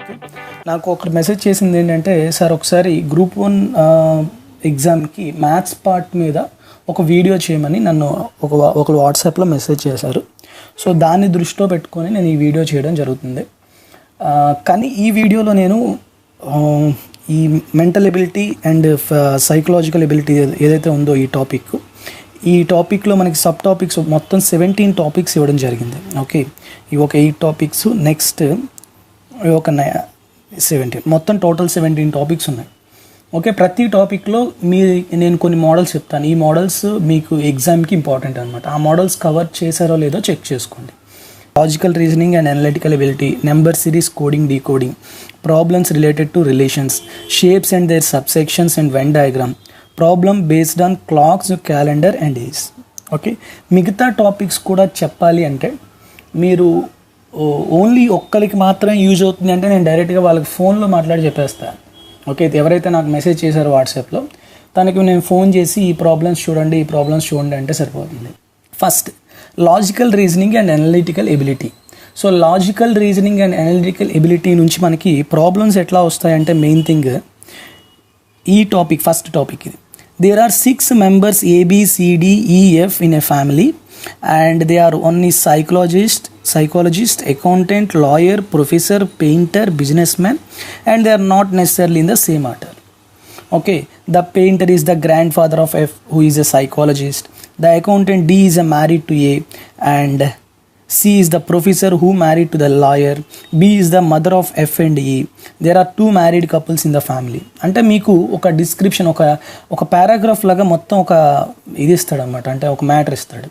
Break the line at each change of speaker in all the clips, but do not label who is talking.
Okay, నాకు ఒకటి message చేసింది ఏంటంటే, సార్ ఒకసారి Group-1 ఎగ్జామ్కి మ్యాథ్స్ పార్ట్ మీద ఒక వీడియో చేయమని నన్ను ఒకరు వాట్సాప్లో మెసేజ్ చేశారు. సో దాన్ని దృష్టిలో పెట్టుకొని నేను ఈ వీడియో చేయడం జరుగుతుంది. కానీ ఈ వీడియోలో నేను ఈ mental ability and psychological ability ఏదైతే ఉందో ఈ టాపిక్లో మనకి సబ్ టాపిక్స్ మొత్తం 17 టాపిక్స్ ఇవ్వడం జరిగింది. ఓకే, ఇవి ఒక 8 టాపిక్స్, నెక్స్ట్ ఒక 17, మొత్తం టోటల్ 17 టాపిక్స్ ఉన్నాయి. ఓకే, ప్రతి టాపిక్లో నేను కొన్ని మోడల్స్ చెప్తాను. ఈ మోడల్స్ మీకు ఎగ్జామ్కి ఇంపార్టెంట్ అనమాట. ఆ మోడల్స్ కవర్ చేశారో లేదో చెక్ చేసుకోండి. Logical reasoning and analytical ability, number series, coding, decoding, problems related to relations, shapes and their subsections and venn diagram, problem based on clocks, calendar and days. Okay, మిగతా topics కూడా చెప్పాలి అంటే మీరు only ఒక్కరికి మాత్రమే use అవుతుంది అంటే నేను డైరెక్ట్గా వాళ్ళకి ఫోన్లో మాట్లాడి చెప్పేస్తాను. ఓకే, ఎవరైతే నాకు మెసేజ్ చేశారో వాట్సాప్లో తనకి నేను ఫోన్ చేసి ఈ ప్రాబ్లమ్స్ చూడండి అంటే సరిపోతుంది. First, logical reasoning and analytical ability. So logical reasoning and analytical ability నుంచి మనకి ప్రాబ్లమ్స్ ఎట్లా వస్తాయంటే మెయిన్ థింగ్ ఈ టాపిక్, ఫస్ట్ టాపిక్ ఇది. There are 6 members A, B, C, D, E, F in a family and they are one is psychologist, accountant, lawyer, professor, painter, businessman, and they are not necessarily in the same order. Okay, the painter is the grandfather of F, who is a psychologist. The accountant D is married to A, and C is the professor who married to the lawyer. B is the mother of F and E. There are 2 married couples in the family. అంటే మీకు ఒక description, ఒక paragraph లాగా మొత్తం ఒక ఇది ఇస్తాడు అనమాట, అంటే ఒక మ్యాటర్ ఇస్తాడు.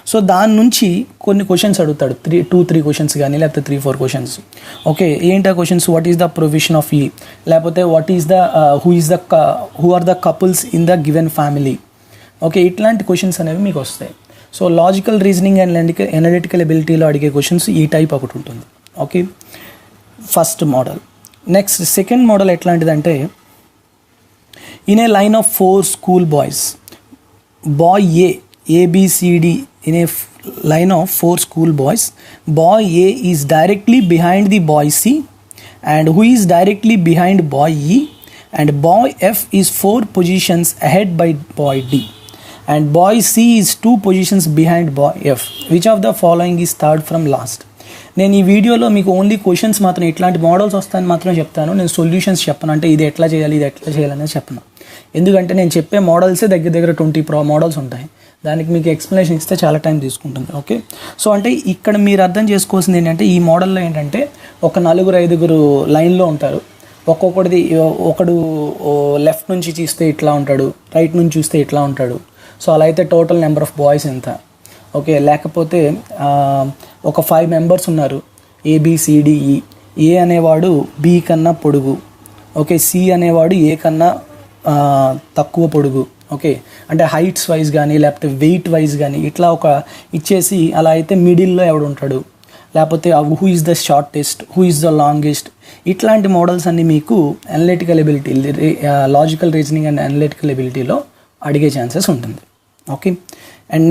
సో దాని నుంచి కొన్ని క్వశ్చన్స్ అడుగుతాడు, 2-3 క్వశ్చన్స్ కానీ లేకపోతే 3-4 క్వశ్చన్స్. ఓకే, ఏంటి ఆ questions? What is the provision of E, లేకపోతే what is the who are the couples in the given family. Okay, ఇట్లాంటి క్వశ్చన్స్ అనేవి మీకు వస్తాయి. So logical reasoning and analytical ఎబిలిటీలో అడిగే క్వశ్చన్స్ ఈ టైప్ ఒకటి ఉంటుంది. Okay, first model. Next second model ఎట్లాంటిదంటే, in a line of 4 school boys, boy A B C D, in a line of 4 school boys, boy A is directly behind the boy C, and who is directly behind boy E, and boy F is 4 positions ahead by boy D, and boy C is 2 positions behind boy F. Which of the following is third from last? నేను ఈ వీడియోలో మీకు only questions మాత్రం, ఇట్లాంటి models వస్తాయని మాత్రం చెప్తాను. నేను సొల్యూషన్స్ చెప్పను, అంటే ఇది ఎట్లా చేయాలనేది చెప్పను. ఎందుకంటే నేను చెప్పే మోడల్సే దగ్గర 20 మోడల్స్ ఉంటాయి. దానికి మీకు ఎక్స్ప్లెనేషన్ ఇస్తే చాలా టైం తీసుకుంటుంది. ఓకే, సో అంటే ఇక్కడ మీరు అర్థం చేసుకోవాల్సింది ఏంటంటే, ఈ మోడల్లో ఏంటంటే ఒక 4-5 లైన్లో ఉంటారు. ఒకడు లెఫ్ట్ నుంచి చూస్తే ఇట్లా ఉంటాడు, రైట్ నుంచి చూస్తే ఇట్లా ఉంటాడు. సో అలా అయితే టోటల్ నెంబర్ ఆఫ్ బాయ్స్ ఎంత? ఓకే, లేకపోతే ఒక 5 members ఉన్నారు, ABCDE. ఏ అనేవాడు B కన్నా పొడుగు, ఓకే, C అనేవాడు A కన్నా తక్కువ పొడుగు. ఓకే, అంటే హైట్స్ వైజ్ కానీ లేకపోతే వెయిట్ వైజ్ కానీ ఇట్లా ఒక ఇచ్చేసి, అలా అయితే మిడిల్లో ఎవడు ఉంటాడు, లేకపోతే who is the shortest, who is the longest. ఇట్లాంటి మోడల్స్ అన్నీ మీకు analytical ability, logical reasoning and analytical ఎబిలిటీలో అడిగే ఛాన్సెస్ ఉంటుంది. ఓకే, అండ్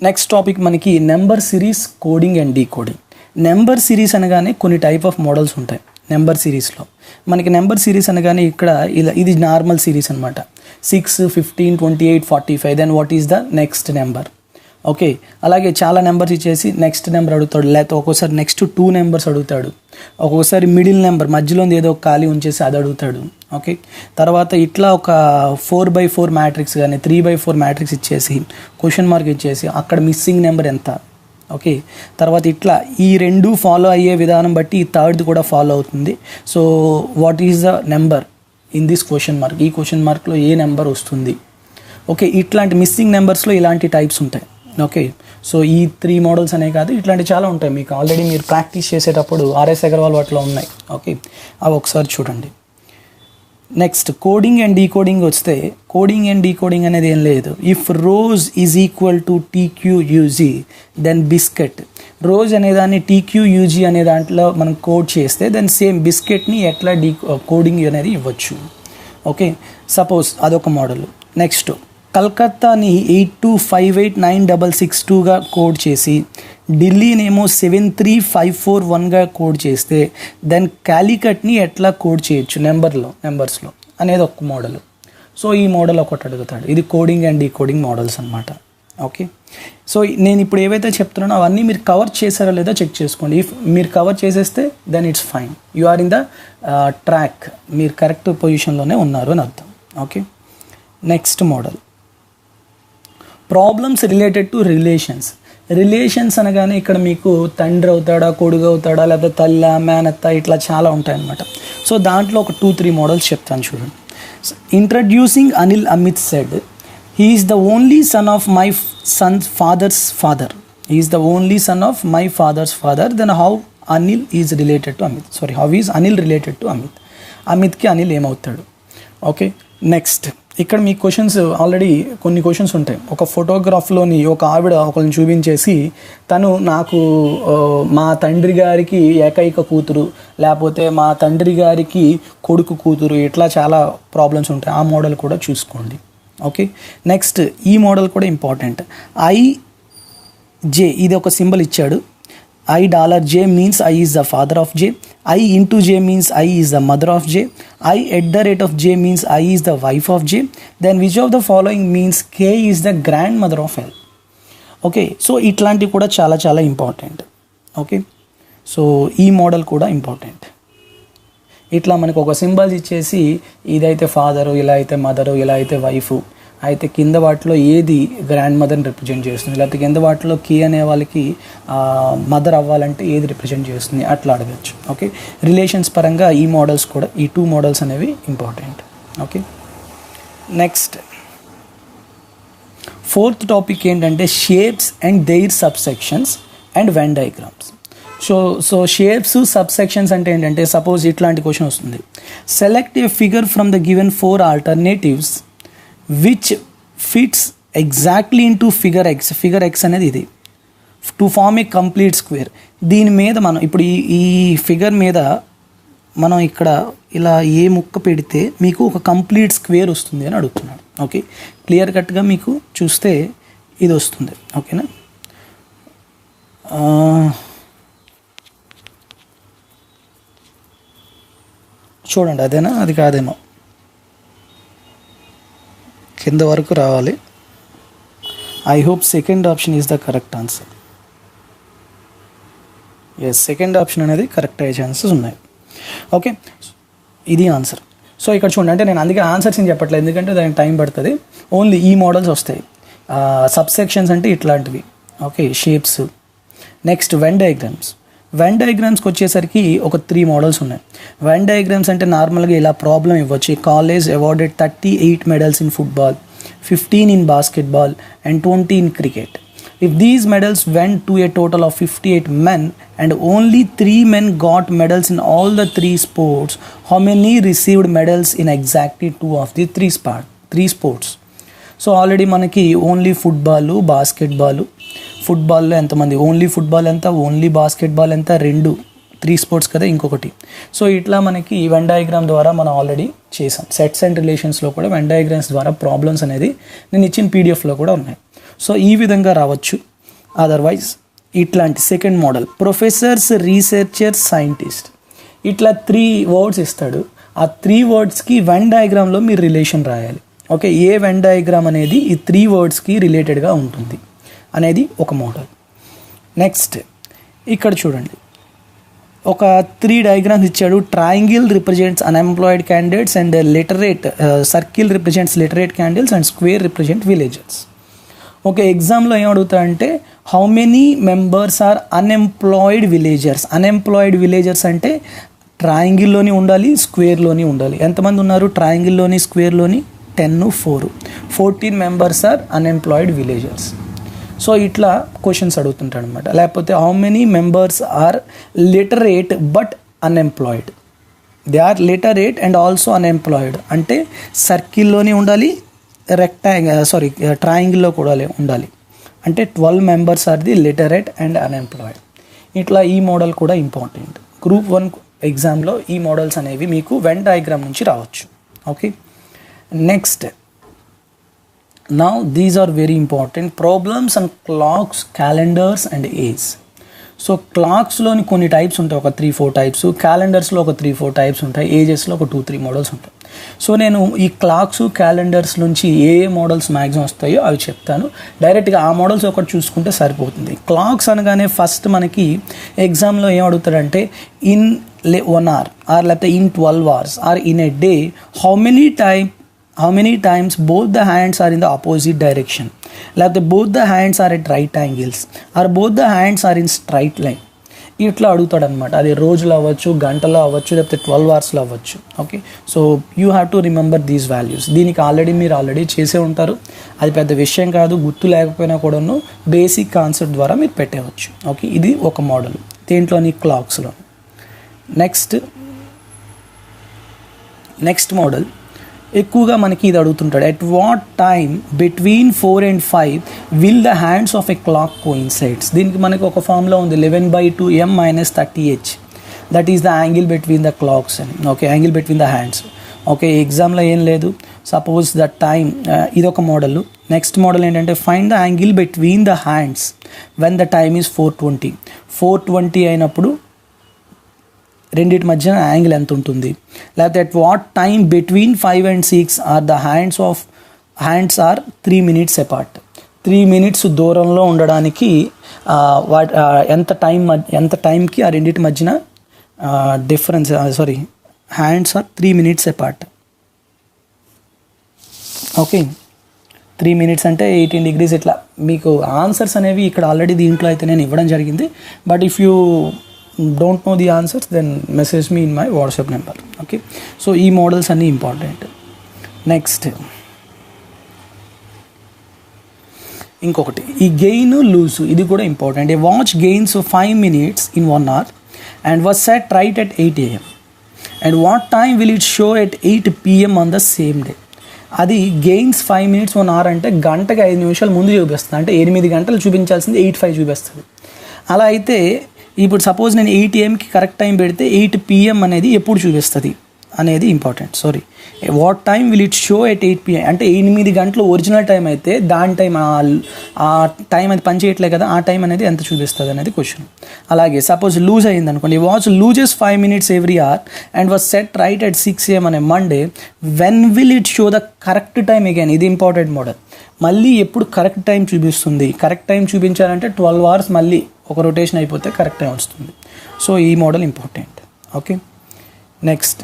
నెక్స్ట్ టాపిక్ మనకి number series, coding and decoding. Number series అనగానే కొన్ని టైప్ ఆఫ్ మోడల్స్ ఉంటాయి. నెంబర్ సిరీస్లో మనకి నెంబర్ సిరీస్ అనగానే ఇక్కడ ఇది నార్మల్ సిరీస్ అనమాట. 6, 15, 28, 45. Then what is the next number? Okay, అలాగే చాలా నెంబర్స్ ఇచ్చేసి నెక్స్ట్ నెంబర్ అడుగుతాడు, లేకపోతే ఒక్కోసారి నెక్స్ట్ 2 numbers అడుగుతాడు, ఒక్కొక్కసారి మిడిల్ నెంబర్ మధ్యలో ఏదో ఖాళీ ఉంచేసి అది అడుగుతాడు. ఓకే, తర్వాత ఇట్లా ఒక 4x4 మ్యాట్రిక్స్ కానీ 3x4 మ్యాట్రిక్స్ ఇచ్చేసి క్వశ్చన్ మార్క్ ఇచ్చేసి అక్కడ మిస్సింగ్ నెంబర్ ఎంత. ఓకే, తర్వాత ఇట్లా ఈ 2 ఫాలో అయ్యే విధానం బట్టి ఈ థర్డ్ది కూడా ఫాలో అవుతుంది. So what is the number in this question mark, ఈ క్వశ్చన్ మార్క్లో ఏ నెంబర్ వస్తుంది. ఓకే, ఇట్లాంటి మిస్సింగ్ నెంబర్స్లో ఇలాంటి టైప్స్ ఉంటాయి. ఓకే, సో ఈ 3 మోడల్స్ అనే కాదు, ఇట్లాంటి చాలా ఉంటాయి. మీకు ఆల్రెడీ మీరు ప్రాక్టీస్ చేసేటప్పుడు RS అగర్వాల్ వాటిలో ఉన్నాయి. ఓకే, అవి ఒకసారి చూడండి. నెక్స్ట్ కోడింగ్ అండ్ డీకోడింగ్ వస్తే, కోడింగ్ అండ్ డీకోడింగ్ అనేది ఏం లేదు. If rose is equal to TQUG then biscuit. Rose అనేదాన్ని TQUG అనే దాంట్లో మనం కోడ్ చేస్తే దెన్ సేమ్ బిస్కెట్ని ఎట్లా కోడింగ్ అనేది ఇవ్వచ్చు. ఓకే, సపోజ్ అదొక మోడల్. నెక్స్ట్ కలకత్తాని 82589662గా కోడ్ చేసి ఢిల్లీనేమో 73541గా కోడ్ చేస్తే దెన్ క్యాలికట్ని ఎట్లా కోడ్ చేయొచ్చు నెంబర్స్లో అనేది ఒక మోడల్. సో ఈ మోడల్ ఒకటి అడుగుతాడు. ఇది కోడింగ్ అండ్ డీకోడింగ్ మోడల్స్ అనమాట. ఓకే, సో నేను ఇప్పుడు ఏవైతే చెప్తున్నానో అవన్నీ మీరు కవర్ చేశారో లేదో చెక్ చేసుకోండి. ఇఫ్ మీరు కవర్ చేసేస్తే then it's fine, you are in the track, మీరు కరెక్ట్ పొజిషన్లోనే ఉన్నారు అని అర్థం. Okay, next model problems related to relations అనగానే ఇక్కడ మీకు తండ్రి అవుతాడా, కొడుకు అవుతాడా, లేకపోతే తల్ల, మేనత్త, ఇట్లా చాలా ఉంటాయన్నమాట. సో దాంట్లో ఒక 2-3 మోడల్స్ చెప్తాను చూడండి. Introducing Anil Amit said he is the only son of my son's father's father. He is the only son of my father's father. Then how Anil is related to Amit? Sorry, how is Anil related to Amit? అమిత్కి అనిల్ ఏమవుతాడు? Okay, next ఇక్కడ మీ questions already కొన్ని questions ఉంటాయి. ఒక ఫోటోగ్రాఫ్లోని ఒక ఆవిడ ఒకరిని చూపించేసి తను నాకు మా తండ్రి గారికి ఏకైక కూతురు, లేకపోతే మా తండ్రి గారికి కొడుకు కూతురు, ఇట్లా చాలా ప్రాబ్లమ్స్ ఉంటాయి. ఆ మోడల్ కూడా చూసుకోండి. ఓకే, నెక్స్ట్ ఈ మోడల్ కూడా ఇంపార్టెంట్. ఐ ఇది ఒక సింబల్ ఇచ్చాడు. $J means I is the father of J. I into J means I is the mother of J. I@J means I is the wife of J. Then which of the following means K is the grandmother of L. Okay, so ఇట్లాంటివి కూడా చాలా చాలా important. Okay, so ఈ model కూడా important. ఇట్లా మనకు ఒక symbols ఇచ్చేసి ఇదైతే ఫాదరు, ఇలా అయితే మదరు, ఇలా అయితే వైఫ్, అయితే కింద వాటిలో ఏది గ్రాండ్ మదర్ని రిప్రజెంట్ చేస్తుంది, లేకపోతే కింద వాటిలో కే అనే వాళ్ళకి మదర్ అవ్వాలంటే ఏది రిప్రజెంట్ చేస్తుంది, అట్లా అడగచ్చు. ఓకే, రిలేషన్స్ పరంగా ఈ మోడల్స్ కూడా, ఈ 2 మోడల్స్ అనేవి important. Okay, next 4th topic ఏంటంటే shapes and their subsections and Venn diagrams. So shapes subsections అంటే ఏంటంటే, సపోజ్ ఇట్లాంటి క్వశ్చన్ వస్తుంది. Select a figure from the given 4 alternatives which fits exactly into figure X అనేది ఇది to form a complete square. దీని మీద మనం ఇప్పుడు ఈ ఫిగర్ మీద మనం ఇక్కడ ఇలా ఏ ముక్క పెడితే మీకు ఒక కంప్లీట్ స్క్వేర్ వస్తుంది అని అడుగుతున్నాడు. ఓకే, క్లియర్ కట్గా మీకు చూస్తే ఇది వస్తుంది. ఓకేనా, చూడండి, అదేనా, అది కాదేమో, కింద వరకు రావాలి. I hope second option is the correct answer. Yes, second option అనేది కరెక్ట్ అయ్యే ఛాన్సెస్ ఉన్నాయి. ఓకే, ఇది ఆన్సర్. సో ఇక్కడ చూడండి, అంటే నేను అందుకే ఆన్సర్స్ ఏం చెప్పట్లేదు, ఎందుకంటే దానికి టైం పడుతుంది. ఓన్లీ ఈ మోడల్స్ వస్తాయి. సబ్సెక్షన్స్ అంటే ఇట్లాంటివి. Okay, shapes. నెక్స్ట్ వెన్ డయాగ్రామ్స్కి వచ్చేసరికి ఒక 3 మోడల్స్ ఉన్నాయి. వెన్ డయాగ్రామ్స్ అంటే నార్మల్గా ఇలా ప్రాబ్లం ఇవ్వచ్చు. College awarded 38 medals in football, 15 in basketball and 20 in cricket. If these medals went to a total of 58 men and only 3 men got medals in all the 3 sports, how many received medals in exactly 2 of the 3 sports? So already మనకి only football, basketball, ఫుట్బాల్లో ఎంతమంది, only football ఎంత, only basketball ఎంత, 3 sports కదా ఇంకొకటి. So ఇట్లా మనకి Venn diagram ద్వారా మనం ఆల్రెడీ చేసాం. సెట్స్ అండ్ రిలేషన్స్లో కూడా వెన్ డయాగ్రామ్స్ ద్వారా ప్రాబ్లమ్స్ అనేది నేను ఇచ్చిన పీడిఎఫ్లో కూడా ఉన్నాయి. సో ఈ విధంగా రావచ్చు. అదర్వైజ్ ఇట్లాంటి second model professors, researchers, scientist, ఇట్లా 3 వర్డ్స్ ఇస్తాడు. ఆ 3 వర్డ్స్కి వెన్ డయాగ్రామ్లో మీరు రిలేషన్ రాయాలి. ఓకే, ఏ వెన్ డయాగ్రామ్ అనేది ఈ 3 వర్డ్స్కి రిలేటెడ్గా ఉంటుంది అనేది ఒక మోడల్. నెక్స్ట్ ఇక్కడ చూడండి, ఒక 3 డయాగ్రామ్స్ ఇచ్చాడు. Triangle represents unemployed candidates and circle represents literate candidates and square represent villagers. Okay, ఎగ్జామ్లో ఏం అడుగుతాడంటే how many members are unemployed villagers అంటే ట్రయాంగిల్లోని ఉండాలి, స్క్వేర్లోని ఉండాలి. ఎంతమంది ఉన్నారు ట్రయాంగిల్లోని, స్క్వేర్లోని? 10, 4, 14 members are unemployed villagers. So ఇట్లా క్వశ్చన్స్ అడుగుతుంటాడు అనమాట. లేకపోతే how many members are literate but unemployed. They are literate and also unemployed అంటే సర్కిల్లోనే ఉండాలి, ట్రయాంగిల్లో కూడా ఉండాలి. అంటే 12 members are the literate and unemployed. ఇట్లా ఈ మోడల్ కూడా ఇంపార్టెంట్. Group 1 ఎగ్జామ్లో ఈ మోడల్స్ అనేవి మీకు వెన్ డయాగ్రామ్ నుంచి రావచ్చు. Okay, next Now these are very important problems on clocks, calendars and age. So క్లాక్స్లోని కొన్ని టైప్స్ ఉంటాయి, ఒక 3-4 టైప్స్, క్యాలెండర్స్లో ఒక 3-4 టైప్స్ ఉంటాయి, ఏజెస్లో ఒక 2-3 మోడల్స్ ఉంటాయి. సో నేను ఈ క్లాక్స్ క్యాలెండర్స్ నుంచి ఏ మోడల్స్ మ్యాక్సిమం వస్తాయో అవి చెప్తాను. డైరెక్ట్గా ఆ మోడల్స్ ఒకటి చూసుకుంటే సరిపోతుంది. క్లాక్స్ అనగానే ఫస్ట్ మనకి ఎగ్జామ్లో ఏం అడుగుతాడంటే ఇన్ 1 hour ఆర్ లేకపోతే in 12 hours or in a day how many times both the hands are in the opposite direction, లేకపోతే both the hands are at right angles or both the hands are in straight line. ఇట్లా అడుగుతాడు అనమాట. అది రోజులో అవ్వచ్చు, గంటలో అవ్వచ్చు, లేకపోతే 12 hours అవ్వచ్చు. Okay, so you have to remember these values. దీనికి మీరు ఆల్రెడీ చేసే ఉంటారు, అది పెద్ద విషయం కాదు. గుర్తు లేకపోయినా కూడాను బేసిక్ కాన్సెప్ట్ ద్వారా మీరు పెట్టేవచ్చు. ఓకే, ఇది ఒక మోడల్ దేంట్లోని క్లాక్స్లో. నెక్స్ట్ మోడల్ ఎక్కువగా మనకి ఇది అడుగుతుంటాడు. At what time between 4 and 5 will the hands of a clock coincides. దీనికి మనకి ఒక ఫార్ములా ఉంది, 11/2 m - 30h. That is the angle between the clocks అని. Okay, angle between the hands. Okay, ఎగ్జామ్లో ఏం లేదు. సపోజ్ ద టైమ్, ఇదొక model. Next model ఏంటంటే find the angle between the hands when the time is 4:20 అయినప్పుడు రెండింటి మధ్యన angle ఎంత ఉంటుంది. లేకపోతే at what time between 5 and 6 are the hands are 3 minutes apart. 3 minutes దూరంలో ఉండడానికి ఎంత టైంకి ఆ రెండింటి మధ్యన difference, hands are 3 minutes apart. Okay, 3 minutes అంటే 18 degrees. ఇట్లా మీకు ఆన్సర్స్ అనేవి ఇక్కడ ఆల్రెడీ దీంట్లో అయితే నేను ఇవ్వడం జరిగింది. But if you don't know the answers, then message me in my WhatsApp number. Okay, so ఈ మోడల్స్ అన్నీ ఇంపార్టెంట్. నెక్స్ట్ ఇంకొకటి ఈ గెయిన్ లూజ్, ఇది కూడా important. A watch gains 5 minutes in 1 hour and was set right at 8 AM and what time will it show at 8 PM on the same day. అది gains 5 minutes 1 hour అంటే గంటకి 5 నిమిషాలు ముందు చూపిస్తుంది. అంటే 8 గంటలు చూపించాల్సింది 8:05 చూపిస్తుంది. అలా అయితే ఇప్పుడు సపోజ్ నేను 8 AM కరెక్ట్ టైం పెడితే 8 PM అనేది ఎప్పుడు చూపిస్తుంది అనేది important. What time will it show at 8 PM అంటే 8 గంటలు ఒరిజినల్ టైం అయితే దాని టైం, ఆ టైం అది పనిచేయట్లే కదా, ఆ టైం అనేది ఎంత చూపిస్తుంది అనేది క్వశ్చన్. అలాగే సపోజ్ లూజ్ అయింది అనుకోండి, watch loses 5 minutes every hour and was set right at 6 AM అనే Monday, when will it show the correct time again. ఇది ఇంపార్టెంట్ మోడల్. మళ్ళీ ఎప్పుడు కరెక్ట్ టైం చూపిస్తుంది. కరెక్ట్ టైం చూపించాలంటే 12 hours మళ్ళీ ఒక రొటేషన్ అయిపోతే కరెక్ట్ టైం వస్తుంది. సో ఈ మోడల్ ఇంపార్టెంట్. ఓకే, నెక్స్ట్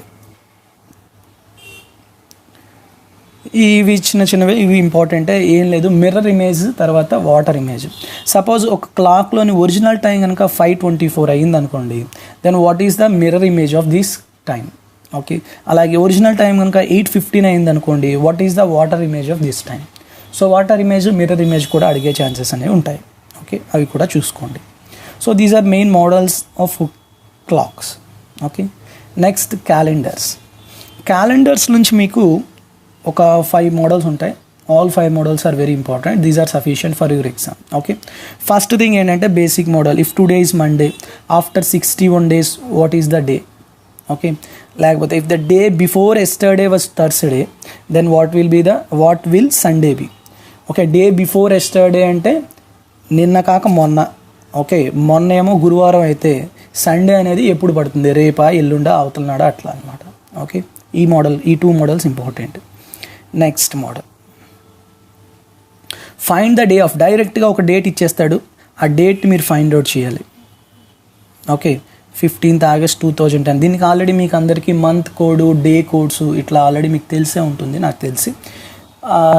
ఇవి చిన్నవి ఇవి ఇంపార్టెంటే, ఏం లేదు. మిర్రర్ ఇమేజ్, తర్వాత వాటర్ ఇమేజ్. సపోజ్ ఒక క్లాక్లోని ఒరిజినల్ టైం కనుక 5:24 అయ్యింది అనుకోండి, then what is the mirror image of this time. Okay, అలాగే ఒరిజినల్ టైం కనుక 8:15 అయింది అనుకోండి, what is the water image of this time. So water image, mirror image కూడా అడిగే ఛాన్సెస్ అనేవి ఉంటాయి. ఓకే, అవి కూడా చూసుకోండి. So these are main models of clocks. Okay, next calendars నుంచి మీకు ఒక 5 మోడల్స్ ఉంటాయి. All 5 models are very important. These are sufficient for your exam. Okay, first thing ఏంటంటే basic model. If today is Monday, after 61 days what is the day. Okay, లేకపోతే if the day before yesterday was Thursday, then what will Sunday be. Okay, day before yesterday అంటే నిన్న కాక మొన్న. Okay, మొన్న ఏమో గురువారం అయితే సండే అనేది ఎప్పుడు పడుతుంది, రేపా, ఎల్లుండా, అవతలనాడా, అట్లా అనమాట. ఓకే, ఈ 2 models important. Next model find the day of. డైరెక్ట్గా ఒక డేట్ ఇచ్చేస్తాడు, ఆ డేట్ మీరు ఫైండ్ అవుట్ చేయాలి. Okay, 15th August 2010. దీనికి ఆల్రెడీ మీకు అందరికీ మంత్ కోడ్, డే కోడ్స్ ఇట్లా ఆల్రెడీ మీకు తెలిసే ఉంటుంది నాకు తెలిసి.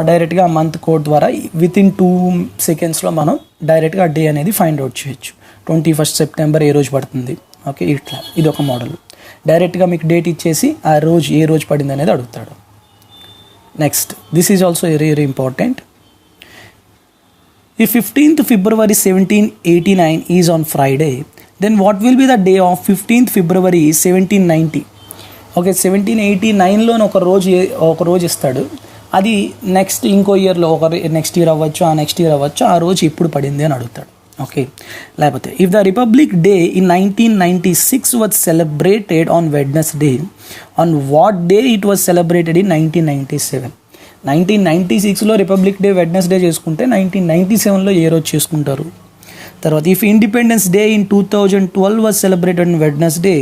డైరెక్ట్గా మంత్ కోడ్ ద్వారా వితిన్ 2 secondsలో మనం డైరెక్ట్గా డే అనేది ఫైండ్ అవుట్ చేయొచ్చు. 21st September ఏ రోజు పడుతుంది. ఓకే, ఇట్లా ఇది ఒక మోడల్. డైరెక్ట్గా మీకు డేట్ ఇచ్చేసి ఆ రోజు ఏ రోజు పడింది అనేది అడుగుతాడు. Next this is also very very important. If 15th February 1789 is on Friday, then what will be the day of 15th February 1790? Okay, 1789లో ఒక రోజు ఇస్తాడు. అది నెక్స్ట్ ఇంకో ఇయర్లో నెక్స్ట్ ఇయర్ అవ్వచ్చు, ఆ నెక్స్ట్ ఇయర్ అవ్వచ్చు, ఆ రోజు ఎప్పుడు పడింది అని అడుగుతాడు. ఓకే, లేకపోతే if the Republic Day in 1996 was celebrated on Wednesday, on what day it was celebrated in 1997. 1996లో రిపబ్లిక్ డే వెడ్నెస్డే చేసుకుంటే 1997లో ఏ రోజు చేసుకుంటారు? తర్వాత if Independence Day in 2012 was celebrated in Wednesday,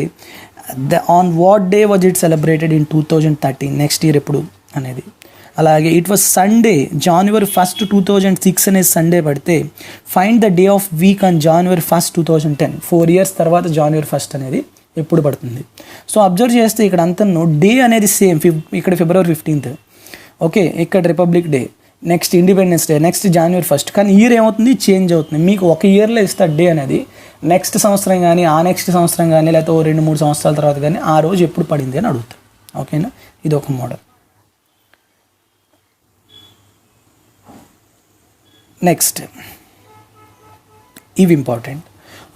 on what day was it celebrated in 2013? Next year ఎప్పుడు అనేది. అలాగే it was Sunday January 1st 2006 అనేది సండే పడితే find the day of week on January 1st 2010. 4 years తర్వాత January 1st అనేది ఎప్పుడు పడుతుంది? So observe చేస్తే ఇక్కడ అంతా డే అనేది సేమ్, ఇక్కడ February 15th, ఓకే, ఇక్కడ republic day, next independence day, next January 1st. కానీ ఇయర్ ఏమవుతుంది? చేంజ్ అవుతుంది. మీకు ఒక ఇయర్లో ఇస్తారు డే అనేది, నెక్స్ట్ సంవత్సరం కానీ ఆ నెక్స్ట్ సంవత్సరం కానీ లేకపోతే 2-3 సంవత్సరాల తర్వాత కానీ ఆ రోజు ఎప్పుడు పడింది అని అడుగుతాం. ఓకేనా, ఇది ఒక మోడల్. నెక్స్ట్ ఇవి important.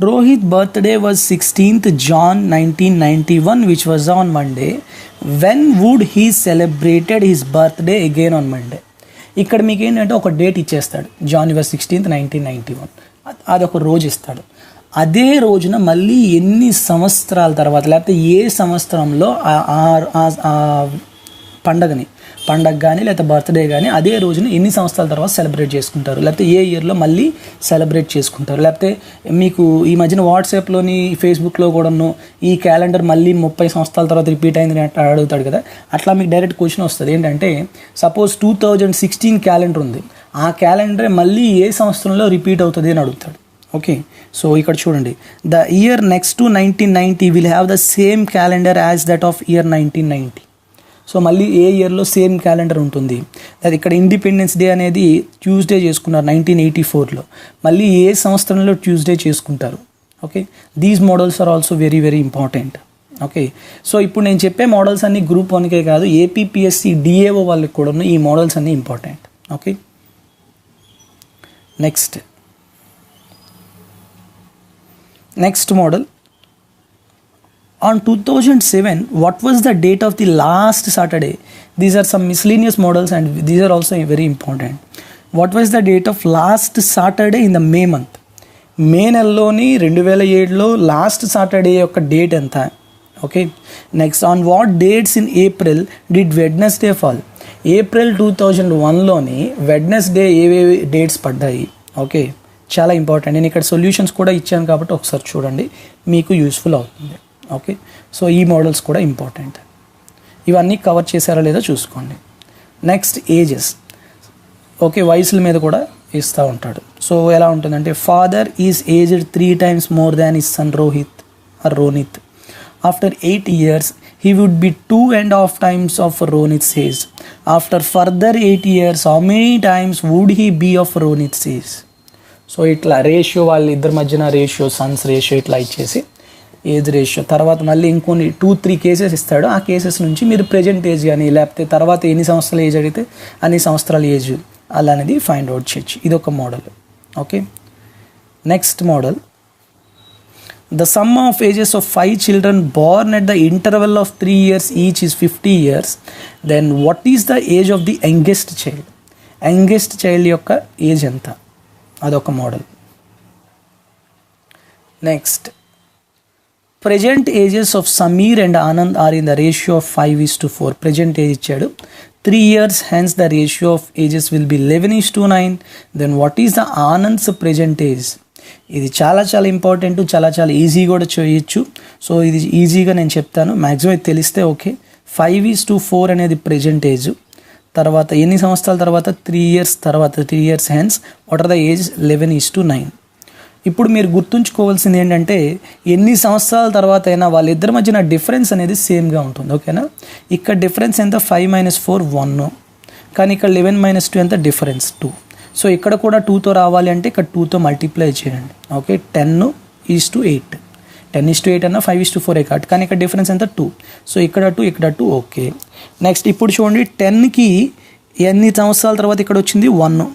Rohit birthday was 16th June 1991 which was on Monday. When would he celebrated his birthday again on Monday? ఇక్కడ మీకు ఏంటంటే ఒక డేట్ ఇచ్చేస్తాడు, January 16th 1991, అది ఒక రోజు ఇస్తాడు. అదే రోజున మళ్ళీ ఎన్ని సంవత్సరాల తర్వాత లేకపోతే ఏ సంవత్సరంలో పండగ కానీ లేకపోతే బర్త్డే కానీ అదే రోజున ఎన్ని సంవత్సరాల తర్వాత సెలబ్రేట్ చేసుకుంటారు, లేకపోతే ఏ ఇయర్లో మళ్ళీ సెలబ్రేట్ చేసుకుంటారు. లేకపోతే మీకు ఈ మధ్యన వాట్సాప్లోని ఫేస్బుక్లో కూడాను ఈ క్యాలెండర్ మళ్ళీ 30 సంవత్సరాల తర్వాత రిపీట్ అయింది అడుగుతాడు కదా, అట్లా మీకు డైరెక్ట్ క్వశ్చన్ వస్తుంది. ఏంటంటే సపోజ్ 2016 క్యాలెండర్ ఉంది, ఆ క్యాలెండర్ మళ్ళీ ఏ సంవత్సరంలో రిపీట్ అవుతుంది అని అడుగుతాడు. ఓకే, సో ఇక్కడ చూడండి, the year next to 1990 will have the same calendar as that of year 1990. So మళ్ళీ ఏ ఇయర్లో సేమ్ క్యాలెండర్ ఉంటుంది. అది ఇక్కడ ఇండిపెండెన్స్ డే అనేది ట్యూస్డే చేసుకున్నారు 1984లో, మళ్ళీ ఏ సంవత్సరంలో ట్యూస్డే చేసుకుంటారు. Okay, these models are also very very important. Okay, so ఇప్పుడు నేను చెప్పే మోడల్స్ అన్నీ Group 1కే కాదు, APPSC DAO వాళ్ళకి కూడా ఈ మోడల్స్ అన్నీ important. Okay, next model. On 2007, what was the date of the last Saturday? These are some miscellaneous models and these are also very important. What was the date of last Saturday in the May month? May నెలలోని 2007లో last Saturday యొక్క date ఎంత? Okay, next on what dates in April did Wednesday fall? April 2001లోని Wednesday ఏవేవి dates పడ్డాయి? Okay, చాలా important. నేను ఇక్కడ సొల్యూషన్స్ కూడా ఇచ్చాను కాబట్టి ఒకసారి చూడండి, మీకు యూస్ఫుల్ అవుతుంది. ఓకే, సో ఈ మోడల్స్ కూడా ఇంపార్టెంట్. ఇవన్నీ కవర్ చేశారా లేదా చూసుకోండి. Next ages. ఓకే, వయసుల మీద కూడా ఇస్తూ ఉంటాడు. సో ఎలా ఉంటుందంటే father is aged 3 times more than his son Rohit or Ronit. After 8 years he would be 2.5 times of Ronit's age. After further 8 years how many times would he be of Ronit's age? So ఇట్లా ratio, వాళ్ళ ఇద్దరి మధ్యన ratio, Sons ratio ఇట్లా ఇచ్చేసి age ratio, తర్వాత మళ్ళీ ఇంకొన్ని 2-3 cases ఇస్తాడు. ఆ కేసెస్ నుంచి మీరు ప్రెజెంట్ ఏజ్ కానీ లేకపోతే తర్వాత ఎన్ని సంవత్సరాల ఏజ్ అడిగితే అన్ని సంవత్సరాల ఏజ్ అలా అనేది ఫైండ్ అవుట్ చేయొచ్చు. ఇది ఒక model. Okay, next model. The sum of ages of 5 children born at the interval of 3 years each is 50 years. Then what is the age of the youngest child? Youngest child యొక్క age ఎంత? అదొక model. Next, present ages of Sameer and Anand are in the ratio of 5:4. Present age ఇచ్చాడు 3 years, hence the ratio of ages will be 11:9. Then what is the Anand's present age? ఇది చాలా చాలా important, చాలా చాలా easy కూడా చేయొచ్చు. సో ఇది ఈజీగా నేను చెప్తాను, మ్యాక్సిమం ఇది తెలిస్తే ఓకే. 5:4 అనేది ప్రజెంట్ ఏజ్. తర్వాత ఎన్ని సంవత్సరాల తర్వాత? 3 years తర్వాత, 3 years hence what are the age? 11:9. ఇప్పుడు మీరు గుర్తుంచుకోవాల్సింది ఏంటంటే ఎన్ని సంవత్సరాల తర్వాత అయినా వాళ్ళిద్దరి మధ్యన డిఫరెన్స్ అనేది సేమ్గా ఉంటుంది. ఓకేనా, ఇక్కడ డిఫరెన్స్ ఎంత? 5 - 4 1, కానీ ఇక్కడ 11 - 2 ఎంత? డిఫరెన్స్ 2. సో ఇక్కడ కూడా 2తో రావాలి అంటే ఇక్కడ 2తో మల్టిప్లై చేయండి. ఓకే, 10:8. 10:8 అన్న 5:4 కాబట్టి, కానీ ఇక్కడ డిఫరెన్స్ ఎంత? 2. సో ఇక్కడ 2 ఇక్కడ 2. ఓకే, నెక్స్ట్ ఇప్పుడు చూడండి, 10కి ఎన్ని సంవత్సరాల తర్వాత ఇక్కడ వచ్చింది? 1.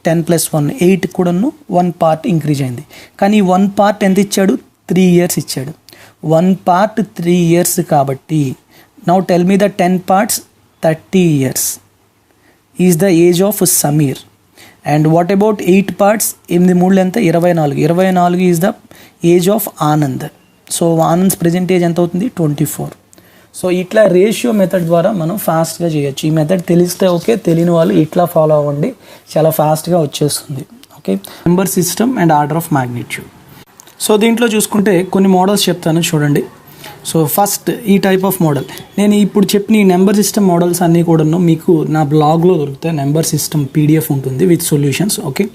10 + 1 8 కూడాను 1 part ఇంక్రీజ్ అయింది. కానీ 1 part ఎంత ఇచ్చాడు? 3 years ఇచ్చాడు. 1 part 3 years కాబట్టి now tell me the 10 parts 30 years is the age of Sameer. And what about 8 parts? 8 3 ఎంత? 24. 24 is the age of Anand. So Anand's present age ఎంత అవుతుంది? 24. సో ఇట్లా రేషియో మెథడ్ ద్వారా మనం ఫాస్ట్గా చేయొచ్చు. ఈ మెథడ్ తెలిస్తే ఓకే, తెలియని వాళ్ళు ఇట్లా ఫాలో అవ్వండి, చాలా ఫాస్ట్గా వచ్చేస్తుంది. Okay, number system and order of magnitude. So దీంట్లో చూసుకుంటే కొన్ని మోడల్స్ చెప్తాను చూడండి. సో ఫస్ట్ ఈ టైప్ ఆఫ్ మోడల్, నేను ఇప్పుడు చెప్పిన ఈ నెంబర్ సిస్టమ్ మోడల్స్ అన్నీ కూడా మీకు నా బ్లాగ్లో దొరుకుతాయి. నెంబర్ సిస్టమ్ PDF ఉంటుంది with solutions. Okay,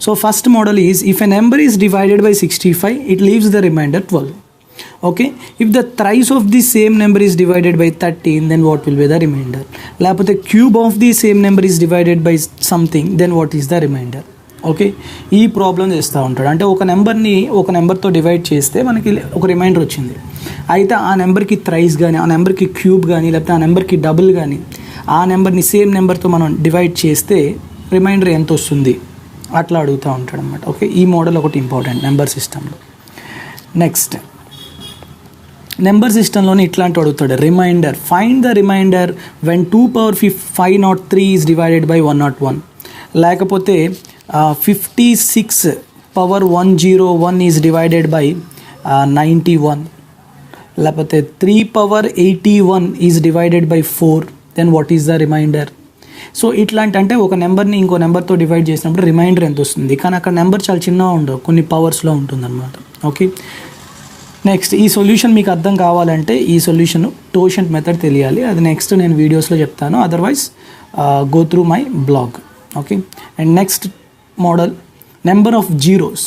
so first model is if a number is divided by 65 it leaves the remainder 12. Okay, if the thrice of the same number is divided by 13 then what will be the remainder? లేకపోతే cube of the same number is divided by something then what is the remainder? Okay, ఈ problem చేస్తూ ఉంటాడు. అంటే ఒక నెంబర్ని ఒక నెంబర్తో divide చేస్తే మనకి ఒక రిమైండర్ వచ్చింది. అయితే ఆ నెంబర్కి థ్రైస్ కానీ, ఆ నెంబర్కి క్యూబ్ కానీ, లేకపోతే ఆ నెంబర్కి డబుల్ కానీ, ఆ నెంబర్ని సేమ్ నెంబర్తో మనం డివైడ్ చేస్తే రిమైండర్ ఎంత వస్తుంది అట్లా అడుగుతూ ఉంటాడు అనమాట. ఓకే, ఈ మోడల్ ఒకటి ఇంపార్టెంట్ నెంబర్ సిస్టంలో. నెక్స్ట్ నెంబర్ సిస్టంలోనే ఇట్లాంటి అడుగుతాడు, remainder find the remainder when 2/503 is divided by 101. లేకపోతే 56/101 ఈజ్ డివైడెడ్ బై 91. లేకపోతే 3/81 is divided by 4 then what is the remainder? So ఇట్లాంటి అంటే ఒక నెంబర్ని ఇంకో నెంబర్తో డివైడ్ చేసినప్పుడు రిమైండర్ ఎంత వస్తుంది, కానీ అక్కడ నెంబర్ చాలా చిన్నగా ఉండవు, కొన్ని పవర్స్లో ఉంటుందన్నమాట. ఓకే, నెక్స్ట్ ఈ సొల్యూషన్ మీకు అర్థం కావాలంటే ఈ సొల్యూషన్ టోషెంట్ మెథడ్ తెలియాలి. అది నెక్స్ట్ నేను వీడియోస్లో చెప్తాను, otherwise go through my blog. Okay, and next model number of zeros.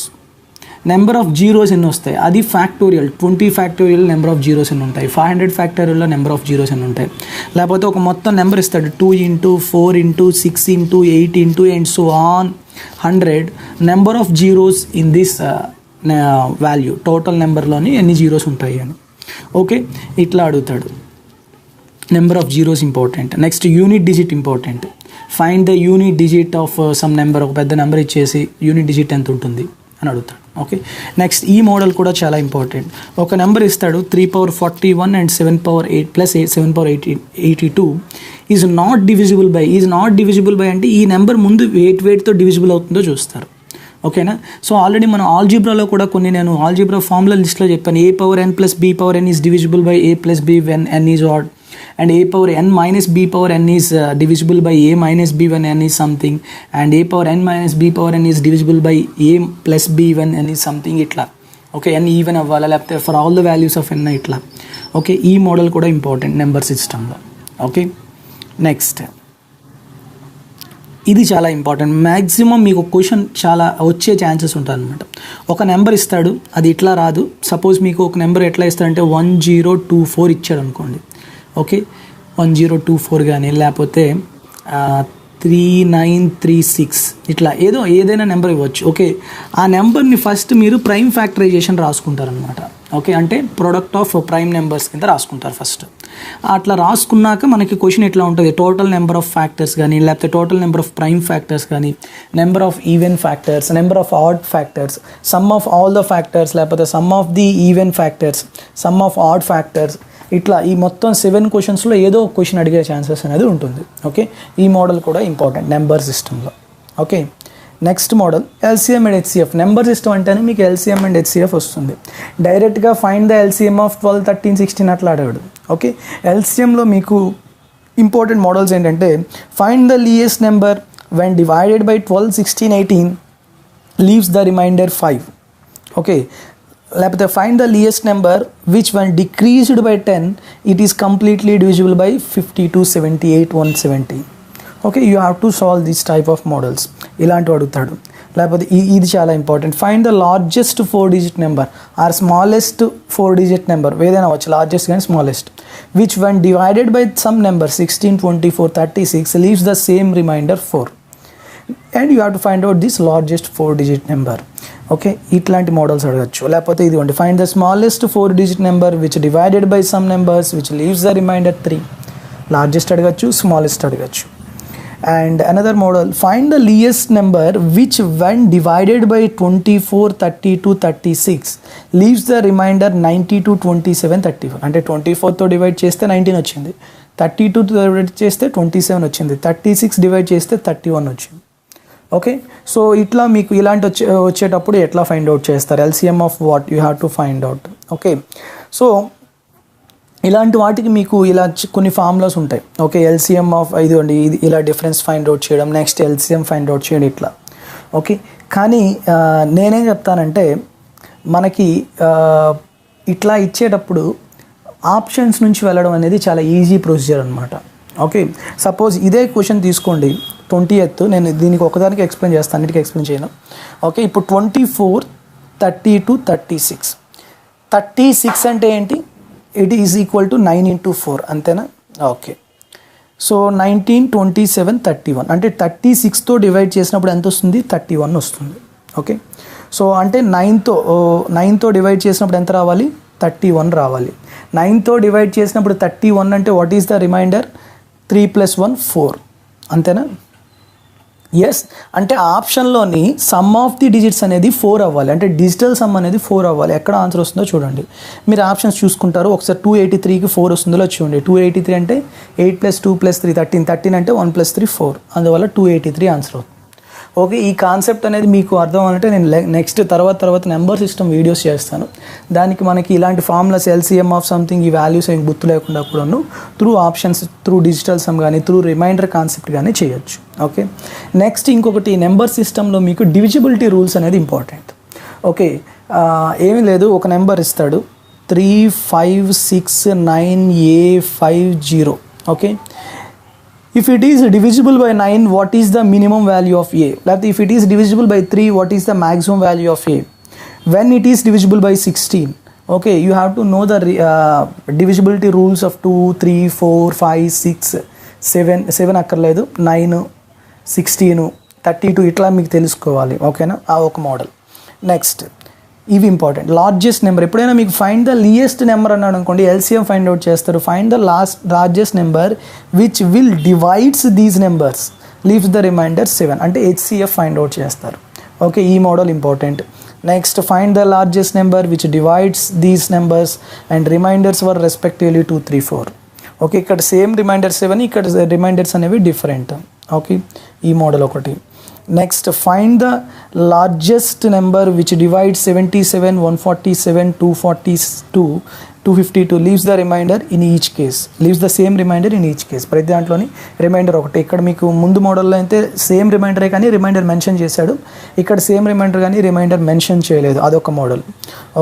Number of zeros ఎన్ని వస్తాయి, అది factorial. 20 factorial number of zeros ఎన్ని ఉంటాయి, 500 ఫ్యాక్టోరియల్లో నెంబర్ ఆఫ్ జీరోస్ ఎన్ని ఉంటాయి. లేకపోతే ఒక మొత్తం నెంబర్ ఇస్తాడు 2 × 4 × 6 × 8 × and so on 100 number of zeros in this value, total నెంబర్లోని ఎన్ని జీరోస్ ఉంటాయి అని. ఓకే, ఇట్లా అడుగుతాడు. Number of zeros important. Next unit digit important. Find the unit digit of some number, ఒక పెద్ద నెంబర్ ఇచ్చేసి యూనిట్ డిజిట్ ఎంత ఉంటుంది అని అడుగుతాడు. ఓకే, నెక్స్ట్ ఈ మోడల్ కూడా చాలా ఇంపార్టెంట్. ఒక నెంబర్ ఇస్తాడు 3/41 and 7/8 + 7/82 is not divisible by. Is not divisible by అంటే ఈ నెంబర్ ముందు వెయిట్తో డివిజిబుల్ అవుతుందో చూస్తారు. ఓకేనా, సో ఆల్రెడీ మనం ఆల్జీబ్రాలో కూడా కొన్ని నేను ఆల్జీబ్రా ఫార్ములా లిస్ట్లో చెప్పాను. a⁴n + b⁴n is divisible by a + b when n is odd, and a⁴n - b⁴n is divisible by a - b when n is something, and a⁴n - b⁴n is divisible by a + b when n is something. ఇట్లా okay, n even అవ్వాలా లేకపోతే for all the values of n ఇట్లా. Okay, ఈ model కూడా important number సిస్టంలో. Okay, next ఇది చాలా important. Maximum మీకు క్వశ్చన్ చాలా వచ్చే ఛాన్సెస్ ఉంటాయి అనమాట. ఒక నెంబర్ ఇస్తాడు, అది ఇట్లా రాదు. సపోజ్ మీకు ఒక నెంబర్ ఎట్లా ఇస్తాడంటే 1024 ఇచ్చాడు అనుకోండి. ఓకే, 1024 కానీ లేకపోతే 3936 ఇట్లా ఏదైనా నెంబర్ ఇవ్వచ్చు. ఓకే, ఆ నెంబర్ని ఫస్ట్ మీరు ప్రైమ్ ఫ్యాక్టరైజేషన్ రాసుకుంటారనమాట. ఓకే, అంటే ప్రొడక్ట్ ఆఫ్ ప్రైమ్ నెంబర్స్ కింద రాసుకుంటారు ఫస్ట్. అట్లా రాసుకున్నాక మనకి క్వశ్చన్ ఎట్లా ఉంటుంది, టోటల్ నెంబర్ ఆఫ్ ఫ్యాక్టర్స్ కానీ లేకపోతే total number of prime factors కానీ, number of even factors, number of odd factors, sum of all the factors, లేకపోతే sum of the even factors, sum of odd factors, ఇట్లా ఈ మొత్తం 7 క్వశ్చన్స్లో ఏదో ఒక question అడిగే ఛాన్సెస్ అనేది ఉంటుంది. ఓకే, ఈ మోడల్ కూడా ఇంపార్టెంట్ నెంబర్ సిస్టంలో. Okay, next model LCM and HCF. Number system అంటేనే మీకు LCM అండ్ HCF వస్తుంది. డైరెక్ట్గా ఫైండ్ ద LCM ఆఫ్ 12, 13, 16 అట్లా అడగడు. ఓకే, LCMలో మీకు ఇంపార్టెంట్ మోడల్స్ ఏంటంటే find the least number when divided by 12, 16, 18 leaves the remainder 5. Okay, లేకపోతే find the least number which one decreased by 10 it is completely divisible by 52, 78, 170. Okay, you have to solve this type of models. ఇలాంటివి అడుగుతాడు. లేకపోతే ఇది చాలా important. Find the largest 4-digit number or smallest 4-digit number, ఏదైనా వచ్చు, largest కానీ smallest, which one divided by some number 16, 24, 36 leaves the same remainder 4. And you have to find out this largest 4-digit number. Okay, ఇట్లాంటి models అడగచ్చు. లేకపోతే ఇదిగోండి find the smallest 4-digit number which divided by some numbers which leaves the remainder 3. Largest అడగచ్చు, smallest అడగచ్చు. And another model, find the least number which when divided by 24, 32, 36 leaves the remainder 92, 27, 31. అంటే 24తో divide చేస్తే 19 వచ్చింది, 32తో divide చేస్తే 27 వచ్చింది, 36 divide చేస్తే 31 వచ్చింది. Okay, so ఇట్లా మీకు ఇలాంటి వచ్చేటప్పుడు ఎట్లా ఫైండ్ అవుట్ చేస్తారు, LCM of what you have to find out. Okay, so ఇలాంటి వాటికి మీకు ఇలా కొన్ని ఫార్ములాస్ ఉంటాయి. ఓకే, ఎల్సిఎం ఆఫ్ ఇదిగోండి, ఇది ఇలా డిఫరెన్స్ ఫైండ్ అవుట్ చేయడం, నెక్స్ట్ ఎల్సిఎం ఫైండ్ అవుట్ చేయడం ఇట్లా. ఓకే, కానీ నేనేం చెప్తానంటే మనకి ఇట్లా ఇచ్చేటప్పుడు ఆప్షన్స్ నుంచి వెళ్ళడం అనేది చాలా ఈజీ ప్రొసీజర్ అనమాట. ఓకే, సపోజ్ ఇదే క్వశ్చన్ తీసుకోండి 20th, నేను దీనికి ఒకదానికి ఎక్స్ప్లెయిన్ చేస్తాను, అన్నిటికీ ఎక్స్ప్లెయిన్ చేయను. ఓకే, ఇప్పుడు 24, 32, 36. 36 అంటే ఏంటి? It is equal to 9 into 4, అంతేనా? ఓకే, సో 19, 27, 31 అంటే 36తో డివైడ్ చేసినప్పుడు ఎంత వస్తుంది? 31 వస్తుంది. ఓకే, సో అంటే 9తో డివైడ్ చేసినప్పుడు ఎంత రావాలి? 31 రావాలి. 9తో డివైడ్ చేసినప్పుడు 31 అంటే వాట్ ఈస్ ద రిమైండర్? 3 + 1 4, అంతేనా? ఎస్, అంటే ఆప్షన్లోని సమ్ ఆఫ్ ది డిజిట్స్ అనేది 4 అవ్వాలి, అంటే డిజిటల్ సమ్ అనేది 4 అవ్వాలి. ఎక్కడ ఆన్సర్ వస్తుందో చూడండి, మీరు ఆప్షన్స్ చూసుకుంటారు. ఒకసారి 283కి 4 వస్తుందో చూడండి. 283 అంటే 8 + 2 + 3 13, 13 అంటే 1 + 3 4, అందువల్ల 283 ఆన్సర్ అవుతుంది. ఓకే, ఈ కాన్సెప్ట్ అనేది మీకు అర్థం అవ్వాలంటే నేను నెక్స్ట్ తర్వాత నెంబర్ సిస్టమ్ వీడియోస్ చేస్తాను. దానికి మనకి ఇలాంటి ఫార్ములాస్ ఎల్సిఎం ఆఫ్ సంథింగ్, ఈ వాల్యూస్ ఏం గుర్తు లేకుండా కూడాను through options, through digital sum కానీ, త్రూ రిమైండర్ కాన్సెప్ట్ కానీ చేయొచ్చు. ఓకే, నెక్స్ట్ ఇంకొకటి నెంబర్ సిస్టంలో మీకు డివిజిబిలిటీ రూల్స్ అనేది ఇంపార్టెంట్. ఓకే, ఏమీ లేదు, ఒక నెంబర్ ఇస్తాడు 3569A50. Okay, if it is divisible by 9, what is the minimum value of a? Like if it is divisible by 3, what is the maximum value of a? When it is divisible by 16, okay, you have to know the divisibility rules of 2, 3, 4, 5, 6, 7 అక్కర్లేదు, 9, 16, 32 ఇట్లా మీకు తెలుసుకోవాలి. ఓకేనా, ఆ ఒక model. Next ఇవి important. Largest number, ఎప్పుడైనా మీకు ఫైండ్ ద లియెస్ట్ నెంబర్ అన్నాడు అనుకోండి, ఎల్సిఎం ఫైండ్ అవుట్ చేస్తారు. Find the largest number which will divides these numbers, leaves the remainder 7 అంటే హెచ్సిఎఫ్ ఫైండ్ అవుట్ చేస్తారు. ఓకే, ఈ model important. Next find the largest number which divides these numbers and remainders were respectively 2, 3, 4. Okay, ఇక్కడ same remainder 7, ఇక్కడ remainders అనేవి different. Okay, ఈ model ఒకటి. Next find the largest number which divide 77, 147, 242, 252, leaves the remainder in each case, leaves the same remainder in each case. ప్రతి దాంట్లోని reminder ఒకటి. ఇక్కడ మీకు ముందు మోడల్లో అయితే సేమ్ రిమైండరే కానీ రిమైండర్ మెన్షన్ చేశాడు, ఇక్కడ సేమ్ రిమైండర్ కానీ రిమైండర్ మెన్షన్ చేయలేదు, అదొక model.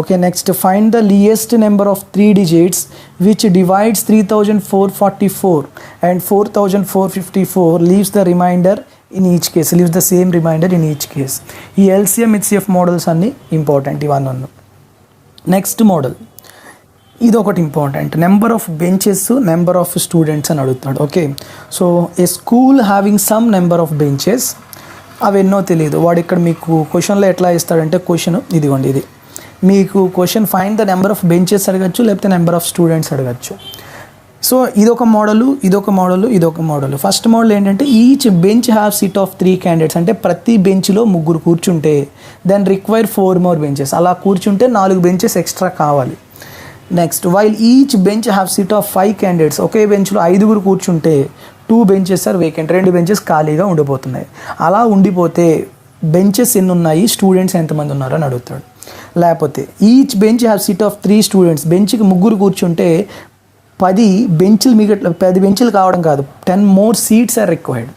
Okay, next find the least number of 3 digits which divides 3444 and 4454, leaves the remainder in each case, leaves the same remainder in each case. ఈ LCM HCF models అన్నీ important ఇవన్నీ. Next model ఇది ఒకటి important, number of benches, number of students అని అడుగుతాడు. Okay, so A school having some number of benches, అవి ఎన్నో తెలియదు వాడు. ఇక్కడ మీకు క్వశ్చన్లో ఎట్లా ఇస్తాడంటే, క్వశ్చన్ ఇదిగోండి, ఇది మీకు question find the number of benches అడగచ్చు, లేకపోతే నెంబర్ ఆఫ్ స్టూడెంట్స్ అడగచ్చు. సో ఇదొక మోడలు, ఇదొక మోడలు, ఇదొక మోడలు. ఫస్ట్ మోడల్ ఏంటంటే each bench have seat of 3 candidates, అంటే ప్రతి బెంచ్లో 3 కూర్చుంటే దెన్ రిక్వైర్ 4 more benches, అలా కూర్చుంటే 4 benches ఎక్స్ట్రా కావాలి. Next while each bench have seat of 5 candidates, ఒకే బెంచ్లో 5 కూర్చుంటే 2 benches ఆర్ వేకెంట్, 2 benches ఖాళీగా ఉండిపోతున్నాయి. అలా ఉండిపోతే బెంచెస్ ఎన్ని ఉన్నాయి, స్టూడెంట్స్ ఎంతమంది ఉన్నారు అని అడుగుతాడు. లేకపోతే each bench have seat of 3 students, బెంచ్కి 3 కూర్చుంటే 10 బెంచ్లు మిగట్ల 10 బెంచ్లు కావడం కాదు, 10 more seats ఆర్ రిక్వైర్డ్,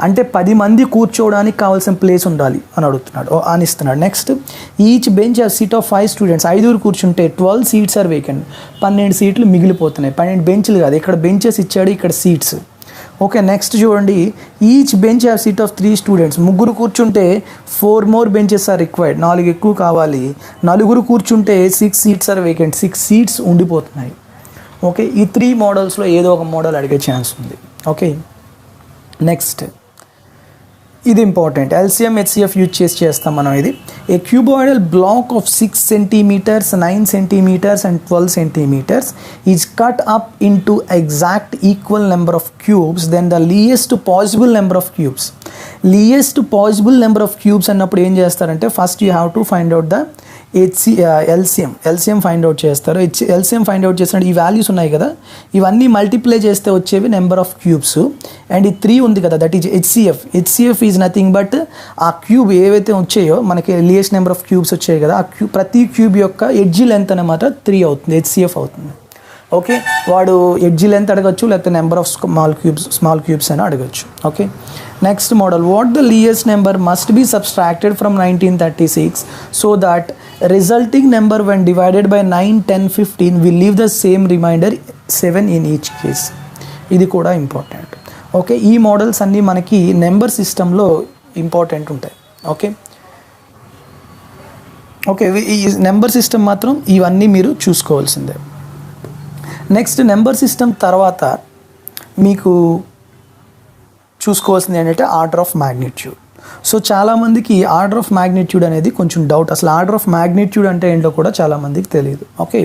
అంటే 10 మంది కూర్చోవడానికి కావాల్సిన ప్లేస్ ఉండాలి అని అడుగుతున్నాడు, అని ఇస్తున్నాడు. Next each bench have seat of 5 students, 5 కూర్చుంటే 12 seats ఆర్ వేకెంట్, 12 సీట్లు మిగిలిపోతున్నాయి. 12 బెంచ్లు కాదు, ఇక్కడ బెంచెస్ ఇచ్చాడు, ఇక్కడ సీట్స్. ఓకే, నెక్స్ట్ చూడండి, each bench have seat of 3 students, 3 కూర్చుంటే 4 more benches ఆర్ రిక్వైర్డ్, 4 ఎక్కువ కావాలి. 4 కూర్చుంటే 6 seats ఆర్ వేకెంట్, 6 seats ఉండిపోతున్నాయి. ఓకే, ఈ 3 మోడల్స్లో ఏదో ఒక మోడల్ అడిగే ఛాన్స్ ఉంది. ఓకే, నెక్స్ట్ ఇది ఇంపార్టెంట్, ఎల్సిఎం హెచ్సిఎఫ్ యూజ్ చేస్తాం మనం. ఇది a cuboidal block of 6 centimeters, 9 centimeters and 12 centimeters is cut up into exact equal number of cubes, then the least possible number of cubes. Least possible number of cubes అన్నప్పుడు ఏం చేస్తారంటే, first you have to find out the LCM find out చేస్తారు. LCM find out చేసినప్పుడు ఈ values ఉన్నాయి కదా, ఇవన్నీ multiply చేస్తే వచ్చేవి నెంబర్ ఆఫ్ క్యూబ్స్. అండ్ ఈ 3 ఉంది కదా, that is HCF is nothing but ఆ క్యూబ్ ఏవైతే వచ్చాయో మనకి లియెస్ట్ నెంబర్ ఆఫ్ క్యూబ్స్ వచ్చాయి కదా, ఆ ప్రతి క్యూబ్ యొక్క ఎడ్జ్ లెంత్ అన్నమాట 3 అవుతుంది, హెచ్సిఎఫ్ అవుతుంది. ఓకే, వాడు ఎడ్జి లెంత్ అడగచ్చు, లేకపోతే నెంబర్ ఆఫ్ స్మాల్ క్యూబ్స్ అని అడగచ్చు. Okay, next model, what the least number must be subtracted from 1936 so that resulting number when divided by 9, 10, 15 will leave the same remainder 7 in each case. ఇది కూడా important. Okay, ఈ models అన్నీ మనకి number సిస్టంలో important ఉంటాయి. Okay okay ఈ number system మాత్రం ఇవన్నీ మీరు చూసుకోవాల్సిందే. నెక్స్ట్ నెంబర్ సిస్టమ్ తర్వాత మీకు చూసుకోవాల్సింది ఏంటంటే ఆర్డర్ ఆఫ్ మ్యాగ్నిట్యూడ్. సో చాలామందికి ఆర్డర్ ఆఫ్ మ్యాగ్నిట్యూడ్ అనేది కొంచెం డౌట్. అసలు ఆర్డర్ ఆఫ్ మ్యాగ్నిట్యూడ్ అంటే ఏంటో కూడా చాలామందికి తెలియదు. ఓకే,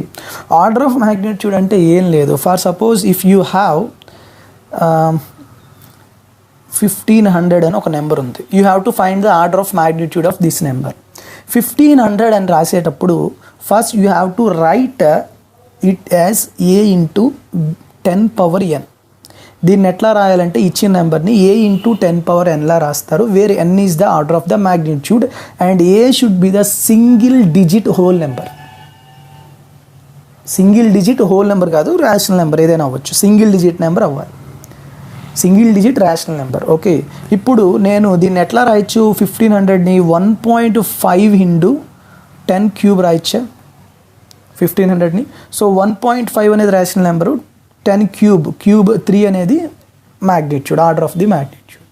ఆర్డర్ ఆఫ్ మ్యాగ్నిట్యూడ్ అంటే ఏం లేదు. For suppose if you have 1500 అని ఒక నెంబర్ ఉంది, you have to find the order of magnitude of this number. 1500 అని రాసేటప్పుడు first you have to write it as a into 10 power n. దీన్ని ఎట్లా రాయాలంటే ఇచ్చిన నెంబర్ని a ఇంటూ 10 పవర్ n లా రాస్తారు, where n is the order of the magnitude and a should be the single digit whole number. Single digit whole number కాదు, rational number ఏదైనా అవ్వచ్చు, సింగిల్ డిజిట్ నెంబర్ అవ్వాలి, single digit rational number. Okay, ఇప్పుడు నేను దీన్ని ఎట్లా రాయొచ్చు, 1500ని 1.5 ఇంటూ 10 క్యూబ్ రాయొచ్చా 1500ని. సో 1.5 అనేది రేషనల్ నెంబరు, 10 క్యూబ్ 3 అనేది magnitude, order of the magnitude.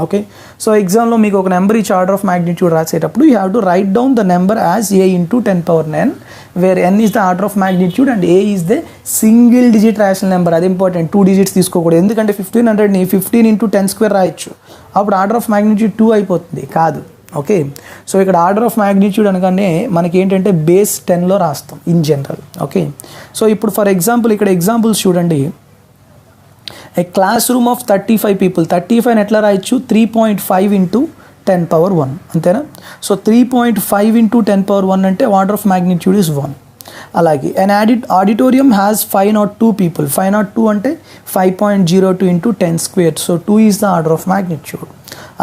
Okay, so ఎగ్జామ్లో మీకు ఒక నెంబర్ ఇచ్చి ఆర్డర్ ఆఫ్ మ్యాగ్నిట్యూడ్ రాసేటప్పుడు you have to write down the number as a into 10 power n, where n is the order of magnitude and a is the single digit rational number. అది important, 2 digits తీసుకోకూడదు. ఎందుకంటే 1500ని 15 into 10 square రాయొచ్చు, అప్పుడు order of magnitude 2 అయిపోతుంది, కాదు. Okay, so ఇక్కడ order of magnitude అనగానే మనకి ఏంటంటే బేస్ 10లో రాస్తాం ఇన్ జనరల్. ఓకే, సో ఇప్పుడు ఫర్ ఎగ్జాంపుల్ ఇక్కడ ఎగ్జాంపుల్స్ చూడండి. ఏ క్లాస్ రూమ్ ఆఫ్ 35 పీపుల్, 35 ఎట్లా రాయొచ్చు, 3.5 ఇంటూ 10 పవర్ 1, అంతేనా. సో 3.5 ఇంటూ 10 పవర్ 1 అంటే ఆర్డర్ ఆఫ్ మ్యాగ్నిట్యూడ్ ఇస్ 1. అలాగే an auditorium has 502 people, 502 అంటే 5.02 into 10 square, so 2 is the order of magnitude.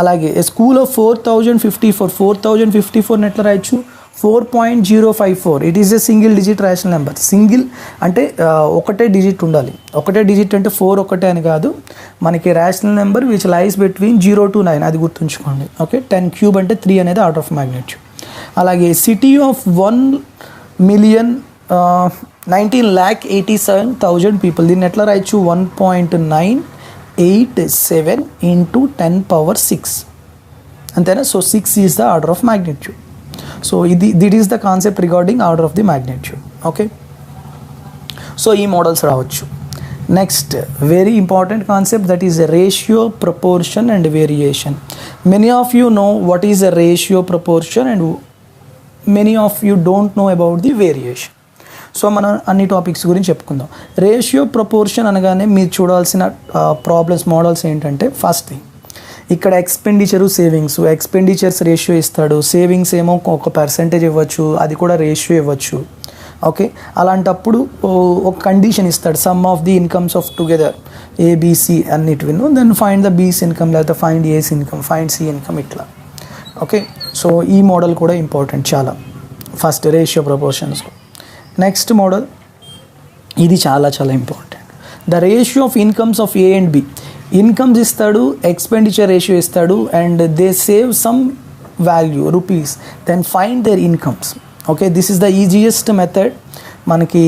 అలాగే ఏ స్కూల్ ఆఫ్ 4054, 4054 ఎట్లా రాయొచ్చు, 4.054. It is a single digit rational number. Single అంటే ఒకటే digit ఉండాలి, ఒకటే డిజిట్ అంటే 4 ఒకటే అని కాదు, మనకి rational number which lies between 0 to 9, అది గుర్తుంచుకోండి. ఓకే, 10 క్యూబ్ అంటే 3 అనేది ఆర్డర్ ఆఫ్ మ్యాగ్నిట్యూడ్. అలాగే సిటీ ఆఫ్ 1,19,87,000 పీపుల్, దీన్ని ఎట్లా రాయొచ్చు, 1.987 ఇంటూ 10 పవర్ 6, అంతేనా. So 6 is the order of magnitude. So that is the concept regarding order of the magnitude. Okay, so ఈ మోడల్స్ రావచ్చు. Next very important concept, that is ratio, proportion and variation. Many of you know what is the ratio, proportion and many of you don't know about the variation. So మనం అన్ని topics గురించి చెప్పుకుందాం. Ratio, proportion అనగానే మీరు చూడాల్సిన problems models ఏంటంటే, first thing ఇక్కడ expenditure, savings. Expenditures ratio ఇస్తాడు, సేవింగ్స్ ఏమో ఒక పర్సెంటేజ్ ఇవ్వచ్చు, అది కూడా రేషియో ఇవ్వచ్చు. ఓకే, అలాంటప్పుడు ఒక కండిషన్ ఇస్తాడు, sum of the incomes of together ABC అన్నిటివిను, then find the B's income, లేకపోతే find A's income, find C income, ఇట్లా. ఓకే, సో ఈ మోడల్ కూడా ఇంపార్టెంట్ చాలా, first ratio proportions. Next model, ఇది చాలా చాలా important, the ratio of incomes of A and B. Incomes ఇస్తాడు, ఎక్స్పెండిచర్ రేషియో ఇస్తాడు, and they save some value rupees, then find their incomes. Okay, this is the easiest method, మనకి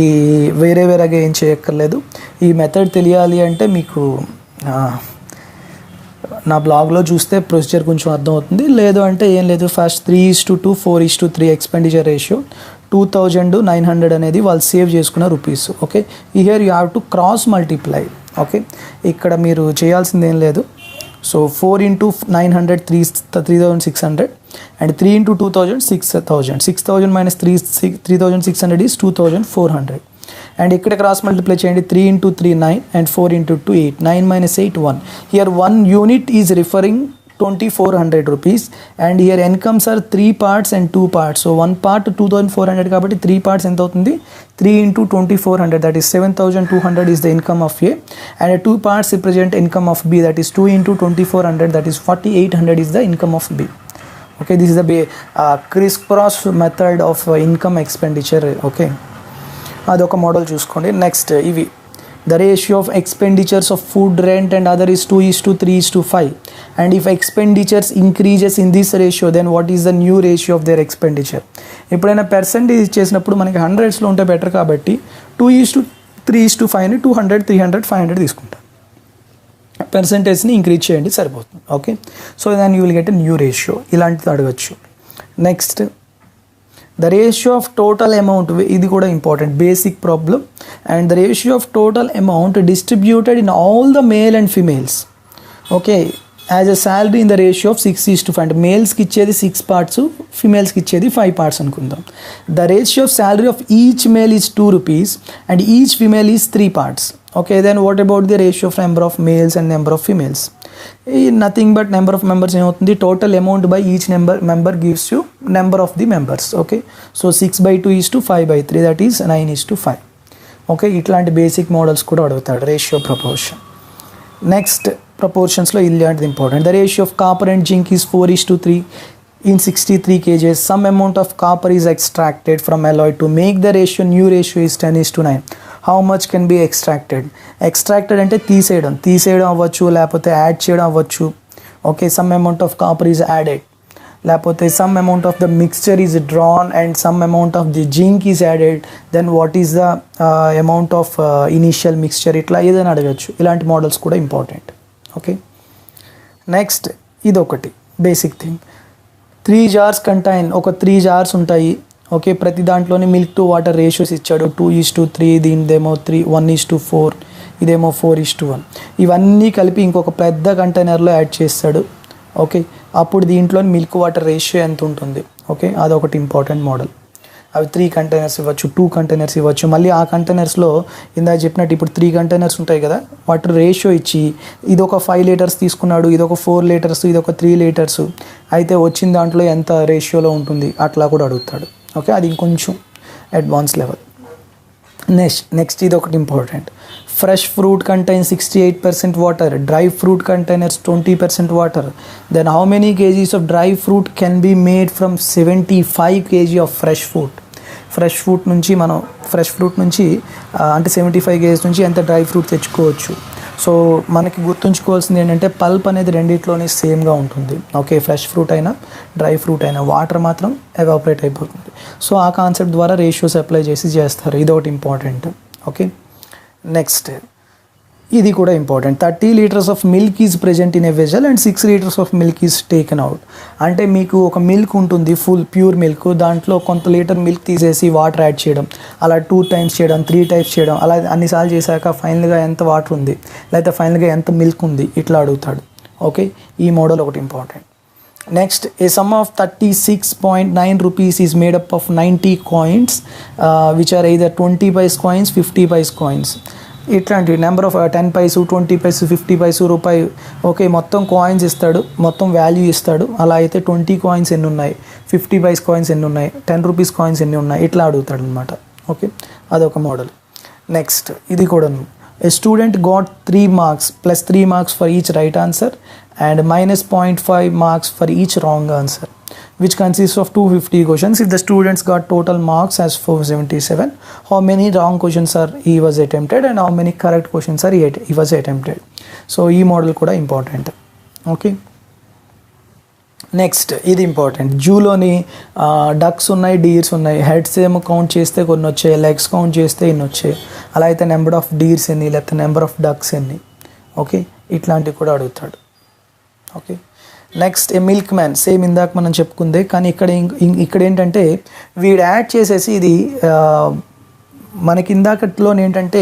వేరేగా ఏం చేయక్కర్లేదు. ఈ మెథడ్ తెలియాలి అంటే మీకు నా బ్లాగ్లో చూస్తే ప్రొసీజర్ కొంచెం అర్థమవుతుంది. లేదు అంటే ఏం లేదు, ఫస్ట్ 3:2, 4:3 ఎక్స్పెండిచర్ రేషియో, 2,900 అనేది వాళ్ళు సేవ్ చేసుకున్న rupees. Okay, here you have to cross multiply. Okay, ఇక్కడ మీరు చేయాల్సింది ఏం లేదు. So 4 into 900 3,600 and 3 into 2,000 6,000. 6,000 minus 3,600 is 2,400. And ఇక్కడ క్రాస్ మల్టిప్లై చేయండి, 3 into 3 9 and 4 into 2 8. 9 minus 8 1. Here 1 unit is referring 2,400 rupees, and here incomes are 3 parts and 2 parts. So 1 part 2,400 కాబట్టి 3 parts ఎంత అవుతుంది, 3 into 2,400, that is 7,200 is the income of A, and 2 parts represent income of B, that is 2 into 2,400, that is 4,800 is the income of B. Okay, this is the crisscross method of income expenditure. Okay, అదొక model చూసుకోండి. Next ఇవి the ratio of expenditures of food, rent and other is 2:3:5, and if expenditures increases in this ratio, then what is the new ratio of their expenditure? ఎప్పుడైనా percentage ఇచ్చేసినప్పుడు మనకి హండ్రెడ్స్లో ఉంటే better కాబట్టి 2:3:5ని 200 300 500 తీసుకుంటాం. పర్సెంటేజ్ని increase చేయండి సరిపోతుంది. Okay, so than you will get a new ratio. ఇలాంటిది అడగచ్చు. Next the ratio of total amount, ఇది కూడా important basic problem. And the ratio of total amount distributed in all the male and females, okay, as a salary in the ratio of 6:5. అంటే మేల్స్కి ఇచ్చేది 6 parts, ఫిమేల్స్కి ఇచ్చేది 5 parts అనుకుందాం. The ratio of salary of each male is 2 rupees and each female is 3 parts. Okay, then what about the ratio of number of males and number of females? Nothing but number of members ఏమవుతుంది, total amount by each member gives you number of the members. Okay, so 6/2 5/3, that is 9:5. Okay, ఇట్లాంటి basic models కూడా అడుగుతాడు. Ratio proportion. Next ప్రపోర్షన్స్లో ఇలాంటిది important. The ratio of copper and zinc is 4:3 in 63 kgs. Some amount of copper is extracted from alloy. To make the ratio, new ratio is 10:9. How much can be extracted? Extracted అంటే తీసేయడం అవ్వచ్చు, లేకపోతే add చేయడం అవ్వచ్చు. Okay, some amount of copper is added, లేకపోతే some amount of the mixture is drawn and some amount of the zinc is added, then what is the amount of initial mixture, ఇట్లా ఏదైనా అడగచ్చు. ఇలాంటి models కూడా important. Okay, next ఇదొకటి basic thing. 3 jars contain, ఒక 3 jars ఉంటాయి. Okay, ప్రతి దాంట్లోనే మిల్క్ టు వాటర్ రేషియోస్ ఇచ్చాడు. 2:3, దీనిదేమో 1:4, ఇదేమో 4:1. ఇవన్నీ కలిపి ఇంకొక పెద్ద కంటైనర్లో యాడ్ చేస్తాడు. ఓకే, అప్పుడు దీంట్లో మిల్క్ వాటర్ రేషియో ఎంత ఉంటుంది? ఓకే, అదొకటి ఇంపార్టెంట్ మోడల్. అవి 3 కంటైనర్స్ ఇవ్వచ్చు, 2 కంటైనర్స్ ఇవ్వచ్చు. మళ్ళీ ఆ కంటైనర్స్లో ఇందాక చెప్పినట్టు ఇప్పుడు 3 కంటైనర్స్ ఉంటాయి కదా, వాటి రేషియో ఇచ్చి ఇదొక 5 liters తీసుకున్నాడు, ఇదొక 4 liters, ఇదొక 3 liters, అయితే వచ్చిన దాంట్లో ఎంత రేషియోలో ఉంటుంది అట్లా కూడా అడుగుతాడు. ఓకే, అది ఇంకొంచెం అడ్వాన్స్ లెవెల్. నెక్స్ట్ ఇది ఒకటి important. Fresh fruit contain 68% water, dry fruit containers 20% water. Then how many kgs of dry fruit can be made from 75 kg of fresh fruit? Fresh fruit నుంచి అంటే 75 kgs నుంచి ఎంత dry fruit తెచ్చుకోవచ్చు? So మనకి గుర్తుంచుకోవాల్సింది ఏంటంటే పల్ప్ అనేది రెండిట్లోనే సేమ్గా ఉంటుంది. ఓకే, ఫ్రెష్ ఫ్రూట్ అయినా డ్రై ఫ్రూట్ అయినా వాటర్ మాత్రం ఎవాపరేట్ అయిపోతుంది. సో ఆ కాన్సెప్ట్ ద్వారా రేషియోస్ అప్లై చేస్తారు. ఇదొకటి ఇంపార్టెంట్. ఓకే, నెక్స్ట్ ఇది కూడా important. 30 liters of milk is present in a vessel and 6 liters of milk is taken out. అంటే మీకు ఒక మిల్క్ ఉంటుంది, ఫుల్ ప్యూర్ మిల్క్, దాంట్లో కొంత లీటర్ మిల్క్ తీసేసి వాటర్ యాడ్ చేయడం, అలా 2 times చేయడం, 3 times చేయడం, అలా అన్నిసార్లు చేశాక ఫైనల్గా ఎంత వాటర్ ఉంది, లేకపోతే ఫైనల్గా ఎంత మిల్క్ ఉంది, ఇట్లా అడుగుతాడు. ఓకే, ఈ మోడల్ ఒకటి important. Next, a sum of 36.9 rupees is made up of 90 coins which are either 20 paise coins, 50 paise coins. ఇట్లాంటివి number of 10 paise, 20 paise, 50 paise, రూపాయి. ఓకే, మొత్తం కాయిన్స్ ఇస్తాడు, మొత్తం వాల్యూ ఇస్తాడు. అలా అయితే 20 coins ఎన్ని ఉన్నాయి, 50 paise coins ఎన్ని ఉన్నాయి, 10 rupees coins ఎన్ని ఉన్నాయి, ఇట్లా అడుగుతాడు అనమాట. ఓకే, అదొక మోడల్. నెక్స్ట్ ఇది కూడా, a student got 3 marks plus 3 marks for each right answer and minus 0.5 marks for each wrong answer, which consists of 250 questions. If the students got total marks as 477, how many wrong questions he was attempted and how many correct questions he was attempted? So ee model kuda important. Okay, next ఇది important. జూలోని ducks ఉన్నాయి, deers ఉన్నాయి. Heads ఏమో count చేస్తే కొన్ని వచ్చాయి, legs count చేస్తే ఇన్ని వచ్చాయి. అలా అయితే నెంబర్ ఆఫ్ డీర్స్ ఎన్ని, లేకపోతే నెంబర్ ఆఫ్ డక్స్ ఎన్ని. ఓకే, ఇట్లాంటివి కూడా అడుగుతాడు. ఓకే, నెక్స్ట్ ఏ మిల్క్ మ్యాన్, సేమ్ ఇందాక మనం చెప్పుకుందే, కానీ ఇక్కడ ఏంటంటే వీడు యాడ్ చేసేసి ఇది మనకి ఇందాకట్లో ఏంటంటే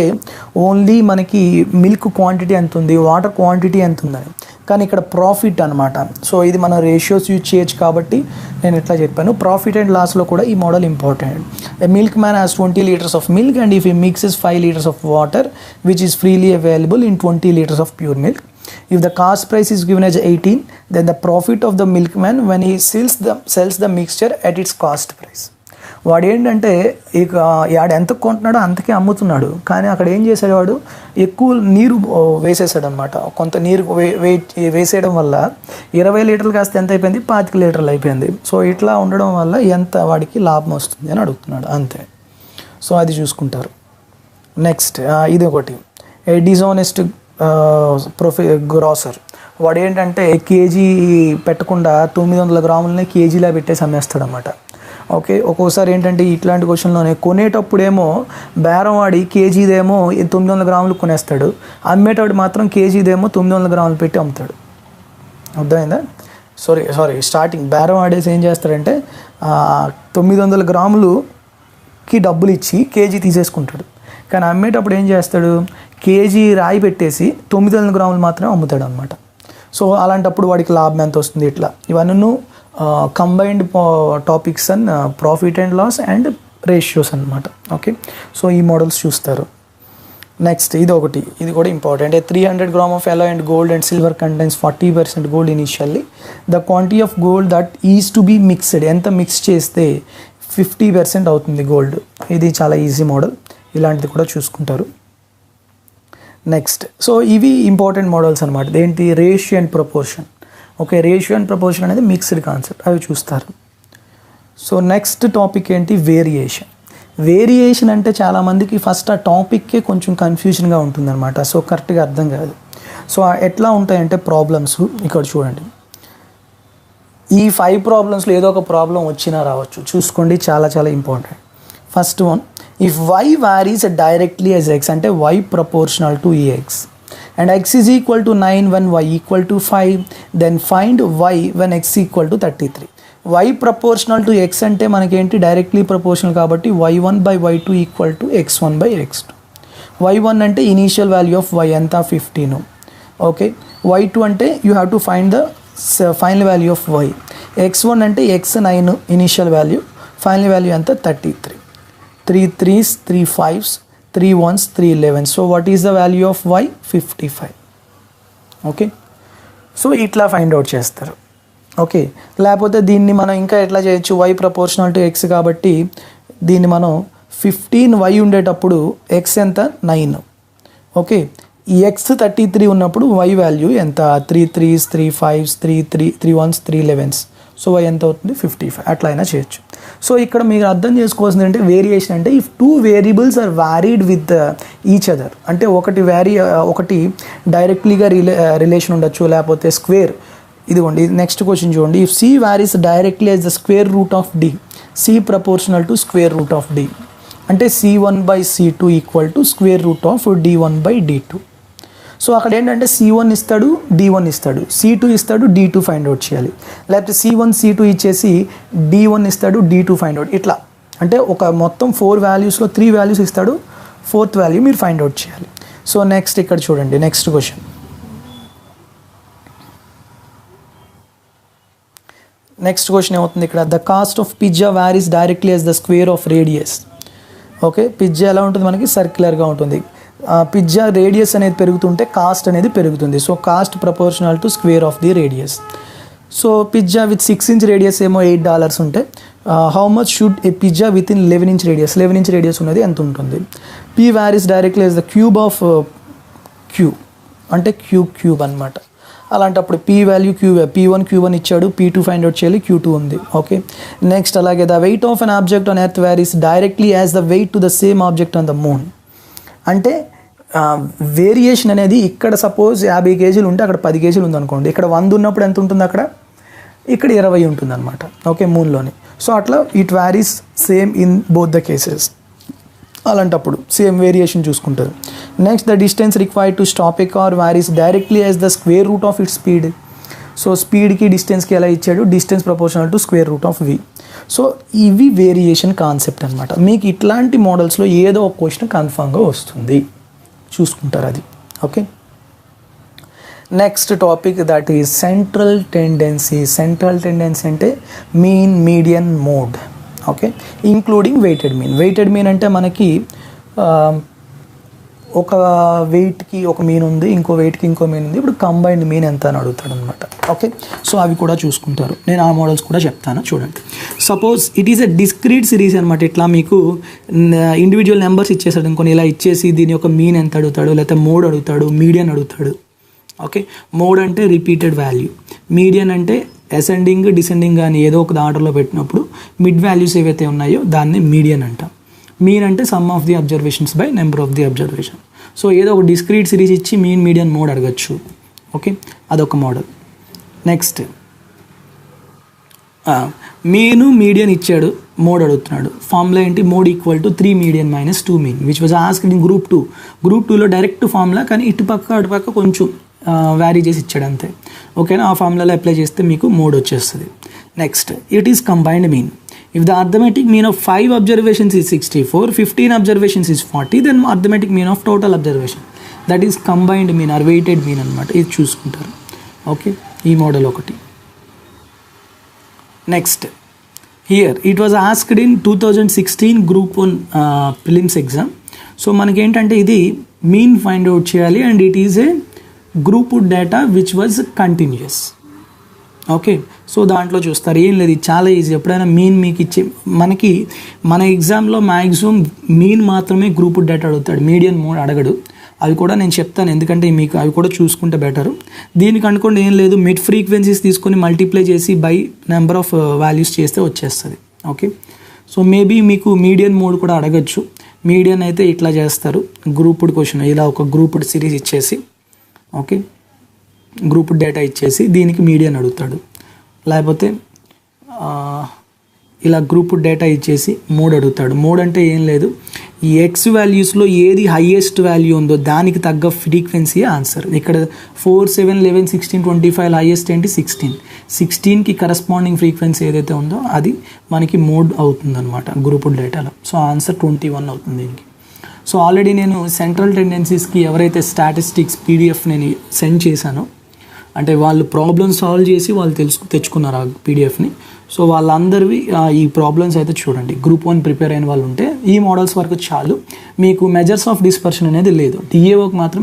ఓన్లీ మనకి మిల్క్ క్వాంటిటీ ఎంత ఉంది, వాటర్ క్వాంటిటీ ఎంత ఉందని, కానీ ఇక్కడ ప్రాఫిట్ అనమాట. సో ఇది మనం రేషియోస్ యూజ్ చేయొచ్చు కాబట్టి నేను ఇట్లా చెప్పాను. ప్రాఫిట్ అండ్ లాస్లో కూడా ఈ model important. A milk man has 20 liters of milk and if he mixes 5 liters of water which is freely available in 20 liters of pure milk. If the cost price is given as 18, then the profit of the milkman when he sells the mixture at its cost price. వాడు ఏంటంటే ఇక వాడు ఎంత కొంటున్నాడో అంతకే అమ్ముతున్నాడు, కానీ అక్కడ ఏం చేశాడు, వాడు ఎక్కువ నీరు వేసేసాడు అనమాట. కొంత నీరు వేసేయడం వల్ల 20 లీటర్లు కాస్త ఎంత అయిపోయింది, 25 లీటర్లు అయిపోయింది. సో ఇట్లా ఉండడం వల్ల ఎంత వాడికి లాభం వస్తుంది అని అడుగుతున్నాడు, అంతే. సో అది చూసుకుంటారు. నెక్స్ట్ ఇది ఒకటి, ఏ డిజానెస్ట్ గ్రాసర్, వాడు ఏంటంటే కేజీ పెట్టకుండా 900 గ్రాములని కేజీలా పెట్టేసి అమ్మేస్తాడు అన్నమాట. ఓకే, ఒక్కోసారి ఏంటంటే ఇట్లాంటి క్వశ్చన్లోనే కొనేటప్పుడేమో బేరం వాడి కేజీదేమో 900 గ్రాములు కొనేస్తాడు, అమ్మేటప్పుడు మాత్రం కేజీదేమో 900 గ్రాములు పెట్టి అమ్ముతాడు. అర్థమైందా? సారీ స్టార్టింగ్ బేరం ఆడేసి ఏం చేస్తాడంటే 900 గ్రాములుకి డబ్బులు ఇచ్చి కేజీ తీసేసుకుంటాడు. కానీ అమ్మేటప్పుడు ఏం చేస్తాడు, కేజీ రాయి పెట్టేసి 900 గ్రాములు మాత్రమే అమ్ముతాడు అనమాట. సో అలాంటప్పుడు వాడికి లాభం ఎంత వస్తుంది, ఇట్లా ఇవన్నీ combined topics and profit and loss and ratios అనమాట. ఓకే, సో ఈ మోడల్స్ చూస్తారు. నెక్స్ట్ ఇది ఒకటి, ఇది కూడా important. 300 gram of alloy and gold and silver contains 40% gold initially. The quantity of gold that is to be mixed, ఎంత mix చేస్తే 50% అవుతుంది గోల్డ్. ఇది చాలా ఈజీ మోడల్, ఇలాంటిది కూడా చూసుకుంటారు. నెక్స్ట్, సో ఇవి ఇంపార్టెంట్ మోడల్స్ అనమాట. ఏంటి, ratio and proportion. Okay, ratio and proportion అనేది మిక్స్డ్ కాన్సెప్ట్, అవి చూస్తారు. సో నెక్స్ట్ టాపిక్ ఏంటి, వేరియేషన్. వేరియేషన్ అంటే చాలామందికి ఫస్ట్ ఆ టాపిక్కే కొంచెం కన్ఫ్యూజన్గా ఉంటుందన్నమాట. సో కరెక్ట్గా అర్థం కాదు. సో ఎట్లా ఉంటాయంటే ప్రాబ్లమ్స్ ఇక్కడ చూడండి, ఈ 5 ప్రాబ్లమ్స్లో ఏదో ఒక ప్రాబ్లం వచ్చినా రావచ్చు, చూసుకోండి, చాలా చాలా important. First one, if y varies directly as x, అంటే y proportional to x and x is equal to 9 when y equal to 5, then find y when x equal to 33. y proportional to x అంటే మనకేంటి, directly proportional కాబట్టి y1 by y2 equal to x1 by x2. y1 అంటే initial value of y ఎంత 15. Okay, y2 అంటే you have to find the final value of y. x1 అంటే x9 initial value, final value ఎంత 33. 3 3s 3 5s 3 1s 3 11s. So what is the value of y, 55. Okay, so ఇట్లా find out చేస్తారు. Okay, లేకపోతే దీన్ని మనం ఇంకా ఎట్లా చేయొచ్చు, y ప్రపోర్షనల్ టు x కాబట్టి దీన్ని మనం 15y ఉండేటప్పుడు x ఎంత 9. ఓకే, ఈ x 33 ఉన్నప్పుడు y వాల్యూ ఎంత 3 3s 3 5s 3 1s 3 11s. So y ఎంత అవుతుంది 55. అట్లా అయినా చేయొచ్చు. సో ఇక్కడ మీరు అర్థం చేసుకోవాల్సింది అంటే వేరియేషన్ అంటే if 2 variables are varied with each other, అంటే ఒకటి డైరెక్ట్లీగా రిలేషన్ ఉండొచ్చు, లేకపోతే స్క్వేర్. ఇదిగోండి నెక్స్ట్ క్వశ్చన్ చూడండి, if c varies directly as the square root of d, c proportional to square root of d, అంటే c1 by c2 equal to square root of d1 by d2. So అక్కడ ఏంటంటే c1 ఇస్తాడు, d1 ఇస్తాడు, c2 ఇస్తాడు, d2 find out చేయాలి. లేకపోతే c1 c2 ఇచ్చేసి d1 ఇస్తాడు, d2 ఫైండ్ అవుట్. ఇట్లా అంటే ఒక మొత్తం 4 వాల్యూస్లో 3 వాల్యూస్ ఇస్తాడు, 4th వాల్యూ మీరు ఫైండ్ అవుట్ చేయాలి. సో నెక్స్ట్ ఇక్కడ చూడండి, నెక్స్ట్ క్వశ్చన్. నెక్స్ట్ క్వశ్చన్ ఏమవుతుంది ఇక్కడ, the cost of pizza varies directly as the square of radius. Okay, pizza ఎలా ఉంటుంది మనకి, సర్క్యులర్గా ఉంటుంది. పిజ్జా రేడియస్ అనేది పెరుగుతుంటే కాస్ట్ అనేది పెరుగుతుంది. So cost proportional to square of the radius. So pizza with 6 inch radius ఏమో $8 ఉంటే how much should A pizza with in 11 inch radius, 11 inch radius ఉన్నది ఎంత ఉంటుంది. P varies directly as the cube of Q, అంటే cube అనమాట. అలాంటప్పుడు P value p1 q1 ఇచ్చాడు, p2 find out చేయాలి, q2 ఉంది. ఓకే, నెక్స్ట్ అలాగే the weight of an object on earth varies directly as the weight to the same object on the moon. అంటే variation అనేది ఇక్కడ suppose 50 kg ఉంటే అక్కడ 10 kg ఉందనుకోండి, ఇక్కడ 100 ఉన్నప్పుడు ఎంత ఉంటుంది, అక్కడ ఇక్కడ 20 ఉంటుంది అనమాట. ఓకే, మూన్లోని. సో అట్లా it varies same in both the cases. అలాంటప్పుడు సేమ్ వేరియేషన్ చూసుకుంటారు. Next, the distance required to stop a car varies directly as the square root of it speed. So స్పీడ్కి డిస్టెన్స్కి ఎలా ఇచ్చాడు, distance proportional to square root of v. So ఇవి variation concept అనమాట. మీకు ఇట్లాంటి మోడల్స్లో ఏదో ఒక క్వశ్చన్ కన్ఫామ్గా వస్తుంది, చూసుకుంటారు అది. Okay, next topic that is central tendency. Central tendency అంటే mean, median, mode. Okay, including weighted mean. Weighted mean అంటే మనకి ఒక వెయిట్కి ఒక మీన్ ఉంది, ఇంకో వెయిట్కి ఇంకో మీన్ ఉంది. ఇప్పుడు కంబైన్డ్ మీన్ ఎంత అని అడుగుతాడు అనమాట. ఓకే, సో అవి కూడా చూసుకుంటారు. నేను ఆ మోడల్స్ కూడా చెప్తాను చూడండి. Suppose it is a discrete series అనమాట. ఇట్లా మీకు ఇండివిజువల్ నెంబర్స్ ఇచ్చేసాడు ఇంకొని, ఇలా ఇచ్చేసి దీని యొక్క మీన్ ఎంత అడుగుతాడు, లేకపోతే మోడ్ అడుగుతాడు, మీడియన్ అడుగుతాడు. ఓకే, మోడ్ అంటే రిపీటెడ్ వాల్యూ, మీడియన్ అంటే అసెండింగ్ డిసెండింగ్ అని ఏదో ఒక ఆర్డర్లో పెట్టినప్పుడు మిడ్ వాల్యూస్ ఏవైతే ఉన్నాయో దాన్ని మీడియన్ అంటాం. మీన్ అంటే some of the observations by number of the observation. So ఏదో ఒక డిస్క్రీట్ సిరీస్ ఇచ్చి మీన్ మీడియన్ మోడ్ అడగచ్చు. ఓకే, అదొక మోడల్. నెక్స్ట్ మీను మీడియన్ ఇచ్చాడు, మోడ్ అడుగుతున్నాడు. ఫార్ములా ఏంటి? Mode equal to 3 median minus 2 mean, which was asked in group 2. Group 2లో డైరెక్ట్ ఫార్ములా, కానీ ఇటుపక్క అటుపక్క కొంచెం వ్యారీ చేసి ఇచ్చాడు అంతే. ఓకేనా, ఆ ఫార్ములాలో అప్లై చేస్తే మీకు మోడ్ వచ్చేస్తుంది. Next, it is combined mean. If the arithmetic mean of 5 observations is 64, 15 observations is 40, then arithmetic mean of total observation, that is combined mean or weighted mean అనమాట. ఇది చూసుకుంటారు. ఓకే, ఈ మోడల్ ఒకటి. Next, here it was asked in 2016 Group-1 prelims exam. So మనకేంటంటే ఇది mean find out చేయాలి, and it is a group data which was continuous. Okay, so దాంట్లో చూస్తారు. ఏం లేదు, ఇది చాలా ఈజీ. ఎప్పుడైనా మీన్ మీకు ఇచ్చే, మనకి మన ఎగ్జామ్లో మ్యాక్సిమం మీన్ మాత్రమే గ్రూప్ డేటా అడుగుతాడు, మీడియన్ మోడ్ అడగడు. అవి కూడా నేను చెప్తాను, ఎందుకంటే మీకు అవి కూడా చూసుకుంటే బెటరు. దీనికి అనుకోండి ఏం లేదు, మిడ్ ఫ్రీక్వెన్సీస్ తీసుకొని మల్టిప్లై చేసి బై నెంబర్ ఆఫ్ వాల్యూస్ చేస్తే వచ్చేస్తుంది. ఓకే, సో మేబీ మీకు మీడియన్ మోడ్ కూడా అడగచ్చు. మీడియన్ అయితే ఇట్లా చేస్తారు, గ్రూప్డ్ క్వశ్చన్, ఇలా ఒక గ్రూప్డ్ సిరీస్ ఇచ్చేసి, ఓకే, గ్రూప్ డేటా ఇచ్చేసి దీనికి మీడియన్ అడుగుతాడు. లేకపోతే ఇలా గ్రూప్ డేటా ఇచ్చేసి మోడ్ అడుగుతాడు. మోడ్ అంటే ఏం లేదు, ఈ ఎక్స్ వాల్యూస్లో ఏది హైయెస్ట్ వాల్యూ ఉందో దానికి తగ్గ ఫ్రీక్వెన్సీ ఆన్సర్. ఇక్కడ 4, 7, 11, 16, 25 హైయెస్ట్ ఏంటి? 16. 16కి కరస్పాండింగ్ ఫ్రీక్వెన్సీ ఏదైతే ఉందో అది మనకి మోడ్ అవుతుంది అనమాట గ్రూప్ డేటాలో. సో ఆన్సర్ 21 అవుతుంది దీనికి. సో ఆల్రెడీ నేను సెంట్రల్ టెండెన్సీస్కి ఎవరైతే స్టాటిస్టిక్స్ పీడిఎఫ్ నేను సెండ్ చేశానో, అంటే వాళ్ళు ప్రాబ్లమ్ సాల్వ్ చేసి వాళ్ళు తెచ్చుకున్నారు ఆ పీడిఎఫ్ని. సో వాళ్ళందరివి ఈ ప్రాబ్లమ్స్ అయితే చూడండి. Group-1 ప్రిపేర్ అయిన వాళ్ళు ఉంటే ఈ మోడల్స్ వరకు చాలు. మీకు మెజర్స్ ఆఫ్ డిస్పర్షన్ అనేది లేదు. డిఏఓకి మాత్రం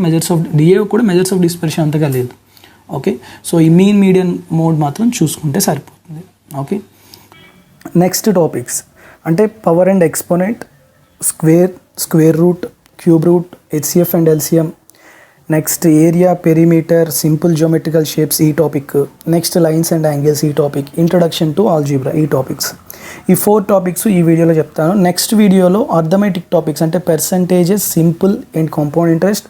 డిఏఓ కూడా మెజర్స్ ఆఫ్ డిస్పర్షన్ అంతగా లేదు. ఓకే, సో ఈ మీన్ మీడియన్ మోడ్ మాత్రం చూసుకుంటే సరిపోతుంది. ఓకే, నెక్స్ట్ టాపిక్స్ అంటే power and exponent, square root, cube root, HCF and LCM. Next area, perimeter, simple geometrical shapes ఈ topic. Next lines and angles ఈ topic. Introduction to algebra ఈ topics. ఈ 4 topics ఈ వీడియోలో చెప్తాను. నెక్స్ట్ వీడియోలో arithmetic topics అంటే percentages, simple and compound interest,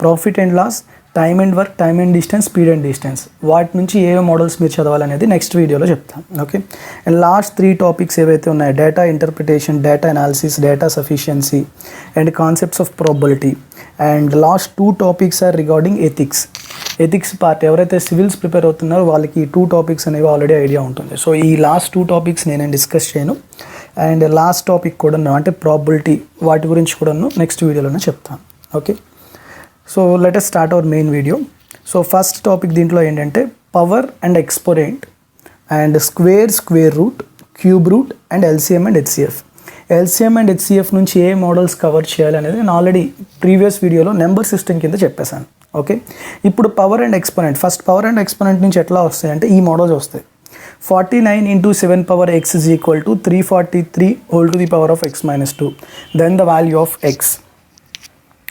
profit and loss, time and work, time and distance, speed and distance, వాటి నుంచి ఏ మోడల్స్ మీరు చదవాలనేది నెక్స్ట్ వీడియోలో చెప్తాను. ఓకే, అండ్ లాస్ట్ 3 టాపిక్స్ ఏవైతే ఉన్నాయో, data interpretation, data analysis, data sufficiency and concepts of probability. And last 2 topics are regarding ethics part. ఎవరైతే civils prepare అవుతున్నారో వాళ్ళకి ఈ 2 టాపిక్స్ అనేవి ఆల్రెడీ ఐడియా ఉంటుంది. సో ఈ లాస్ట్ 2 టాపిక్స్ నేను డిస్కస్ చేయను. అండ్ లాస్ట్ టాపిక్ కూడా అంటే ప్రాబబిలిటీ, వాటి గురించి కూడా నెక్స్ట్ వీడియోలోనే చెప్తాను. Okay, so let us start our main video. So first topic దీంట్లో ఏంటంటే power and exponent and square root, cube route and LCM and HCF. LCM and HCF నుంచి ఏ మోడల్స్ కవర్ చేయాలి అనేది నేను ఆల్రెడీ ప్రీవియస్ వీడియోలో number system కింద చెప్పేశాను. Okay, ఇప్పుడు power and exponent. First power and exponent నుంచి ఎట్లా వస్తాయంటే ఈ మోడల్స్ వస్తాయి. 49 into 7 power x is equal to 343 whole to the power of x minus 2. Then the value of x.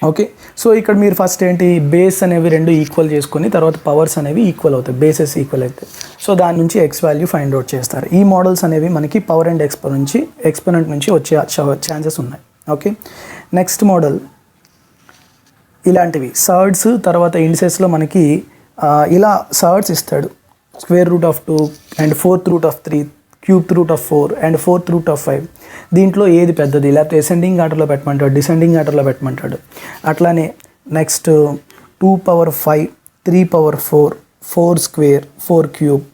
Okay, so ఇక్కడ మీరు ఫస్ట్ ఏంటి, బేస్ అనేవి 2 ఈక్వల్ చేసుకొని తర్వాత పవర్స్ అనేవి ఈక్వల్ అవుతాయి, బేసెస్ ఈక్వల్ అవుతాయి. సో దాని నుంచి ఎక్స్ వాల్యూ ఫైండ్ అవుట్ చేస్తారు. ఈ మోడల్స్ అనేవి మనకి పవర్ అండ్ ఎక్స్పోనెంట్ నుంచి వచ్చే ఛాన్సెస్ ఉన్నాయి. ఓకే, నెక్స్ట్ మోడల్ ఇలాంటివి సర్డ్స్, తర్వాత ఇండిసెస్లో మనకి ఇలా సర్డ్స్ ఇస్తాడు. Square root of 2 and 4th root of 3, cube root of 4 and 4th root of 5. దీంట్లో ఏది పెద్దది, లేకపోతే అసెండింగ్ ఆర్డర్లో పెట్టమంటాడు, డిసెండింగ్ ఆర్డర్లో పెట్టమంటాడు. అట్లానే next 2 power 5, 3 power 4, 4 square, 4 cube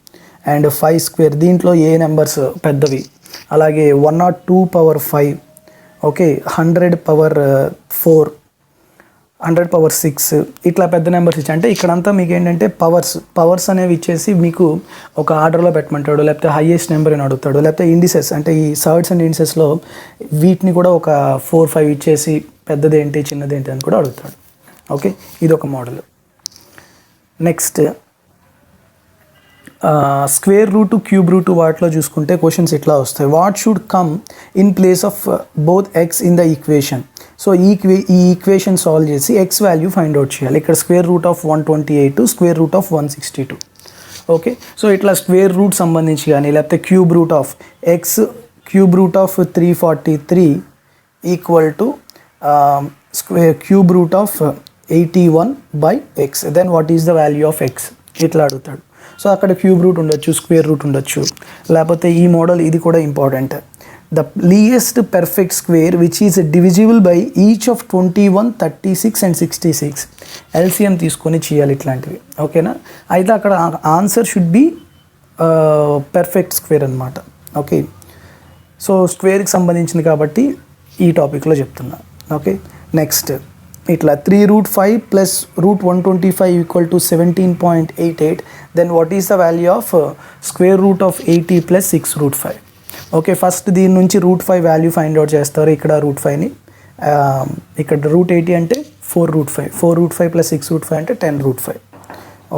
and 5 square. దీంట్లో ఏ నెంబర్స్ పెద్దవి. అలాగే 102 power 5, ఓకే, 100 power 4, 100 power 6 ఇట్లా పెద్ద నెంబర్స్ ఇచ్చి, అంటే ఇక్కడంతా మీకు ఏంటంటే పవర్స్ అనేవి ఇచ్చేసి మీకు ఒక ఆర్డర్లో పెట్టమంటాడు, లేకపోతే హైయెస్ట్ నెంబర్ అని అడుగుతాడు. లేకపోతే ఇండిసెస్ అంటే ఈ సర్డ్స్ అండ్ ఇండిసెస్లో వీటిని కూడా ఒక 4, 5 ఇచ్చేసి పెద్దది ఏంటి చిన్నది ఏంటి అని కూడా అడుగుతాడు. ఓకే, ఇది ఒక model. Next square root, cube root వాటిలో చూసుకుంటే క్వశ్చన్స్ ఇట్లా వస్తాయి. What should come in place of both x in the equation. So ఈ ఈక్వేషన్ సాల్వ్ చేసి ఎక్స్ వాల్యూ ఫైండ్ అవుట్ చేయాలి. ఇక్కడ square root of 128, square root of 162. Okay, so ఇట్లా square root సంబంధించి కానీ, లేకపోతే cube root of x, cube root of 343, equal to cube root of 81/x. Then what is the value of x ఇట్లా అడుగుతాడు. So అక్కడ cube root ఉండొచ్చు, square root ఉండొచ్చు, లేకపోతే ఈ మోడల్ ఇది కూడా important. The least perfect square which is divisible by each of 21, 36 and 66 LCM తీసుకొని చేయాలి ఇట్లాంటివి. ఓకేనా? అయితే అక్కడ answer should be perfect square అనమాట. ఓకే, సో స్క్వేర్కి సంబంధించింది కాబట్టి ఈ టాపిక్లో చెప్తున్నా. ఓకే, నెక్స్ట్ ఇట్లా 3√5 plus √125 equal to 17.88. Then what is the value of square root of 80 plus 6√5. Okay, first దీని నుంచి √5 వాల్యూ ఫైండ్ అవుట్ చేస్తారు. ఇక్కడ √5ని ఇక్కడ √80 అంటే 4√5, 4√5 ప్లస్ 6√5 అంటే 10√5.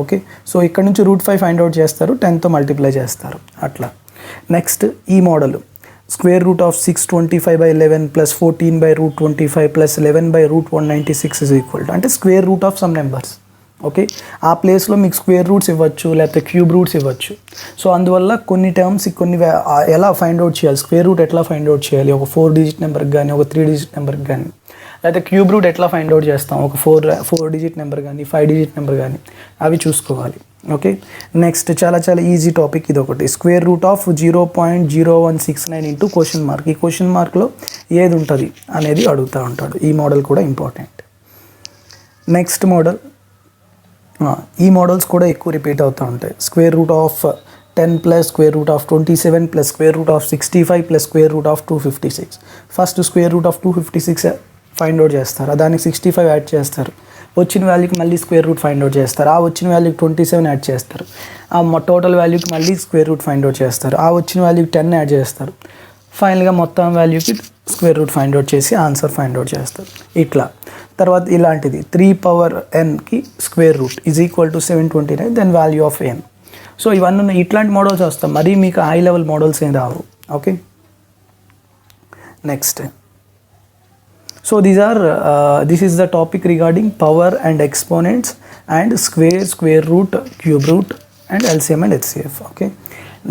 ఓకే, సో ఇక్కడ నుంచి √5 ఫైండ్ అవుట్ చేస్తారు, 10తో మల్టిప్లై చేస్తారు అట్లా. నెక్స్ట్ ఈ model square root of 625/11 plus 14/√25 plus 11/√196 is equal to, అంటే square root of some numbers. Okay, ఆ ప్లేస్లో మీకు స్క్వేర్ రూట్స్ ఇవ్వచ్చు, లేకపోతే క్యూబ్ రూట్స్ ఇవ్వచ్చు. సో అందువల్ల కొన్ని టర్మ్స్ కొన్ని ఎలా ఫైండ్ అవుట్ చేయాలి, స్క్వేర్ రూట్ ఎట్లా ఫైండ్ అవుట్ చేయాలి, ఒక 4 డిజిట్ నెంబర్కి కానీ, ఒక 3 డిజిట్ నెంబర్కి కానీ, లేకపోతే క్యూబ్ రూట్ ఎట్లా ఫైండ్ అవుట్ చేస్తాం, ఒక 4 డిజిట్ నెంబర్ కానీ, 5 డిజిట్ నెంబర్ కానీ, అవి చూసుకోవాలి. ఓకే, నెక్స్ట్ చాలా ఈజీ టాపిక్ ఇది ఒకటి, square root of 0.0169 into question mark. ఈ క్వశ్చన్ మార్క్లో ఏది ఉంటుంది అనేది అడుగుతూ ఉంటాడు. ఈ మోడల్ కూడా ఇంపార్టెంట్. నెక్స్ట్ మోడల్, ఈ మోడల్స్ కూడా ఎక్కువ రిపీట్ అవుతూ ఉంటాయి. Square root of 10 plus square root of 27 plus square root of 65 plus square root of 256. First square root of 256 find out చేస్తారు, దానికి 65 యాడ్ చేస్తారు, వచ్చిన వాల్యూకి మళ్ళీ స్క్వేర్ రూట్ ఫైండ్ అవుట్ చేస్తారు, ఆ వచ్చిన వాల్యూకి 27 యాడ్ చేస్తారు, ఆ టోటల్ వాల్యూకి మళ్ళీ స్క్వేర్ రూట్ ఫైండ్ అవుట్ చేస్తారు, ఆ వచ్చిన వాల్యూకి 10 యాడ్ చేస్తారు, ఫైనల్గా మొత్తం వాల్యూకి స్క్వేర్ రూట్ ఫైండ్ అవుట్ చేసి ఆన్సర్ ఫైండ్ అవుట్ చేస్తారు. ఇట్లా తర్వాత ఇలాంటిది 3n square root is equal to 729, then value of n. So ఇవన్నీ ఇట్లాంటి మోడల్స్ వస్తాయి, మరీ మీకు హై లెవెల్ మోడల్స్ ఏం రావు. Okay, next, so this is the topic regarding power and exponents and square root, cube root and LCM and HCF. Okay,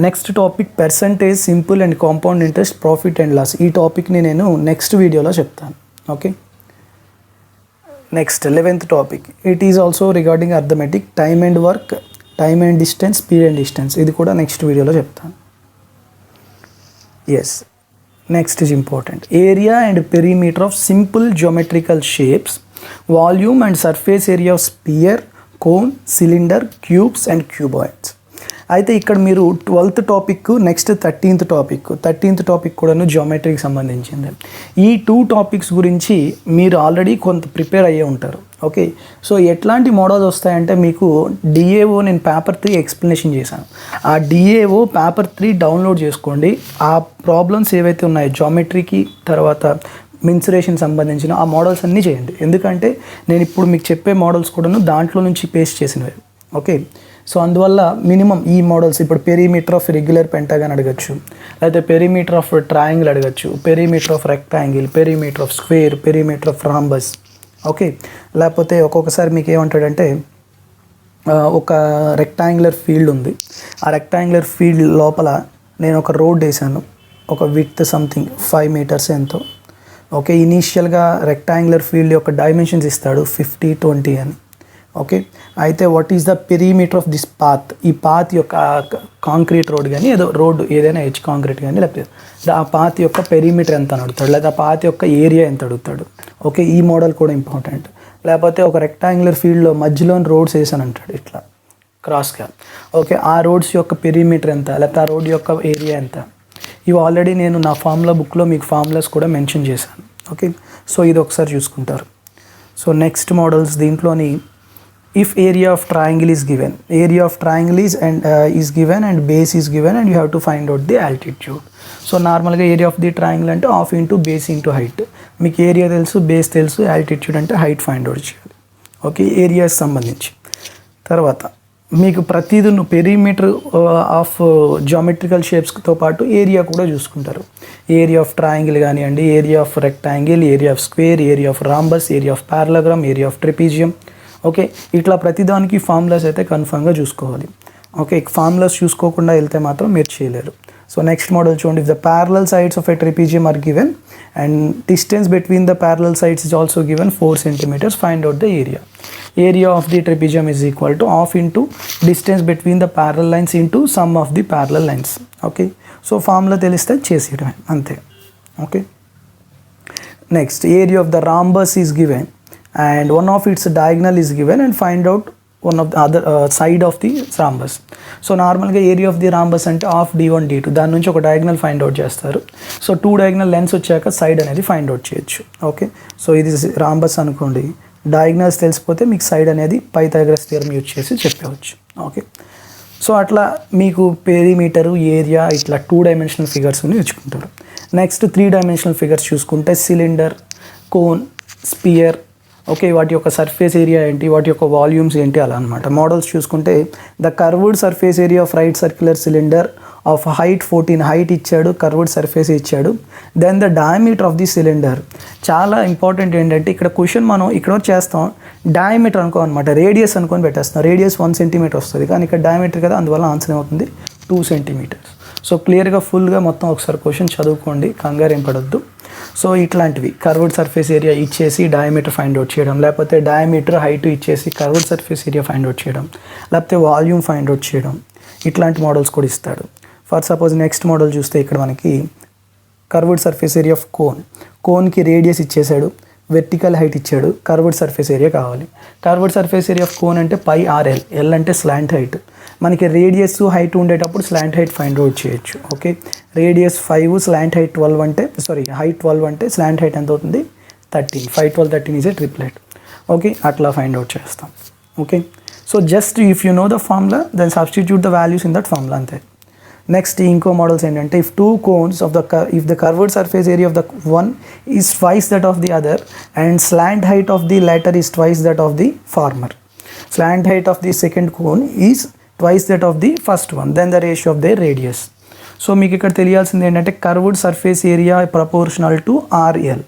next topic percentage, simple and compound interest, profit and loss. ఈ టాపిక్ని నేను next వీడియోలో చెప్తాను. Okay, next 11th topic, it is also regarding arithmetic, time and work, time and distance, speed and distance. ఇది కూడా next వీడియోలో చెప్తాను. Yes, next is important, area and perimeter of simple geometrical shapes, volume and surface area of sphere, cone, cylinder, cubes and cuboids. అయితే ఇక్కడ మీరు 12th topic, next 13th topic కూడాను జియోమెట్రీకి సంబంధించింది. ఈ 2 టాపిక్స్ గురించి మీరు ఆల్రెడీ కొంత ప్రిపేర్ అయ్యే ఉంటారు. ఓకే, సో ఎట్లాంటి మోడల్స్ వస్తాయంటే మీకు డిఏఓ నేను పేపర్ 3 ఎక్స్ప్లెనేషన్ చేశాను, ఆ డిఏఓ పేపర్ 3 డౌన్లోడ్ చేసుకోండి. ఆ ప్రాబ్లమ్స్ ఏవైతే ఉన్నాయో జియోమెట్రీకి, తర్వాత మెన్సురేషన్ సంబంధించిన ఆ మోడల్స్ అన్నీ చేయండి. ఎందుకంటే నేను ఇప్పుడు మీకు చెప్పే మోడల్స్ కూడాను దాంట్లో నుంచి పేస్ట్ చేసినవి. ఓకే, సో అందువల్ల మినిమం ఈ మోడల్స్, ఇప్పుడు పెరిమీటర్ ఆఫ్ రెగ్యులర్ పెంటాగాన్ అడగచ్చు, లేకపోతే పెరిమీటర్ ఆఫ్ ట్రయాంగిల్ అడగచ్చు, perimeter of rectangle, perimeter of square, perimeter of rhombus. Okay, లేకపోతే ఒక్కొక్కసారి మీకు ఏమంటాడంటే ఒక రెక్టాంగులర్ ఫీల్డ్ ఉంది, ఆ రెక్టాంగులర్ ఫీల్డ్ లోపల నేను ఒక రోడ్ వేసాను, ఒక విడ్త్ సంథింగ్ 5 మీటర్స్ ఎంతో. ఓకే, ఇనీషియల్గా రెక్టాంగులర్ ఫీల్డ్ యొక్క డైమెన్షన్స్ ఇస్తాడు 50, 20 అని. ఓకే, అయితే what is the perimeter of this path, ఈ పాత్ యొక్క కాంక్రీట్ రోడ్ కానీ ఏదో రోడ్డు ఏదైనా హెచ్ కాంక్రీట్ కానీ, లేకపోతే ఆ పాత్ యొక్క పెరిమీటర్ ఎంత అని అడుగుతాడు, లేదా ఆ పాత్ యొక్క ఏరియా ఎంత అడుగుతాడు. ఓకే, ఈ మోడల్ కూడా ఇంపార్టెంట్. లేకపోతే ఒక రెక్టాంగులర్ ఫీల్డ్లో మధ్యలో రోడ్స్ వేసాను అంటాడు ఇట్లా క్రాస్గా. ఓకే, ఆ రోడ్స్ యొక్క పెరిమీటర్ ఎంత, లేకపోతే ఆ రోడ్ యొక్క ఏరియా ఎంత, ఇవి ఆల్రెడీ నేను నా ఫార్ములా బుక్లో మీకు ఫార్ములాస్ కూడా మెన్షన్ చేశాను. ఓకే, సో ఇది ఒకసారి చూసుకుంటారు. సో నెక్స్ట్ మోడల్స్ దీంట్లోని, if area of triangle is given, area of triangle is given and base is given and you have to find out the altitude. So నార్మల్గా area of the triangle అంటే half into base into height. మీకు area తెలుసు, base తెలుసు, altitude అంటే height find out చేయాలి. Okay, ఏరియాకి సంబంధించి. తర్వాత మీకు ప్రతిదీ పెరిమీటర్ ఆఫ్ జియోమెట్రికల్ షేప్స్తో పాటు ఏరియా కూడా చూసుకుంటారు. ఏరియా ఆఫ్ ట్రయాంగిల్ కానివ్వండి, area of rectangle, area of square, area of rhombus, area of parallelogram, area of trapezium. Okay, ఇట్లా ప్రతిదానికి ఫార్ములాస్ అయితే కన్ఫర్మ్గా చూసుకోవాలి. ఓకే, ఫార్ములాస్ చూసుకోకుండా వెళ్తే మాత్రం మీరు చేయలేరు. సో నెక్స్ట్ మోడల్ చూడండి, if the parallel sides of a trapezium are given and distance between the parallel sides is also given 4 centimeters, find out the area. Area of the trapezium is equal to half into distance between the parallel lines into sum of the parallel lines. Okay, so formula తెలిస్తే చేసేయడమే అంతే. Okay, next area of the rhombus is given and one of its diagonal is given and find out one of the other side of the rhombus. So నార్మల్గా area of the rhombus అంటే half d1 d2, దాని నుంచి ఒక diagonal find out చేస్తారు. So 2 diagonal lens వచ్చాక side అనేది find out చేయొచ్చు. Okay, so ఇది rhombus అనుకోండి, డయాగ్నల్స్ తెలిసిపోతే మీకు సైడ్ అనేది పైథాగరస్ థియరం యూజ్ చేసి చెప్పవచ్చు. ఓకే, సో అట్లా మీకు పెరిమీటరు, ఏరియా ఇట్లా 2 dimensional ఫిగర్స్ నేర్చుకుంటారు. నెక్స్ట్ 3 dimensional ఫిగర్స్ చూసుకుంటే సిలిండర్, కోన్, స్పియర్. ఓకే, వాటి యొక్క సర్ఫేస్ ఏరియా ఏంటి, వాటి యొక్క వాల్యూమ్స్ ఏంటి, అలా అనమాట. మోడల్స్ చూసుకుంటే the curved surface area of right circular cylinder of height 14, height ఇచ్చాడు, కర్వ్డ్ సర్ఫేస్ ఇచ్చాడు. Then the diameter of the cylinder. చాలా ఇంపార్టెంట్ ఏంటంటే ఇక్కడ క్వశ్చన్ మనం ఇక్కడ చేస్తాం, డయామీటర్ అనుకో అనమాట, రేడియస్ అనుకొని పెట్టేస్తాం. రేడియస్ 1 centimeter వస్తుంది, కానీ ఇక్కడ డయామీటర్ కదా, అందువల్ల ఆన్సర్ ఏమవుతుంది 2 centimeters. సో క్లియర్గా ఫుల్గా మొత్తం ఒకసారి క్వశ్చన్ చదువుకోండి, కంగారు ఏం పడొద్దు. సో ఇట్లాంటివి కర్వ్డ్ సర్ఫేస్ ఏరియా ఇచ్చేసి డయామీటర్ ఫైండ్ అవుట్ చేయడం, లేకపోతే డయామీటర్ హైట్ ఇచ్చేసి curved surface area find out చేయడం, లేకపోతే వాల్యూమ్ ఫైండ్ అవుట్ చేయడం, ఇట్లాంటి మోడల్స్ కూడా ఇస్తాడు. ఫర్ సపోజ్ నెక్స్ట్ మోడల్ చూస్తే ఇక్కడ మనకి curved surface area of cone, కోన్కి రేడియస్ ఇచ్చేసాడు, వెర్టికల్ హైట్ ఇచ్చాడు, కర్వ్డ్ సర్ఫేస్ ఏరియా కావాలి. Curved surface area of cone అంటే పై ఆర్ఎల్, ఎల్ అంటే స్లాంట్ హైట్. మనకి రేడియస్ హైట్ ఉండేటప్పుడు స్లాంట్ హైట్ ఫైండ్ అవుట్ చేయొచ్చు. ఓకే, రేడియస్ 5, స్లాంట్ హైట్ 12 అంటే హైట్ 12 అంటే స్లాంట్ హైట్ ఎంత అవుతుంది 13. 5, 12, 13 ఈజ్ ఏ ట్రిప్లెట్. ఓకే, అట్లా ఫైండ్ అవుట్ చేస్తాం. Okay, so just if you know the formula then substitute the values in that formula అంతే. Next ఇంకో models ఏంటంటే if 2 cones of the if the curved surface area of the one is twice that of the other and slant height of the latter is twice that of the former, slant height of the second cone is twice that of the first one, then the ratio of their radius. So మీకు ఇక్కడ తెలియాల్సింది ఏంటంటే curved surface area proportional to RL.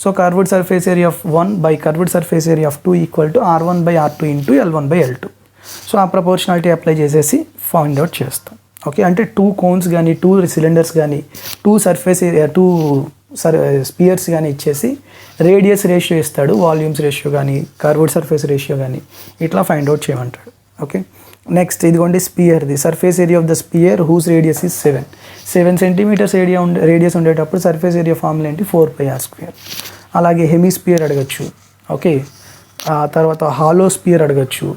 So curved surface area of 1 by curved surface area of 2 equal to R1 by R2 into L1 by L2. So ఆ proportionality apply చేసేసి find out చేస్తాం. Okay, అంటే 2 cones కానీ 2 cylinders కానీ 2 surface area 2 spheres కానీ ఇచ్చేసి radius ratio ఇస్తాడు, volumes ratio కానీ కర్వ్డ్ సర్ఫేస్ రేషియో కానీ ఇట్లా ఫైండ్ అవుట్ చేయమంటాడు. ఓకే, నెక్స్ట్ ఇదిగోండి స్పియర్ది, surface area of the sphere whose radius is 7 centimeters area radius ఉండేటప్పుడు సర్ఫేస్ ఏరియా ఫార్ములా ఏంటి 4πr². అలాగే హెమిస్పియర్ అడగచ్చు. ఓకే, ఆ తర్వాత హాలో స్పియర్ అడగచ్చు.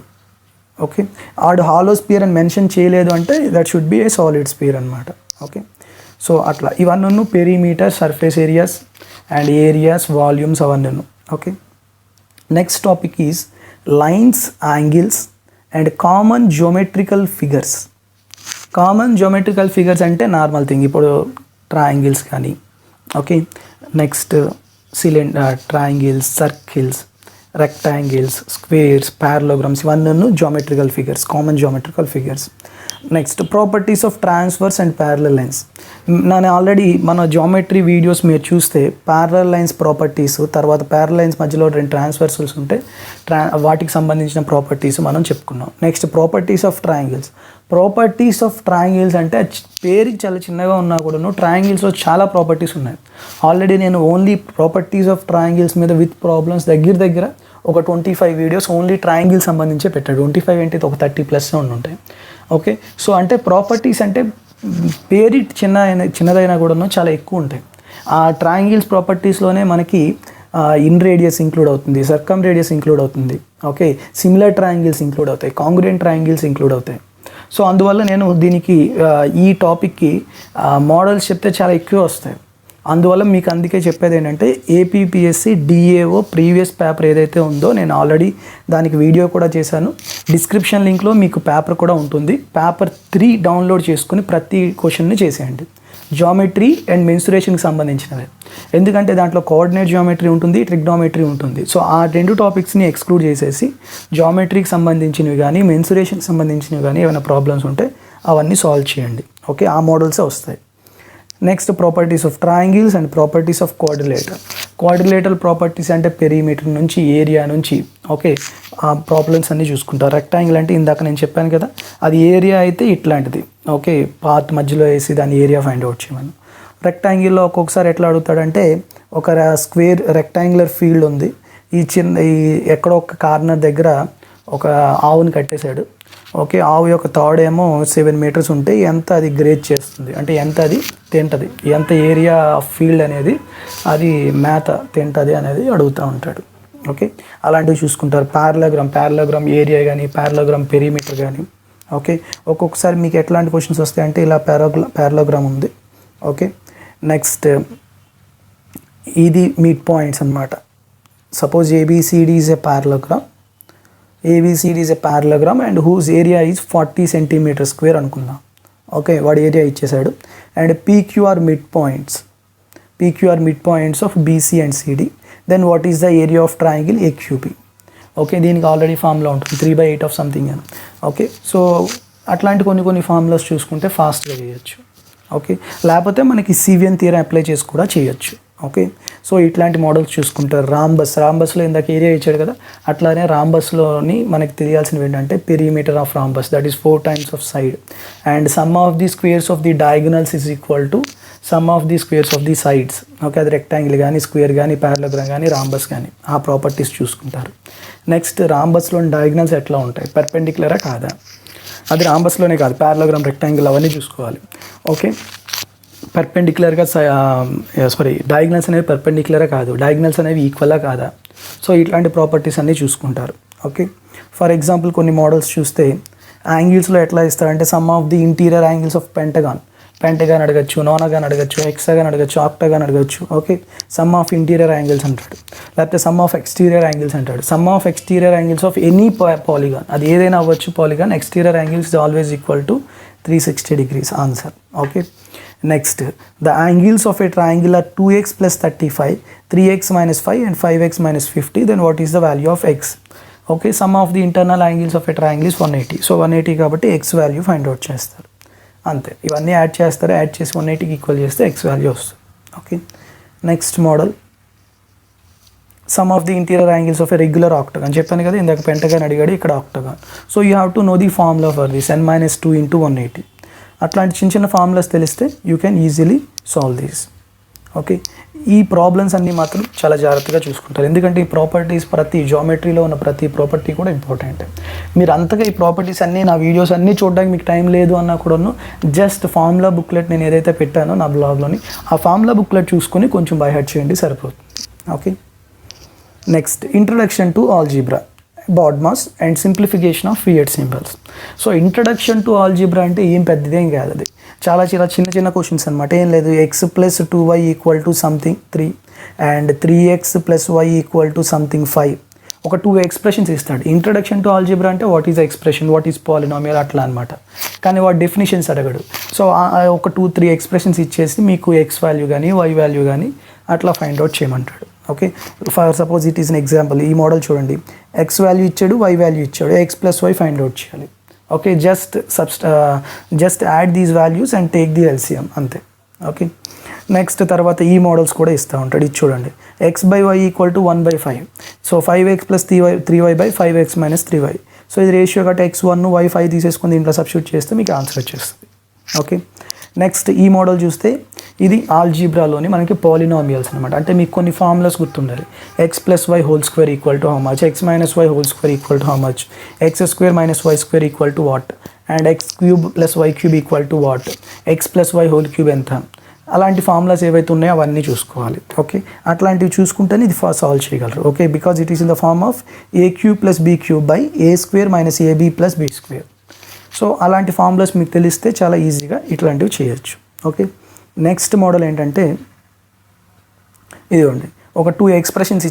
ఓకే, ఆడు హాలో స్పియర్ అని మెన్షన్ చేయలేదు అంటే that should be a solid sphere అనమాట. ఓకే, సో అట్లా ఇవన్నీ perimeter, surface areas and areas, volumes అవన్నీ. Okay, next topic is lines, angles and common geometrical figures. Common geometrical figures అంటే normal thing, ఇప్పుడు triangles కానీ. Okay, next triangles, circles, rectangles, squares, parallelograms ఇవన్నీ geometrical figures, common geometrical figures. Next properties of transverse and parallel lines. నేను already మన geometry videos మీరు చూస్తే parallel lines properties, తర్వాత parallel lines మధ్యలో 2 ట్రాన్స్వర్సల్స్ ఉంటే వాటికి సంబంధించిన ప్రాపర్టీస్ మనం చెప్పుకున్నాం. Next properties of triangles. Properties of triangles అంటే పేరుకి చాలా చిన్నగా ఉన్నా కూడా ట్రయాంగిల్స్లో చాలా ప్రాపర్టీస్ ఉన్నాయి. ఆల్రెడీ నేను ఓన్లీ ప్రాపర్టీస్ ఆఫ్ ట్రయాంగిల్స్ మీద విత్ ప్రాబ్లమ్స్ దగ్గర ఒక 25 వీడియోస్ ఓన్లీ ట్రయాంగిల్ సంబంధించే పెట్టాడు. 25 అంటే ఒక 30+ ఉంటాయి. ఓకే, సో అంటే ప్రాపర్టీస్ అంటే పేరు చిన్నదైనా కూడా చాలా ఎక్కువ ఉంటాయి. ఆ ట్రయాంగిల్స్ ప్రాపర్టీస్లోనే మనకి ఇన్ రేడియస్ ఇంక్లూడ్ అవుతుంది, సర్కమ్ రేడియస్ ఇంక్లూడ్ అవుతుంది. ఓకే, సిమిలర్ ట్రయాంగిల్స్ ఇంక్లూడ్ అవుతాయి, కాంగ్రుయెంట్ ట్రయాంగిల్స్ ఇంక్లూడ్ అవుతాయి. సో అందువల్ల నేను దీనికి ఈ టాపిక్కి మోడల్స్ చెప్తే చాలా ఎక్కువ వస్తాయి. అందువల్ల మీకు అందుకే చెప్పేది ఏంటంటే ఏపీపీఎస్సీ డిఏఓ ప్రీవియస్ పేపర్ ఏదైతే ఉందో నేను ఆల్రెడీ దానికి వీడియో కూడా చేశాను. డిస్క్రిప్షన్ లింక్లో మీకు పేపర్ కూడా ఉంటుంది. పేపర్ 3 డౌన్లోడ్ చేసుకుని ప్రతి క్వశ్చన్ని చేసేయండి. జియోమెట్రీ అండ్ మెన్సురేషన్కి సంబంధించినవి, ఎందుకంటే దాంట్లో కోఆర్డినేట్ జియోమెట్రీ ఉంటుంది, ట్రిగ్నోమెట్రీ ఉంటుంది. సో ఆ 2 టాపిక్స్ని ఎక్స్క్లూడ్ చేసేసి జియోమెట్రీకి సంబంధించినవి కానీ మెన్సురేషన్కి సంబంధించినవి కానీ ఏమైనా ప్రాబ్లమ్స్ ఉంటే అవన్నీ సాల్వ్ చేయండి. ఓకే, ఆ మోడల్సే వస్తాయి. Next properties of triangles and properties of quadrilateral. Quadrilateral properties అంటే పెరిమీటర్ నుంచి, ఏరియా నుంచి, ఓకే, ప్రాబ్లమ్స్ అన్నీ చూసుకుంటారు. రెక్టాంగిల్ అంటే ఇందాక నేను చెప్పాను కదా, అది ఏరియా అయితే ఇట్లాంటిది. ఓకే, పాత్ మధ్యలో వేసి దాని ఏరియా ఫైండ్ అవుట్ చేయమని. రెక్టాంగిల్లో ఒక్కొక్కసారి ఎట్లా అడుగుతాడంటే, ఒక స్క్వేర్ రెక్టాంగులర్ ఫీల్డ్ ఉంది, ఈ ఎక్కడో ఒక కార్నర్ దగ్గర ఒక ఆవుని కట్టేశాడు. ఓకే, ఆవు యొక్క తాడేమో 7 మీటర్స్ ఉంటే ఎంత అది గ్రేజ్ చేస్తుంది, అంటే ఎంత అది తింటుంది, ఎంత ఏరియా ఫీల్డ్ అనేది అది మేత తింటుంది అనేది అడుగుతూ ఉంటాడు. ఓకే, అలాంటివి చూసుకుంటారు. ప్యారలోగ్రామ్ ఏరియా కానీ, ప్యారలోగ్రామ్ పెరిమీటర్ కానీ. ఓకే, ఒక్కొక్కసారి మీకు ఎట్లాంటి క్వశ్చన్స్ వస్తాయంటే, ఇలా ప్యారలోగ్రామ్ ఉంది. ఓకే, నెక్స్ట్ ఇది మిడ్ పాయింట్స్ అనమాట. Suppose ABCD is a parallelogram, ABCD is a parallelogram and whose area is 40 centimeter square అనుకుందాం. ఓకే, వాడి ఏరియా ఇచ్చేసాడు. And PQR mid points of BC and CD. Then what is the area of triangle AQB. Okay, దీనికి already formula ఉంటుంది 3/8 of something అని. Okay, so అట్లాంటి కొన్ని formulas చూసుకుంటే ఫాస్ట్గా చేయొచ్చు. ఓకే, లేకపోతే మనకి CVN థియరం అప్లై చేసి కూడా చేయొచ్చు. ఓకే, సో ఇట్లాంటి మోడల్స్ చూసుకుంటారు. రాంబస్లో ఇందాక ఏరియా ఇచ్చాడు కదా, అట్లానే రాంబస్లోని మనకి తెలియాల్సినవి ఏంటంటే perimeter of rhombus, that is 4 times of side, and some of the squares of the diagonals is equal to some of the squares of the sides. Okay, అది rectangle కానీ, స్క్వేర్ కానీ, ప్యారలోగ్రామ్ కానీ, rhombus కానీ, ఆ properties చూసుకుంటారు. Next రాంబస్లోని diagonals ఎట్లా ఉంటాయి, పర్పెండిక్యులరా కాదా, అది రాంబస్లోనే కాదు, ప్యారలోగ్రామ్, రెక్టాంగిల్ అవన్నీ చూసుకోవాలి. ఓకే, పర్పెండిక్యులర్గా డయాగ్నల్స్ అనేవి పర్పెండిక్యులరా కాదు, డయాగ్నల్స్ అనేవి ఈక్వలా కాదా, సో ఇట్లాంటి ప్రాపర్టీస్ అన్నీ చూసుకుంటారు. ఓకే, ఫర్ ఎగ్జాంపుల్ కొన్ని మోడల్స్ చూస్తే యాంగిల్స్లో ఎట్లా ఇస్తారంటే, sum of the interior angles of pentagon అడగచ్చు, నోనగాన్ అడగచ్చు, హెక్సాగాన్ అడగచ్చు, ఆక్టాగాన్ అడగచ్చు. Okay, sum of interior angles అంటాడు, లేకపోతే సమ్ ఆఫ్ ఎక్స్టీరియర్ యాంగిల్స్ అంటాడు. Sum of exterior angles of any polygon, అది ఏదైనా అవ్వచ్చు polygon, exterior angles always equal to 360 degrees answer. Okay, next the angles of a triangle are 2x + 35, 3x - 5 and 5x - 50. Then what is the value of x. Okay, sum of the internal angles of a triangle is 180. So 180 కాబట్టి x value find out చేస్తారు. అంతే, ఇవన్నీ add చేస్తారు, add చేసి 180కి equal చేస్తే x value వస్తుంది. Okay, next model sum of the interior angles of a regular octagon. చెప్పాను కదా ఇందాక పెంటగాన్ అడిగాడు, ఇక్కడ octagon. So you have to know the formula for this, n - 2 × 180. అట్లాంటి చిన్న ఫార్ములాస్ తెలిస్తే you can easily solve these. Okay, ఈ problems అన్నీ మాత్రం చాలా జాగ్రత్తగా చూసుకుంటారు, ఎందుకంటే ఈ ప్రాపర్టీస్ ప్రతి జామెట్రీలో ఉన్న ప్రతి ప్రాపర్టీ కూడా ఇంపార్టెంట్. మీరు అంతగా ఈ ప్రాపర్టీస్ అన్నీ, నా వీడియోస్ అన్నీ చూడడానికి మీకు టైం లేదు అన్నా కూడాను, జస్ట్ ఫార్ములా బుక్లెట్ నేను ఏదైతే పెట్టానో నా బ్లాగ్లోని, ఆ ఫార్ములా బుక్లెట్ చూసుకొని కొంచెం బై హార్ట్ చేయండి, సరిపోతుంది. Okay, next introduction to algebra, BODMAS and simplification of period symbols. So introduction to algebra అంటే ఏం పెద్దదేం కాదు, అది చాలా చిన్న క్వశ్చన్స్ అనమాట. ఏం లేదు, x + 2y = something 3 and 3x + y = something 5. ఒక 2 ఎక్స్ప్రెషన్స్ ఇస్తాడు. ఇంట్రడక్షన్ టు ఆల్జీబ్రా అంటే what is expression, what is polynomial అట్లా అనమాట. కానీ వాటి డెఫినేషన్స్ అడగడు. సో ఒక 2-3 ఎక్స్ప్రెషన్స్ ఇచ్చేసి మీకు x వాల్యూ కానీ, y వాల్యూ కానీ అట్లా ఫైండ్ అవుట్ చేయమంటాడు. Okay, for suppose it is an example. ఈ మోడల్ చూడండి, x వాల్యూ ఇచ్చాడు, y వాల్యూ ఇచ్చాడు, x + y ఫైండ్ అవుట్ చేయాలి. Okay, just add these values and take the LCM అంతే. ఓకే, నెక్స్ట్ తర్వాత ఈ మోడల్స్ కూడా ఇస్తూ ఉంటాడు. ఇది చూడండి, x/y = 1/5. So 5x + 3y/5x - 3y. So ఇది రేషియో గట్ట x1 y5 తీసేసుకుని దీంట్లో సబ్స్టిట్యూట్ చేస్తే మీకు ఆన్సర్ వచ్చేస్తుంది. ఓకే, నెక్స్ట్ ఈ మోడల్ చూస్తే ఇది ఆల్జీబ్రాలోని మనకి పాలినామియల్స్ అనమాట. అంటే మీకు కొన్ని ఫార్ములాస్ గుర్తుండాలి. x + y² = how much, x - y² = how much, x² - y² = what, and x³ + y³ = what, x + y³ ఎంత, అలాంటి ఫార్ములాస్ ఏవైతే ఉన్నాయో అవన్నీ చూసుకోవాలి. ఓకే, అట్లాంటివి చూసుకుంటేనే ఇది సాల్వ్ చేయగలరు. Okay, because it is in the form of a³ + b³ / a² - ab + b². So అలాంటి ఫార్ములాస్ మీకు తెలిస్తే చాలా ఈజీగా ఇట్లాంటివి చేయొచ్చు. ఓకే, నెక్స్ట్ మోడల్ ఏంటంటే ఇదిగోండి, ఒక 2 ఎక్స్ప్రెషన్స్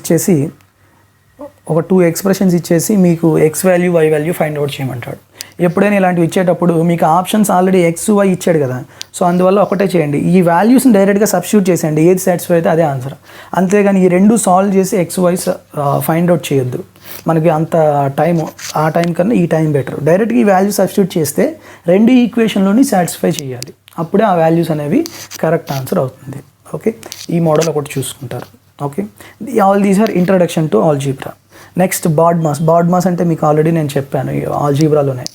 ఇచ్చేసి మీకు x value, y value find out చేయమంటాడు. ఎప్పుడైనా ఇలాంటివి ఇచ్చేటప్పుడు మీకు ఆప్షన్స్ ఆల్రెడీ x, y ఇచ్చాడు కదా, సో అందువల్ల ఒకటే చేయండి, ఈ వాల్యూస్ని డైరెక్ట్గా సబ్స్టిట్యూట్ చేసేయండి, ఏది సాటిస్ఫై అయితే అదే ఆన్సర్. అంతేగాని ఈ రెండు సాల్వ్ చేసి x, y ఫైండ్ అవుట్ చేయొద్దు, మనకి అంత టైం, ఆ టైం కన్నా ఈ టైం బెటర్. డైరెక్ట్గా ఈ వాల్యూ సబ్స్టిట్యూట్ చేస్తే రెండు ఈక్వేషన్లోని సాటిస్ఫై చేయాలి, అప్పుడే ఆ వాల్యూస్ అనేవి కరెక్ట్ ఆన్సర్ అవుతుంది. ఓకే, ఈ మోడల్ ఒకటి చూసుకుంటారు. Okay, all these are introduction to algebra. Next BODMAS అంటే మీకు ఆల్రెడీ నేను చెప్పాను ఆల్జీబ్రాలోనే,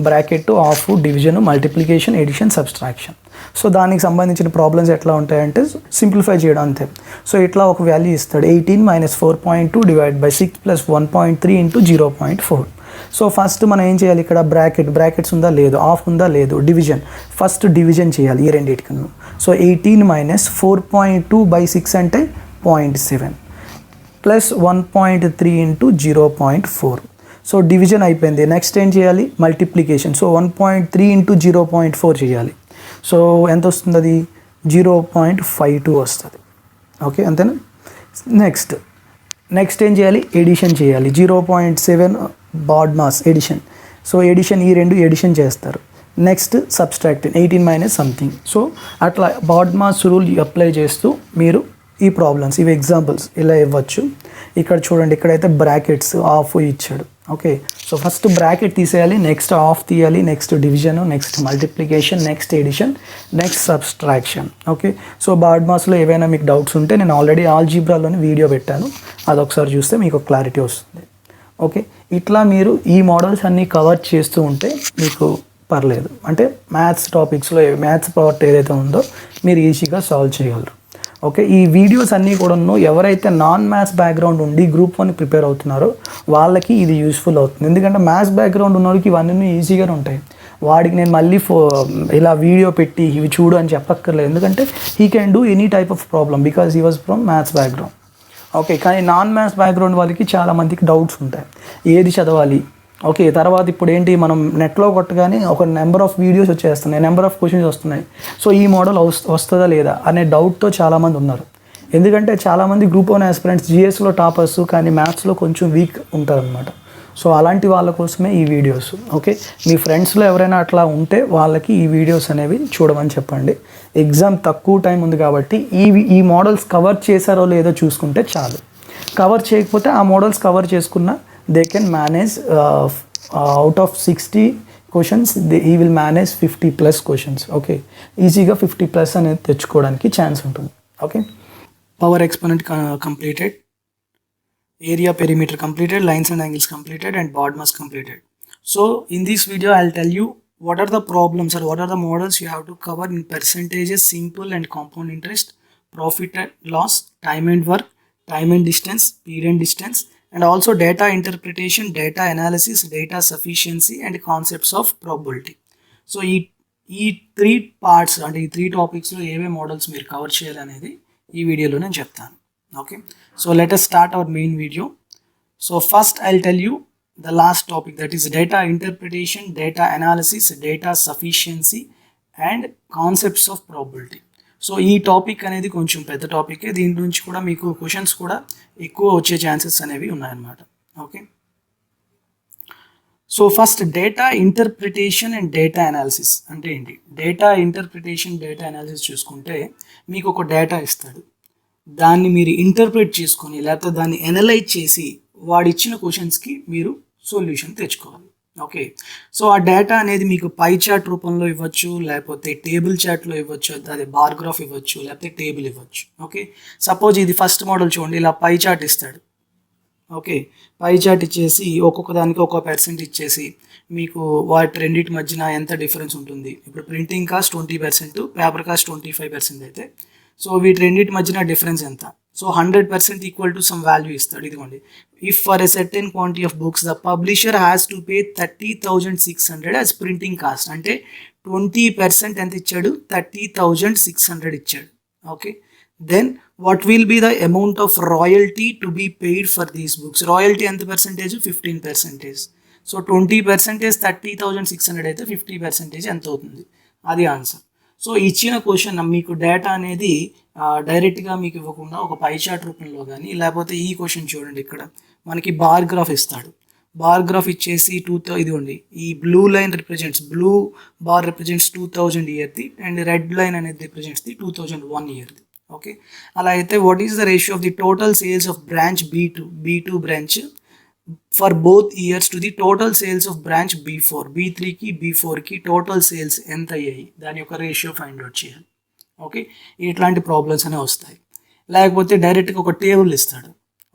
bracket, of, division, multiplication, addition, subtraction. So దానికి సంబంధించిన ప్రాబ్లమ్స్ ఎట్లా ఉంటాయంటే సింప్లిఫై చేయడం అంతే. సో ఇట్లా ఒక వాల్యూ ఇస్తాడు, 18 - 4.2 డివైడ్ బై 6 + 1.3 × 0.4. సో ఫస్ట్ మనం ఏం చేయాలి, ఇక్కడ బ్రాకెట్స్ ఉందా లేదు, ఆఫ్ ఉందా లేదు, డివిజన్, ఫస్ట్ డివిజన్ చేయాలి ఈ రెండింటికన్నా. సో 18 - 4.2 / 6 అంటే 0.7 ప్లస్ 1.3 × 0.4. సో డివిజన్ అయిపోయింది. నెక్స్ట్ ఏం చేయాలి, మల్టిప్లికేషన్. సో 1.3 × 0.4 చేయాలి. సో ఎంత వస్తుంది, అది 0.52 వస్తుంది. ఓకే, అంతేనా. నెక్స్ట్ ఏం చేయాలి, ఎడిషన్ చేయాలి. 0.7 BODMAS addition. So addition, ఈ రెండు ఎడిషన్ చేస్తారు. Next subtracting 18 - something. సో అట్లా బాడ్ మాస్ రూల్ అప్లై చేస్తూ మీరు ఈ ప్రాబ్లమ్స్, ఇవి ఎగ్జాంపుల్స్ ఇలా ఇవ్వచ్చు. ఇక్కడ చూడండి, ఇక్కడైతే బ్రాకెట్స్, ఆఫ్ ఇచ్చాడు. ఓకే, సో ఫస్ట్ బ్రాకెట్ తీసేయాలి, నెక్స్ట్ ఆఫ్ తీయాలి, next division, next multiplication, next addition, next subtraction. Okay, so బాడ్ మాస్లో ఏవైనా మీకు డౌట్స్ ఉంటే నేను ఆల్రెడీ ఆల్జీబ్రాలోని వీడియో పెట్టాను, అదొకసారి చూస్తే మీకు క్లారిటీ వస్తుంది. ఓకే, ఇట్లా మీరు ఈ మోడల్స్ అన్నీ కవర్ చేస్తూ ఉంటే మీకు పర్లేదు, అంటే మ్యాథ్స్ టాపిక్స్లో మ్యాథ్స్ పార్ట్ ఏదైతే ఉందో మీరు ఈజీగా సాల్వ్ చేయగలరు. ఓకే, ఈ వీడియోస్ అన్నీ కూడాను ఎవరైతే నాన్ మ్యాథ్స్ బ్యాక్గ్రౌండ్ ఉండి Group-1 ప్రిపేర్ అవుతున్నారో వాళ్ళకి ఇది యూస్ఫుల్ అవుతుంది. ఎందుకంటే మ్యాథ్స్ బ్యాక్గ్రౌండ్ ఉన్న వాళ్ళకి ఇవన్నీ ఈజీగానే ఉంటాయి. వాడికి నేను మళ్ళీ ఇలా వీడియో పెట్టి ఇవి చూడు అని చెప్పక్కర్లేదు, ఎందుకంటే he can do any type of problem because he was from maths background. Okay, కానీ నాన్ మ్యాథ్స్ బ్యాక్గ్రౌండ్ వాళ్ళకి చాలామందికి డౌట్స్ ఉంటాయి, ఏది చదవాలి. ఓకే, తర్వాత ఇప్పుడు ఏంటి, మనం నెట్లో కొట్టగానే ఒక నెంబర్ ఆఫ్ వీడియోస్ వచ్చేస్తున్నాయి, నెంబర్ ఆఫ్ క్వశ్చన్స్ వస్తున్నాయి. సో ఈ మోడల్ వస్తుందా లేదా అనే డౌట్తో చాలామంది ఉన్నారు. ఎందుకంటే చాలామంది Group-1 ఆస్పిరెంట్స్ జిఎస్లో టాపర్స్, కానీ మ్యాథ్స్లో కొంచెం వీక్ ఉంటారనమాట. సో అలాంటి వాళ్ళ కోసమే ఈ వీడియోస్. ఓకే, మీ ఫ్రెండ్స్లో ఎవరైనా అట్లా ఉంటే వాళ్ళకి ఈ వీడియోస్ అనేవి చూడమని చెప్పండి. ఎగ్జామ్ తక్కువ టైం ఉంది కాబట్టి ఈ మోడల్స్ కవర్ చేశారో లేదో చూసుకుంటే చాలు. కవర్ చేయకపోతే ఆ మోడల్స్ కవర్ చేసుకున్న they can manage out of 60 questions he will manage 50+ questions. Okay, ఈజీగా 50+ అనేది తెచ్చుకోవడానికి ఛాన్స్ ఉంటుంది. Okay, power exponent completed, area perimeter completed, lines and angles completed, and BODMAS completed. So in this video I'll tell you what are the problems or what are the models you have to cover in percentages, simple and compound interest, profit and loss, time and work, time and distance, period and distance, and also data interpretation, data analysis, data sufficiency, and concepts of probability. So ఈ 3 parts అంటే ఈ 3 టాపిక్స్లో ఏవే models మీరు cover చేయాలనేది ఈ వీడియోలో నేను చెప్తాను. Okay, so let us start our main video. So first I'll tell you the last topic, that is data interpretation, data analysis, data sufficiency, and concepts of probability. So ఈ topic అనేది కొంచెం పెద్ద టాపికే, దీని నుంచి కూడా మీకు క్వశ్చన్స్ కూడా ఎక్కువ వచ్చే ఛాన్సెస్ అనేవి ఉన్నాయన్నమాట. Okay, so first data interpretation and data analysis అంటే ఏంటి. డేటా ఇంటర్ప్రిటేషన్, డేటా అనాలిసిస్ చూసుకుంటే మీకు ఒక డేటా ఇస్తాడు, దాన్ని మీరు ఇంటర్ప్రిట్ చేసుకొని లేకపోతే దాన్ని అనలైజ్ చేసి వాడిచ్చిన క్వశ్చన్స్కి మీరు సొల్యూషన్ తెచ్చుకోవాలి. ఓకే, సో ఆ డేటా అనేది మీకు పై చార్ట్ రూపంలో ఇవ్వచ్చు, లేకపోతే టేబుల్ చార్ట్లో ఇవ్వచ్చు, అదే బార్ గ్రాఫ్ ఇవ్వచ్చు, లేకపోతే టేబుల్ ఇవ్వచ్చు. ఓకే, సపోజ్ ఇది ఫస్ట్ మోడల్ చూడండి, ఇలా పై చార్ట్ ఇస్తాడు. ఓకే, పై చార్ట్ ఇచ్చేసి ఒక్కొక్క దానికి ఒక % ఇచ్చేసి మీకు వాటి రెండింటి మధ్యన ఎంత డిఫరెన్స్ ఉంటుంది. ఇప్పుడు ప్రింటింగ్ కాస్ట్ 20%, పేపర్ కాస్ట్ 25% అయితే సో వీటి రెండింటి మధ్యన డిఫరెన్స్ ఎంత. So 100% equal to sum value ఇస్తాడు. ఇదిగోండి, if for a certain quantity of books the publisher has to pay 30,600 as printing cost. అంటే 20% ఎంత ఇచ్చాడు, 30,600 ఇచ్చాడు. Okay, then what will be the amount of royalty to be paid for these books. Royalty ఎంత percentage, 15%. So 20% 30,600 అయితే 50% ఎంత అవుతుంది, అది answer. So ఇచ్చిన క్వశ్చన్ మీకు డేటా అనేది డైరెక్ట్గా మీకు ఇవ్వకుండా ఒక పై చార్ట్ రూపంలో కానీ, లేకపోతే ఈ క్వశ్చన్ చూడండి, ఇక్కడ మనకి బార్ గ్రాఫ్ ఇస్తాడు. బార్ గ్రాఫ్ ఇచ్చేసి ఇదిగోండి, ఈ blue line represents, blue bar represents 2000 ఇయర్ది, అండ్ రెడ్ లైన్ అనేది రిప్రజెంట్స్ ది 2001 ఇయర్ది. ఓకే, అలా అయితే what is the ratio of the total sales of branch B2 branch for both years to the total sales of branch B4. B3కి B4కి total sales ఎంత అయ్యాయి, దాని యొక్క రేషియో ఫైండ్ అవుట్ చేయాలి. ఓకే, ఇట్లాంటి ప్రాబ్లమ్స్ అనేవి వస్తాయి. లేకపోతే డైరెక్ట్గా ఒక టేబుల్ ఇస్తాడు.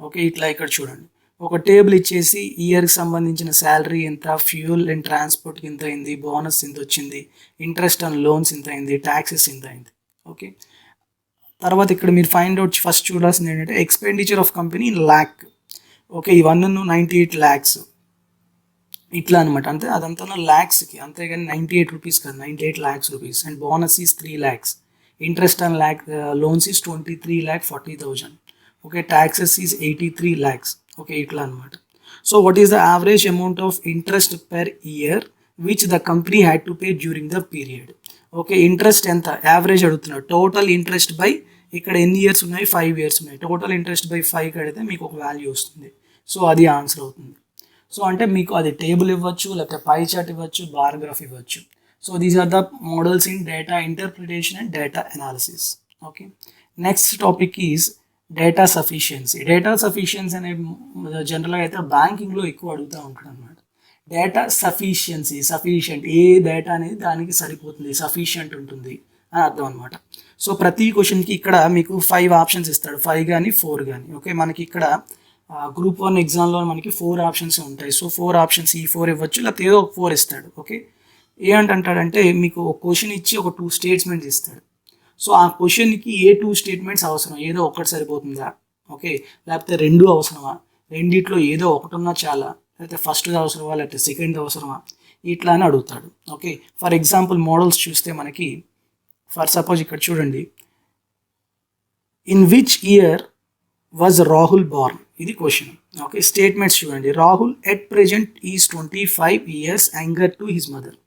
ఓకే, ఇట్లా ఇక్కడ చూడండి, ఒక టేబుల్ ఇచ్చేసి ఇయర్కి సంబంధించిన శాలరీ ఎంత, ఫ్యూయల్ అండ్ ట్రాన్స్పోర్ట్కి ఎంత అయింది, బోనస్ ఎంత వచ్చింది, ఇంట్రెస్ట్ ఆన్ లోన్స్ ఎంత అయింది, ట్యాక్సెస్ ఎంత అయింది. ఓకే, తర్వాత ఇక్కడ మీరు ఫైండ్ అవుట్ ఫస్ట్ చూడాల్సింది ఏంటంటే expenditure of company in lakh. Okay, ఈ 98 lakhs ఇట్లా అనమాట. అంటే అదంతా ల్యాక్స్కి, అంతేగాని 98 రూపీస్ కాదు, 98 lakhs rupees. And bonus is 3 lakhs, interest on loans is 23,40,000. Okay, taxes is 83 lakhs. Okay, ఇట్లా అనమాట. So what is the average amount of interest per year which the company had to pay during the period. Okay, interest ఎంత average అడుగుతున్నాడు. Total interest by ఇక్కడ ఎన్ని years ఉన్నాయి, 5 years ఉన్నాయి. Total interest by 5 కడితే మీకు ఒక వాల్యూ వస్తుంది. సో అది ఆన్సర్ అవుతుంది. సో అంటే మీకు అది టేబుల్ ఇవ్వచ్చు, లేకపోతే పై చార్ట్ ఇవ్వచ్చు, బార్గ్రాఫ్ ఇవ్వచ్చు. So these are the models in data interpretation and data analysis. Okay, next topic is data sufficiency. Data sufficiency అనే జనరల్గా అయితే బ్యాంకింగ్లో ఎక్కువ అడుగుతూ ఉంటాడు అనమాట. డేటా సఫిషియన్సీ, సఫిషియంట్, ఏ డేటా అనేది దానికి సరిపోతుంది, సఫిషియంట్ ఉంటుంది అని అర్థం అనమాట. సో ప్రతి క్వశ్చన్కి ఇక్కడ మీకు 5 ఆప్షన్స్ ఇస్తాడు, 5 కానీ 4 కానీ. ఓకే, మనకి ఇక్కడ Group-1 ఎగ్జామ్లో మనకి 4 ఆప్షన్స్ ఉంటాయి. సో 4 ఆప్షన్స్, ఈ 4 ఇవ్వచ్చు, లేకపోతే ఏదో ఒక 4 ఇస్తాడు. ఓకే, ఏంటంటాడంటే మీకు ఒక క్వశ్చన్ ఇచ్చి ఒక 2 స్టేట్మెంట్స్ ఇస్తాడు. సో ఆ క్వశ్చన్కి ఏ 2 స్టేట్మెంట్స్ అవసరం, ఏదో ఒకటి సరిపోతుందా, ఓకే, లేకపోతే 2 అవసరమా, రెండిట్లో ఏదో ఒకటి ఉన్నా చాలా, లేకపోతే ఫస్ట్ అవసరమా, లేకపోతే సెకండ్ అవసరమా, ఇట్లా అని అడుగుతాడు. ఓకే, ఫర్ ఎగ్జాంపుల్ మోడల్స్ చూస్తే మనకి ఫర్ సపోజ్ ఇక్కడ చూడండి, in which year was Rahul born, ఇది క్వశ్చన్. ఓకే, స్టేట్మెంట్స్ చూడండి. Rahul at present is 25 years anger to his mother.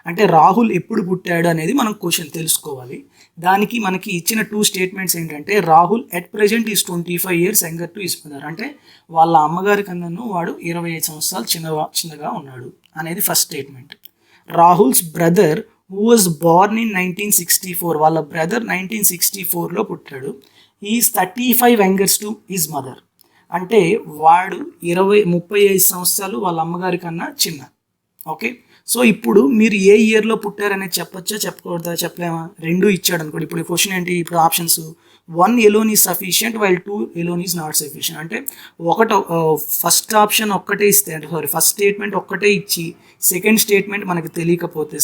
అంటే రాహుల్ ఎప్పుడు పుట్టాడు అనేది మనం క్వశ్చన్ తెలుసుకోవాలి. దానికి మనకి ఇచ్చిన 2 స్టేట్మెంట్స్ ఏంటంటే Rahul at present is 25 years anger to his mother, అంటే వాళ్ళ అమ్మగారి కన్నాను వాడు 25 సంవత్సరాలు చిన్నగా ఉన్నాడు అనేది first statement. Rahul's brother who was Born in 1964, వాళ్ళ బ్రదర్ 1964లో పుట్టాడు. Is 35 hangers to his mother, అంటే వాడు 35 సంవత్సరాలు వాళ్ళ అమ్మగారి కన్నా చిన్న. ఓకే, సో ఇప్పుడు మీరు ఏ ఇయర్లో పుట్టారనేది చెప్పొచ్చా, చెప్పకూడదా, చెప్పలేమా? 2 ఇచ్చాడు అనుకోండి. ఇప్పుడు క్వశ్చన్ ఏంటి, ఇప్పుడు options 1 alone is sufficient while 2 alone is not sufficient. అంటే ఫస్ట్ ఆప్షన్ ఒక్కటే ఇస్తే, అంటే ఫస్ట్ స్టేట్మెంట్ ఒక్కటే ఇచ్చి సెకండ్ స్టేట్మెంట్ మనకి తెలియకపోతే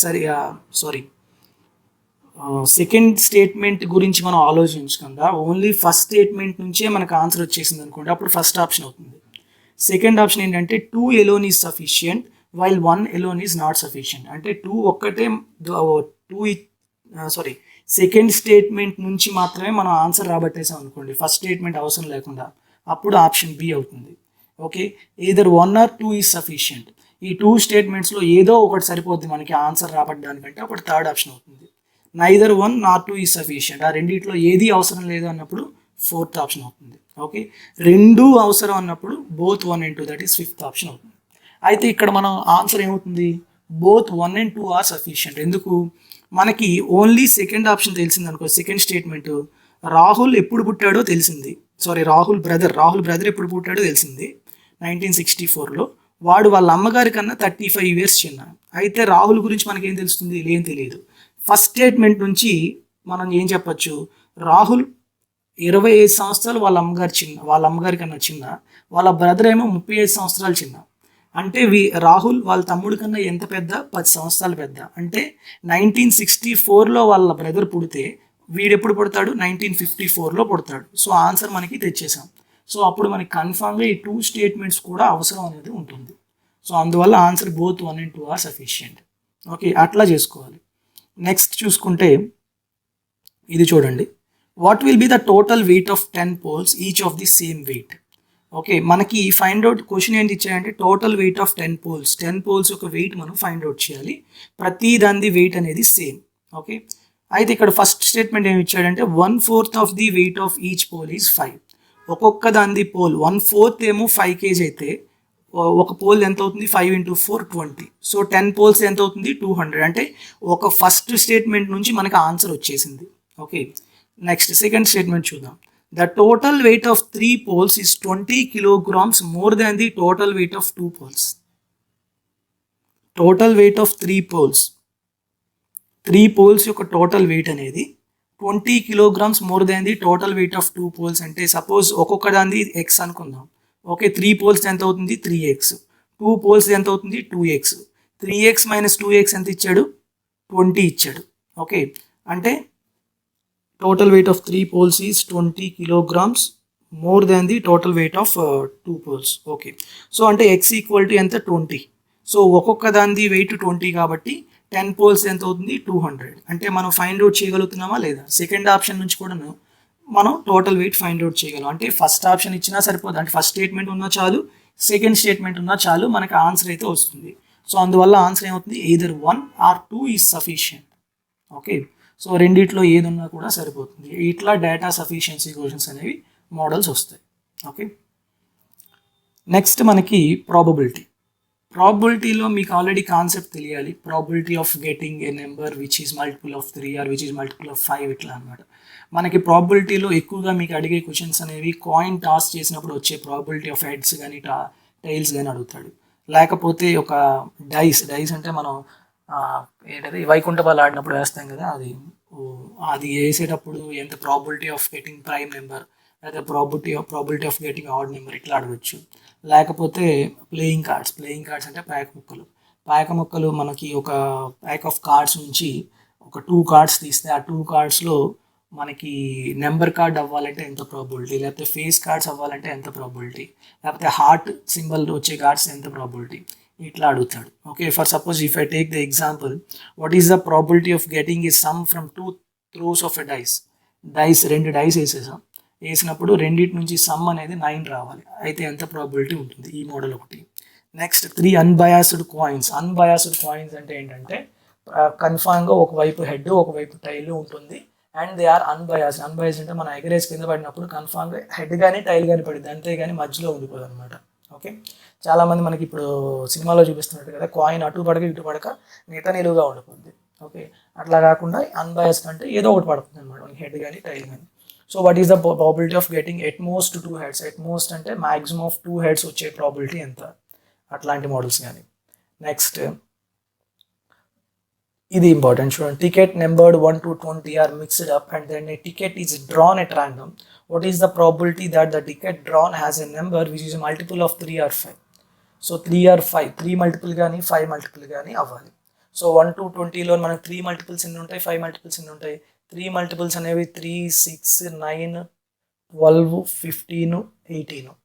సెకండ్ స్టేట్మెంట్ గురించి మనం ఆలోచించకుండా ఓన్లీ ఫస్ట్ స్టేట్మెంట్ నుంచే మనకు ఆన్సర్ వచ్చేసింది అనుకోండి, అప్పుడు ఫస్ట్ ఆప్షన్ అవుతుంది. సెకండ్ ఆప్షన్ ఏంటంటే 2 alone is sufficient while 1 alone is not sufficient. అంటే 2 ఒక్కటే సెకండ్ స్టేట్మెంట్ నుంచి మాత్రమే మనం ఆన్సర్ రాబట్టేసాం అనుకోండి, ఫస్ట్ స్టేట్మెంట్ అవసరం లేకుండా, అప్పుడు ఆప్షన్ బి అవుతుంది. Okay, either 1 or 2 is sufficient. ఈ 2 స్టేట్మెంట్స్లో ఏదో ఒకటి సరిపోద్ది మనకి ఆన్సర్ రాబట్టడానికంటే, అప్పుడు థర్డ్ ఆప్షన్ అవుతుంది. నైదర్ 1 nor 2 ఈజ్ సఫిషియంట్, ఆ రెండిట్లో ఏది అవసరం లేదు అన్నప్పుడు ఫోర్త్ ఆప్షన్ అవుతుంది. ఓకే, 2 అవసరం అన్నప్పుడు both 1 and 2, that is fifth option అవుతుంది. అయితే ఇక్కడ మనం ఆన్సర్ ఏమవుతుంది, బోత్ 1 and 2 ఆర్ సఫిషియంట్. ఎందుకు, మనకి ఓన్లీ సెకండ్ ఆప్షన్ తెలిసింది అనుకో, సెకండ్ స్టేట్మెంట్ రాహుల్ ఎప్పుడు పుట్టాడో తెలిసింది, రాహుల్ బ్రదర్ ఎప్పుడు పుట్టాడో తెలిసింది 1964లో, వాడు వాళ్ళ అమ్మగారి కన్నా 35 years చిన్న. అయితే రాహుల్ గురించి మనకి ఏం తెలుస్తుంది, ఏం తెలియదు. ఫస్ట్ స్టేట్మెంట్ నుంచి మనం ఏం చెప్పచ్చు, రాహుల్ 25 సంవత్సరాలు వాళ్ళ అమ్మగారి కన్నా చిన్న, వాళ్ళ బ్రదర్ ఏమో 35 సంవత్సరాలు చిన్న. అంటే రాహుల్ వాళ్ళ తమ్ముడి కన్నా ఎంత పెద్ద, 10 సంవత్సరాలు పెద్ద. అంటే 1964లో వాళ్ళ బ్రదర్ పుడితే వీడెప్పుడు పుడతాడు, 1954లో పుడతాడు. సో ఆన్సర్ మనకి తెచ్చేసాం. సో అప్పుడు మనకి కన్ఫామ్గా ఈ 2 స్టేట్మెంట్స్ కూడా అవసరం అనేది ఉంటుంది. సో అందువల్ల answer both 1 and 2 are sufficient. Okay, అట్లా చేసుకోవాలి. నెక్స్ట్ చూసుకుంటే ఇది చూడండి, what will be the total weight of 10 poles each of the same weight. Okay, మనకి ఫైండ్ అవుట్ క్వశ్చన్ ఏంటి ఇచ్చాయంటే total weight of 10 poles, 10 poles యొక్క వెయిట్ మనం ఫైండ్ అవుట్ చేయాలి. ప్రతి దాని వెయిట్ అనేది సేమ్. ఓకే, అయితే ఇక్కడ ఫస్ట్ స్టేట్మెంట్ ఏమి ఇచ్చాడంటే 1/4 of the weight of each pole is 5. ఒక్కొక్క దాని పోల్ 1/4 ఏమో 5 kg అయితే ఒక పోల్ ఎంత అవుతుంది, 5 into 4 20. సో 10 poles ఎంత అవుతుంది, 200. అంటే ఒక ఫస్ట్ స్టేట్మెంట్ నుంచి మనకి ఆన్సర్ వచ్చేసింది. ఓకే, నెక్స్ట్ సెకండ్ స్టేట్మెంట్ చూద్దాం. The total weight of 3 poles is 20 kilograms more than the total weight of 2 poles. Total weight of 3 poles యొక్క టోటల్ వెయిట్ అనేది 20 kilograms more than the total weight of 2 poles. అంటే suppose ఒక్కొక్క దాన్ని X అనుకుందాం, okay 3 poles ఎంత అవుతుంది 3x, 2 poles ఎంత అవుతుంది 2x, 3x మైనస్ 2x ఎంత ఇచ్చాడు 20 ఇచ్చాడు. ఓకే అంటే total weight of 3 poles is 20 kilograms more than the total weight of 2 poles. Okay so అంటే x ఈక్వల్ టు ఎంత 20. సో ఒక్కొక్క దాని వెయిట్ 20 కాబట్టి 10 పోల్స్ ఎంత అవుతుంది 200. అంటే మనం ఫైండ్ అవుట్ చేయగలుగుతున్నామా లేదా? సెకండ్ ఆప్షన్ నుంచి కూడా మనం టోటల్ వెయిట్ ఫైండ్ అవుట్ చేయగలం. అంటే ఫస్ట్ ఆప్షన్ ఇచ్చినా సరిపోదు, అంటే ఫస్ట్ స్టేట్మెంట్ ఉన్నా చాలు, సెకండ్ స్టేట్మెంట్ ఉన్నా చాలు, మనకి ఆన్సర్ అయితే వస్తుంది. సో అందువల్ల ఆన్సర్ ఏమవుతుంది either 1 or 2 is sufficient. Okay so రెండిట్లో ఏది ఉన్నా కూడా సరిపోతుంది. ఇట్లా డేటా సఫిషియన్సీ క్వశ్చన్స్ అనేవి మోడల్స్ వస్తాయి. ఓకే నెక్స్ట్ మనకి ప్రాబబిలిటీలో మీకు ఆల్రెడీ కాన్సెప్ట్ తెలియాలి. Probability of getting a number which is multiple of 3 or which is multiple of 5 ఇట్లా అనమాట. మనకి ప్రాబబిలిటీలో ఎక్కువగా మీకు అడిగే క్వశ్చన్స్ అనేవి కాయిన్ టాస్ చేసినప్పుడు వచ్చే ప్రాబబిలిటీ ఆఫ్ హెడ్స్ కానీ టైల్స్ కానీ అడుగుతాడు. లేకపోతే ఒక డైస్ అంటే మనం ఏంటది వైకుంఠపాలు ఆడినప్పుడు వేస్తాం కదా, అది వేసేటప్పుడు ఎంత probability of getting prime number, లేదా probability of getting odd number ఇట్లా అడగచ్చు. లేకపోతే ప్లేయింగ్ కార్డ్స్ అంటే ప్యాక్ ముక్కలు మనకి ఒక ప్యాక్ ఆఫ్ కార్డ్స్ నుంచి ఒక 2 కార్డ్స్ తీస్తే ఆ 2 కార్డ్స్లో మనకి నెంబర్ కార్డ్ అవ్వాలంటే ఎంత ప్రాబబిలిటీ, లేకపోతే ఫేస్ కార్డ్స్ అవ్వాలంటే ఎంత ప్రాబబిలిటీ, లేకపోతే హార్ట్ సింబల్ వచ్చే కార్డ్స్ ఎంత ప్రాబబిలిటీ ఇట్లా అడుగుతాడు. Okay for suppose if I take the example, what is the probability of getting ఈ sum from 2 throws of a dice 2 dice వేసినప్పుడు రెండింటి నుంచి సమ్ అనేది 9 రావాలి, అయితే ఎంత ప్రాబబిలిటీ ఉంటుంది? ఈ మోడల్ ఒకటి. నెక్స్ట్ 3 అన్బయాస్డ్ కాయిన్స్ అంటే ఏంటంటే కన్ఫామ్గా ఒకవైపు హెడ్ ఒకవైపు టైల్ ఉంటుంది, అండ్ దే ఆర్ అన్బయాస్డ్ అంటే మన ఎగరేజ్ కింద పడినప్పుడు కన్ఫామ్గా హెడ్ కానీ టైల్ కానీ పడింది, అంతేగాని మధ్యలో ఉండిపోదు అనమాట. ఓకే చాలామంది మనకి ఇప్పుడు సినిమాలో చూపిస్తున్నట్టు కదా, కాయిన్ అటు పడక ఇటు పడక నిలువుగా ఉండిపోద్ది. ఓకే అట్లా కాకుండా అన్బయాస్డ్ అంటే ఏదో ఒకటి పడుతుంది అనమాట, హెడ్ కానీ టైల్ కానీ. So what is the probability of getting at most 2 heads? At most అంటే మ్యాక్సిమం ఆఫ్ 2 హెడ్స్ వచ్చే ప్రాబిలిటీ ఎంత? అట్లాంటి మోడల్స్ కానీ. నెక్స్ట్ ఇది ఇంపార్టెంట్ చూడండి, ticket numbered 1 to 20 are mixed up and then a ticket is drawn at random. What is the probability that the ticket drawn has a number which is multiple of 3 or 5? So 3 or 5, 3 multiple కానీ 5 multiple కానీ అవ్వాలి. So 1 to 20లో మనకు 3 multiples ఎన్ని ఉంటాయి, 5 multiples ఎన్ని ఉంటాయి? 3 multiples అనేవి 3, 6, 9, 12, 15, 18.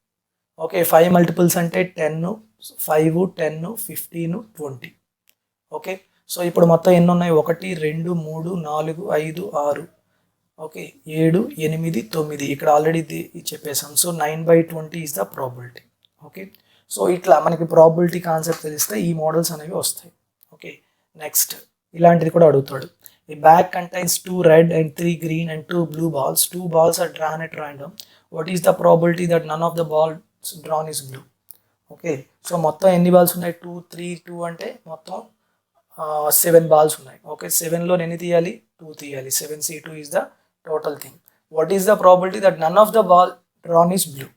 Okay 5 multiples అంటే 10, 5, 10, 15, 20. ఓకే సో ఇప్పుడు మొత్తం ఎన్ని ఉన్నాయి? 1, 2, 3, 4, 5, 6, ఓకే 7, 8, 9. ఇక్కడ ఆల్రెడీ చెప్పేసాం. So 9/20 is the probability. Okay so ఇట్లా మనకి ప్రాబిలిటీ కాన్సెప్ట్ తెలిస్తే ఈ మోడల్స్ అనేవి వస్తాయి. ఓకే నెక్స్ట్ ఇలాంటిది కూడా అడుగుతాడు. A bag contains 2 red and 3 green and 2 blue balls. 2 balls are drawn at random. What is the probability that none of the balls drawn is blue? Okay so మొత్తం ఎన్ని balls ఉన్నాయి? 2, 3, 2 అంటే మొత్తం 7 balls ఉన్నాయి. Okay 7లో ఎన్ని తీయాలి? 2 తీయాలి. 7C2 is the total thing. What is the probability that none of the ball drawn is blue?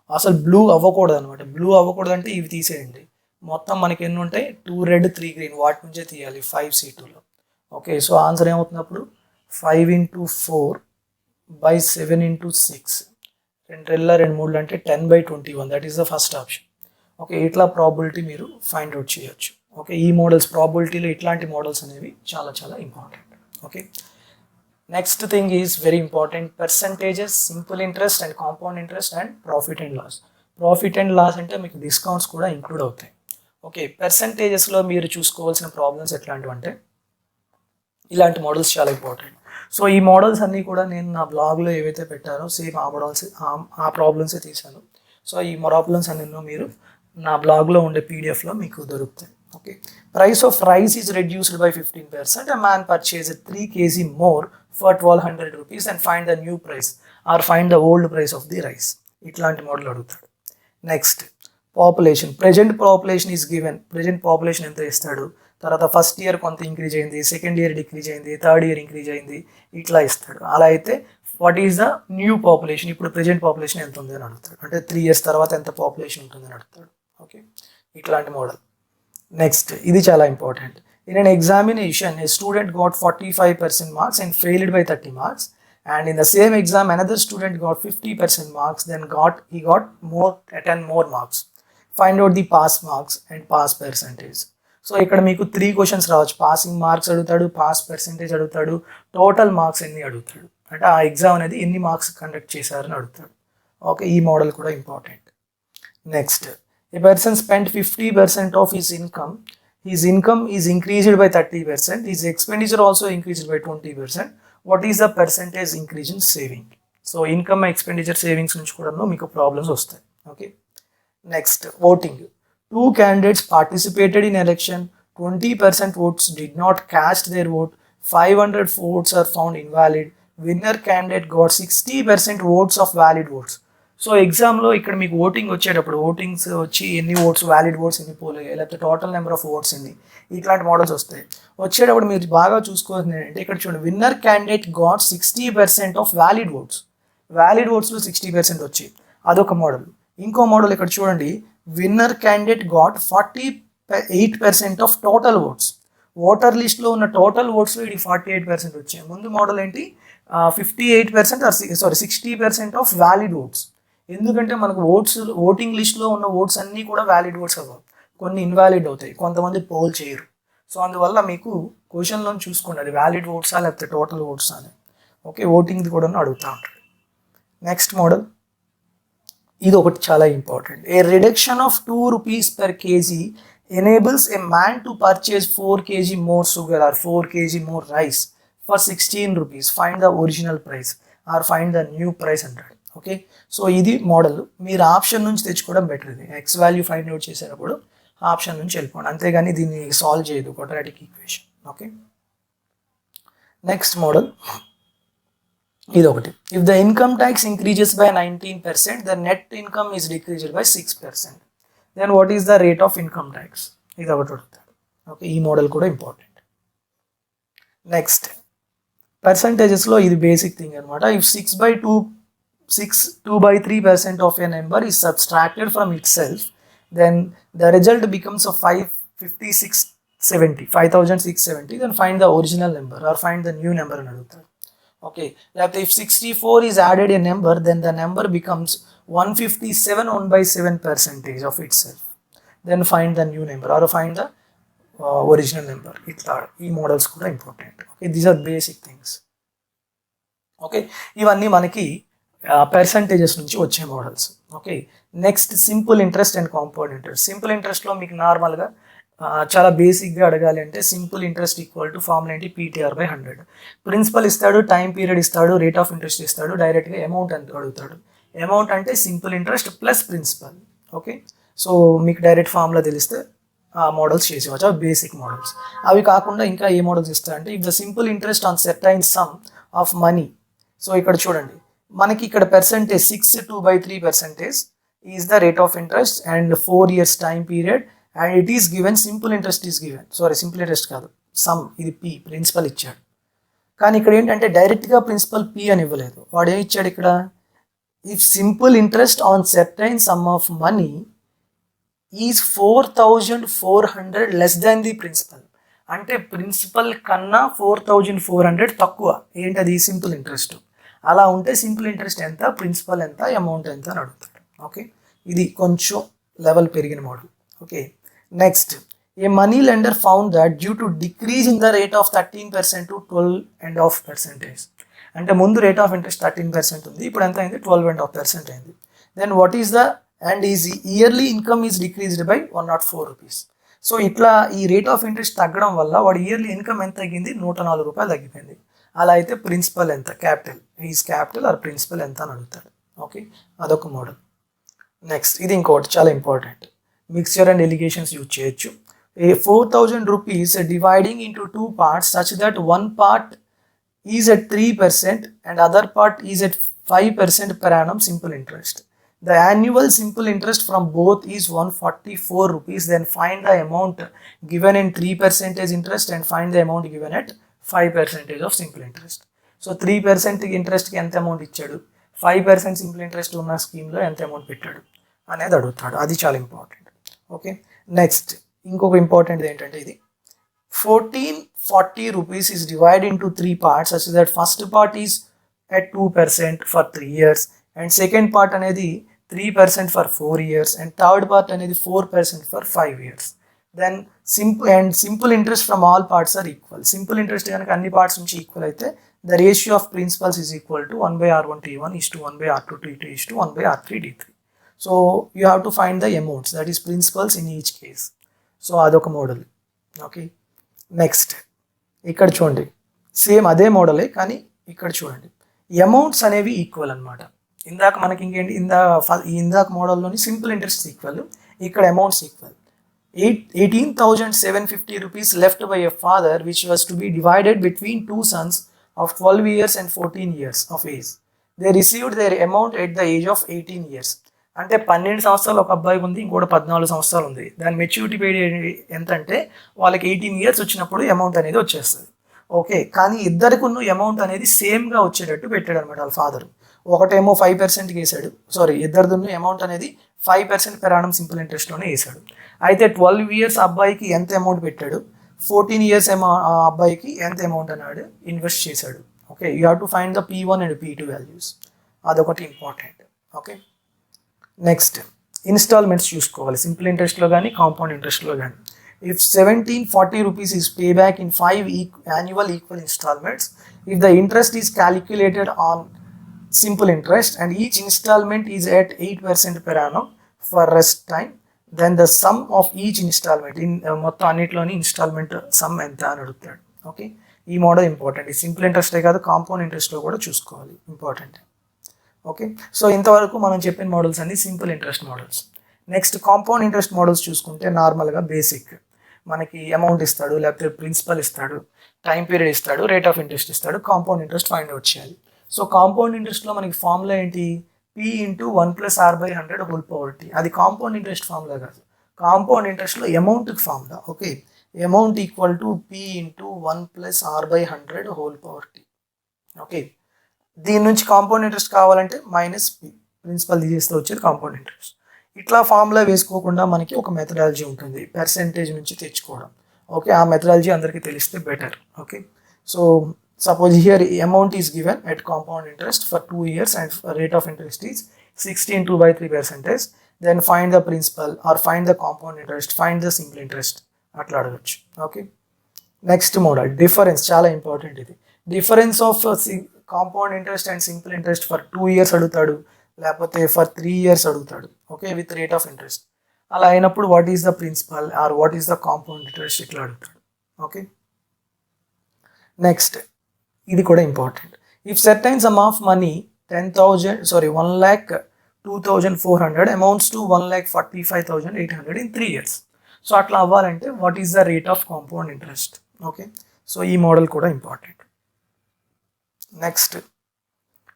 అసలు బ్లూ అవ్వకూడదు అనమాట. బ్లూ అవ్వకూడదు అంటే ఇవి తీసేయండి. మొత్తం మనకి ఎన్ని ఉంటాయి? 2 రెడ్ 3 గ్రీన్, వాటి నుంచే తీయాలి 5C2లో. ఓకే సో ఆన్సర్ ఏమవుతున్నప్పుడు 5 into 4/7 into 6, 2 2 3 అంటే 10/21. That is the first option. Okay ఇట్లా ప్రాబిలిటీ మీరు ఫైండ్ అవుట్ చేయొచ్చు. ఓకే ఈ మోడల్స్ ప్రాబిలిటీలో ఇట్లాంటి మోడల్స్ అనేవి చాలా చాలా important. Okay next thing is very important, percentages, simple interest and compound interest and profit and loss. Profit and loss అంటే మీకు డిస్కౌంట్స్ కూడా ఇంక్లూడ్ అవుతాయి. ఓకే పర్సంటేజెస్లో మీరు చూసుకోవాల్సిన ప్రాబ్లమ్స్ ఎట్లాంటివి అంటే ఇలాంటి మోడల్స్ చాలా ఇంపార్టెంట్. సో ఈ మోడల్స్ అన్నీ కూడా నేను నా బ్లాగ్లో ఏవైతే పెట్టానో సేమ్ ఆ మోడల్స్ ఆ ప్రాబ్లమ్సే తీశాను. సో ఈ ప్రాబ్లమ్స్ అన్నీ మీరు నా బ్లాగ్లో ఉండే పీడిఎఫ్లో మీకు దొరుకుతాయి. Okay price of rice is reduced by 15%. A man purchased 3 kg more for 1200 rupees and find the new price or find the old price of the rice. ఇట్లాంటి మోడల్ అడుగుతాడు. Next population, present population is given. Present population ఎంత ఇస్తాడు? తర్వాత first year కొంత increase అయింది, second year decrease అయింది, third year increase అయింది, ఇట్లా ఇస్తాడు. అలా అయితే what is the new population, ఇప్పుడు ప్రెజెంట్ పాపులేషన్ ఎంత ఉంది అని అడుగుతాడు. అంటే 3 years తర్వాత ఎంత పాపులేషన్ ఉంటుందని అడుగుతాడు. ఓకే ఇట్లాంటి మోడల్. నెక్స్ట్ ఇది చాలా important. In an examination A student got 45% marks and failed by 30 marks. And in the same exam, another student got 50% marks, then he got more 10 more marks. Find out the pass marks and pass percentage. So ఇక్కడ మీకు 3 questions రావచ్చు. Passing marks అడుగుతాడు, pass percentage అడుగుతాడు, total marks ఎన్ని అడుగుతాడు, అంటే ఆ exam అనేది ఎన్ని మార్క్స్ కండక్ట్ చేశారని అడుగుతాడు. ఓకే, ఈ మోడల్ కూడా important. Next, A person spend 50% of his income is increased by 30%, his expenditure also increased by 20%. What is the percentage increase in saving? So income expenditure savings నుంచి కూడా మీకు problems వస్తాయి. Okay, next, voting. 2 candidates participated in election, 20% votes did not cast their vote, 500 votes are found invalid, winner candidate got 60% votes of valid votes. So ఎగ్జామ్లో ఇక్కడ మీకు voting వచ్చేటప్పుడు votings వచ్చి ఎన్ని ఓట్స్, వ్యాలిడ్ ఓట్స్ ఎన్ని పోలయ్యాయి, లేకపోతే total number of votes ఎన్ని, ఇట్లాంటి మోడల్స్ వస్తాయి. వచ్చేటప్పుడు మీరు బాగా చూసుకోవాల్సింది ఏంటంటే ఇక్కడ చూడండి, winner candidate got 60% of valid votes. Valid ఓట్స్లో 60% వచ్చాయి, అదొక మోడల్. ఇంకో మోడల్ ఇక్కడ చూడండి, winner candidate got 48% of total votes. Voter లిస్ట్లో ఉన్న టోటల్ ఓట్స్లో ఇది 48% వచ్చాయి. ముందు మోడల్ ఏంటి, 58% 60% ఆఫ్ వ్యాలిడ్ ఓట్స్. ఎందుకంటే మనకు ఓటింగ్ లిస్ట్లో ఉన్న ఓట్స్ అన్నీ కూడా వ్యాలిడ్ ఓట్స్ అవ్వవు, కొన్ని ఇన్వాలిడ్ అవుతాయి, కొంతమంది పోల్ చేయరు. సో అందువల్ల మీకు క్వశ్చన్లో చూసుకోండి అది వ్యాలిడ్ ఓట్సా లేకపోతే టోటల్ ఓట్సా అని. ఓకే, ఓటింగ్ది కూడా అడుగుతూ ఉంటారు. నెక్స్ట్ మోడల్, ఇది ఒకటి చాలా important. A reduction of 2 rupees per kg enables a man to purchase 4 kg more sugar or 4 kg more rice for 16 rupees. Find the original price or find the new price అంటాడు. Okay, so ఇది model. మీరు option నుంచి తెచ్చుకోవడం better. ఇది x value find out చేసేటప్పుడు option నుంచి వెళ్ళిపోండి, అంతేగాని దీన్ని సాల్వ్ చేయదు quadratic equation. Okay, next model, ఇది ఒకటి. If the income tax increases by 19%, the net income is decreased by 6%, then what is the rate of income tax, ఇది ఒకటి అడుగుతాడు. ఓకే, ఈ మోడల్ కూడా ఇంపార్టెంట్. నెక్స్ట్, పర్సంటేజెస్లో ఇది బేసిక్ థింగ్ అనమాట. If 2/3% of a number is subtracted from itself, then the result becomes a 5670. Then find the original number or find the new number. Okay, that if 64 is added a number, then the number becomes 157 1/7% of itself. Then find the new number or find the original number. ఈ models కూడా important. Okay, these are basic things. Okay, ఇవన్నీ మనకి percentages నుంచి వచ్చే models. Okay, next, simple interest and compound interest. Simple ఇంట్రెస్ట్లో మీకు నార్మల్గా చాలా బేసిక్గా అడగాలి అంటే simple interest equal to formula ఏంటి, PTR/100. ప్రిన్సిపల్ ఇస్తాడు, టైం పీరియడ్ ఇస్తాడు, రేట్ ఆఫ్ ఇంట్రెస్ట్ ఇస్తాడు, డైరెక్ట్గా అమౌంట్ ఎంత అడుగుతాడు. అమౌంట్ అంటే simple interest plus principal. Okay, so మీకు డైరెక్ట్ ఫార్ములా తెలిస్తే ఆ మోడల్స్ చేసేవచ్చు, అవి బేసిక్ మోడల్స్. అవి కాకుండా ఇంకా ఏ మోడల్స్ ఇస్తారంటే, if the simple interest on certain sum of money. So ఇక్కడ చూడండి, మనకి ఇక్కడ percentage 6/2/3% is the rate of interest and 4 years time period and it is given, simple interest is given, simple interest కాదు, some, ఇది P, principal ఇచ్చాడు. కానీ ఇక్కడ ఏంటంటే డైరెక్ట్గా ప్రిన్సిపల్ P అని ఇవ్వలేదు, వాడు ఏం ఇచ్చాడు ఇక్కడ, if simple interest on certain sum of money is 4400 less than the principal. అంటే ప్రిన్సిపల్ కన్నా 4400 తక్కువ. ఏంటది, సింపుల్ ఇంట్రెస్ట్. అలా ఉంటే సింపుల్ ఇంట్రెస్ట్ ఎంత, ప్రిన్సిపల్ ఎంత, అమౌంట్ ఎంత అని అడుగుతాడు. ఓకే, ఇది కొంచెం లెవెల్ పెరిగిన model. Okay, next, a money lender found that due to decrease in the rate of 13% to 12.5%. అంటే ముందు రేట్ ఆఫ్ ఇంట్రెస్ట్ 13% ఉంది, ఇప్పుడు ఎంత అయింది, 12.5% అయింది. Then what is the and is yearly income is decreased by 104 rupees. So ఇట్లా ఈ rate of interest తగ్గడం వల్ల వాడి ఇయర్లీ ఇన్కమ్ ఎంత తగ్గింది, 104 రూపాయలు తగ్గిపోయింది. అలా అయితే ప్రిన్సిపల్ ఎంత, capital, is capital or principal ఎంత అని అడుగుతాడు. ఓకే, అదొక మోడల్. నెక్స్ట్, ఇది ఇంకోటి చాలా important, mixture and allegations use చేయొచ్చు. 4,000 rupees dividing into 2 parts such that one part is at 3% and other part is at 5% per annum simple interest. The annual simple interest from both is 144 rupees. Then find the amount given in 3% interest and find the amount given at 5% of simple interest. So 3% ఇంట్రెస్ట్కి ఎంత amount ఇచ్చాడు, 5% simple interest ఉన్న స్కీమ్లో ఎంత amount పెట్టాడు అనేది అడుగుతాడు, అది చాలా ఇంపార్టెంట్. ఓకే, నెక్స్ట్, ఇంకొక ఇంపార్టెంట్ ఏంటంటే ఇది 1440 rupees is divided into 3 parts such that first part is at 2% for 3 years, and second part అనేది 3% for 4 years, and third part అనేది 4% for 5 years. Then simple interest from all parts are equal. Simple interest కనుక అన్ని parts నుంచి equal అయితే the ratio of principals is equal to 1 by R1 T1 is to 1 by R2 T2 is to 1 by R3 D3. So you have to find the amounts, that is principals in each case. So అదొక model. Okay, next ఇక్కడ చూడండి, same అదే మోడలే కానీ ఇక్కడ చూడండి amounts అనేవి equal అనమాట. ఇందాక మనకి ఇంకేంటి, ఇందాక మోడల్లోని సింపుల్ ఇంట్రెస్ట్ ఈక్వల్, ఇక్కడ amounts equal. 18,750 rupees left by a father which was to be divided between two sons of 12 years and 14 years of age. They received their amount at the age of 18 years. అంటే 12 సంవత్సరాలు ఒక అబ్బాయికి ఉంది, ఇంకోటి 14 సంవత్సరాలు ఉంది. దాని మెచ్యూరిటీ పీరియడ్ ఎంత అంటే వాళ్ళకి 18 years వచ్చినప్పుడు అమౌంట్ అనేది వచ్చేస్తుంది. ఓకే, కానీ ఇద్దరికి ఉన్న అమౌంట్ అనేది సేమ్గా వచ్చేటట్టు పెట్టాడు అనమాట వాళ్ళ ఫాదర్. ఒకటేమో 5% వేసాడు, ఇద్దరిది ఉన్న అమౌంట్ అనేది 5% పెర్ యానం సింపుల్ ఇంట్రెస్ట్లోనే వేసాడు. అయితే 12 years అబ్బాయికి ఎంత అమౌంట్ పెట్టాడు, 14 years ఆ అబ్బాయికి ఎంత అమౌంట్ అన్నాడు ఇన్వెస్ట్ చేశాడు. Okay, you have to find the P1 and P2 values, అదొకటి ఇంపార్టెంట్. ఓకే, నెక్స్ట్ ఇన్స్టాల్మెంట్స్ చూసుకోవాలి సింపుల్ ఇంట్రెస్ట్లో కానీ కాంపౌండ్ ఇంట్రెస్ట్లో కానీ. If 1740 rupees is payback in 5 annual equal installments, if the interest is calculated on simple interest and each installment is at 8% per annum for rest time, then the sum of each installment in మొత్తం అన్నిటిలోని instalment some ఎంత అని అడుగుతాడు. Okay, ఈ model important. ఈ simple ఇంట్రెస్టే కాదు compound ఇంట్రెస్ట్లో కూడా చూసుకోవాలి, ఇంపార్టెంట్. ఓకే, సో ఇంతవరకు మనం చెప్పిన మోడల్స్ అన్ని simple interest models. Next compound interest models చూసుకుంటే నార్మల్గా బేసిక్ మనకి అమౌంట్ ఇస్తాడు, లేకపోతే ప్రిన్సిపల్ ఇస్తాడు, టైం పీరియడ్ ఇస్తాడు, రేట్ ఆఫ్ ఇంట్రెస్ట్ ఇస్తాడు, కాంపౌండ్ ఇంట్రెస్ట్ ఫైండ్ అవుట్ చేయాలి. సో కాంపౌండ్ ఇంట్రెస్ట్లో మనకి ఫార్ములా ఏంటి, P into 1 + R/100 whole power T. అది కాంపౌండ్ ఇంట్రెస్ట్ ఫార్ములా కాదు, కాంపౌండ్ ఇంట్రెస్ట్లో అమౌంట్కి formula. Okay, amount equal to P into 1 + R/100 whole power T. Okay, దీని నుంచి కాంపౌండ్ ఇంట్రెస్ట్ కావాలంటే మైనస్ P, ప్రిన్సిపల్ తీసేస్తే వచ్చేది కాంపౌండ్ ఇంట్రెస్ట్. ఇట్లా ఫార్ములా వేసుకోకుండా మనకి ఒక మెథడాలజీ ఉంటుంది, పర్సెంటేజ్ నుంచి తెచ్చుకోవడం. ఓకే, ఆ మెథడాలజీ అందరికీ తెలిస్తే better. Okay, so suppose here amount is given at compound interest for 2 years and rate of interest is 16.2/3%. Then find the principal or find the compound interest, find the simple interest, అట్లా అడగచ్చు. Okay, next model difference, చాలా important ఇది. Difference of compound interest and simple interest for 2 years అడుగుతాడు, లేకపోతే for 3 years అడుగుతాడు. Okay, with rate of interest. అలా అయినప్పుడు what is the principal or what is the compound interest ఇట్లా అడుగుతాడు. Okay, next ఇది కూడా important. If certain sum of money 1,02,400 amounts to 1,45,800 in 3 years. So అట్లా అవ్వాలంటే what is the rate of compound interest. Okay, so ఈ model కూడా important. Next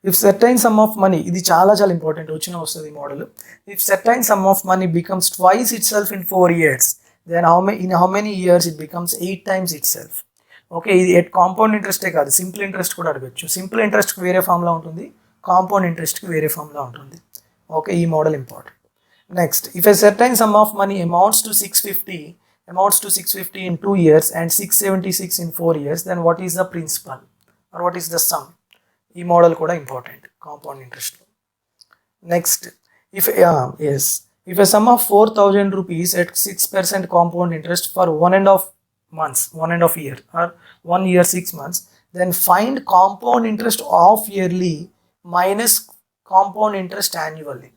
if certain sum of money, ఇది చాలా ఇంపార్టెంట్, వస్తుంది ఈ model. If certain sum of money becomes twice itself in 4 years, then how many years it becomes 8 times it self. Okay, ఇది at compound ఇంట్రెస్టే కాదు, simple interest కూడా అడగచ్చు. Simple ఇంట్రెస్ట్కి వేరే ఫార్ములా ఉంటుంది, కాంపౌండ్ ఇంట్రెస్ట్కి వేరే ఫార్ములా ఉంటుంది. ఓకే, ఈ model important. Next if a certain sum of money amounts to 650 in 2 years and 676 in 4 years, then what is the principal or what is the sum? ఈ model కూడా important compound ఇంట్రెస్ట్లో. Next if a sum of 4,000 rupees at 6% compound interest for 1.5 year or 1 year 6 months, then find compound interest of yearly minus compound interest annually.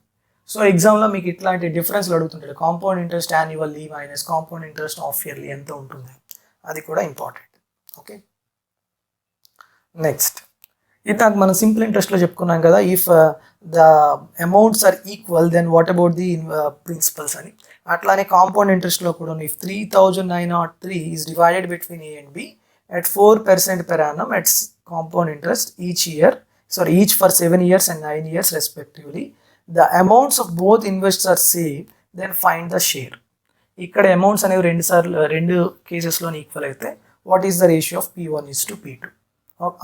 So ఎగ్జామ్లో మీకు ఇట్లాంటి డిఫరెన్స్లు అడుగుతుంటాడు, compound interest annually minus compound interest of yearly ఎంత ఉంటుంది, అది కూడా important. Okay, next ఇందాక మనం సింపుల్ ఇంట్రెస్ట్లో చెప్పుకున్నాం కదా, if the amounts are equal then what about the principals అని. అట్లానే కాంపౌండ్ ఇంట్రెస్ట్లో కూడా if 3,903 is divided between A and B at 4% per annum at compound interest each for 7 years and 9 years respectively, the amounts of both invests are same, then find the share. ఇక్కడ amounts అనేవి రెండు కేసెస్లో equal అయితే what is the ratio of P1 is to P2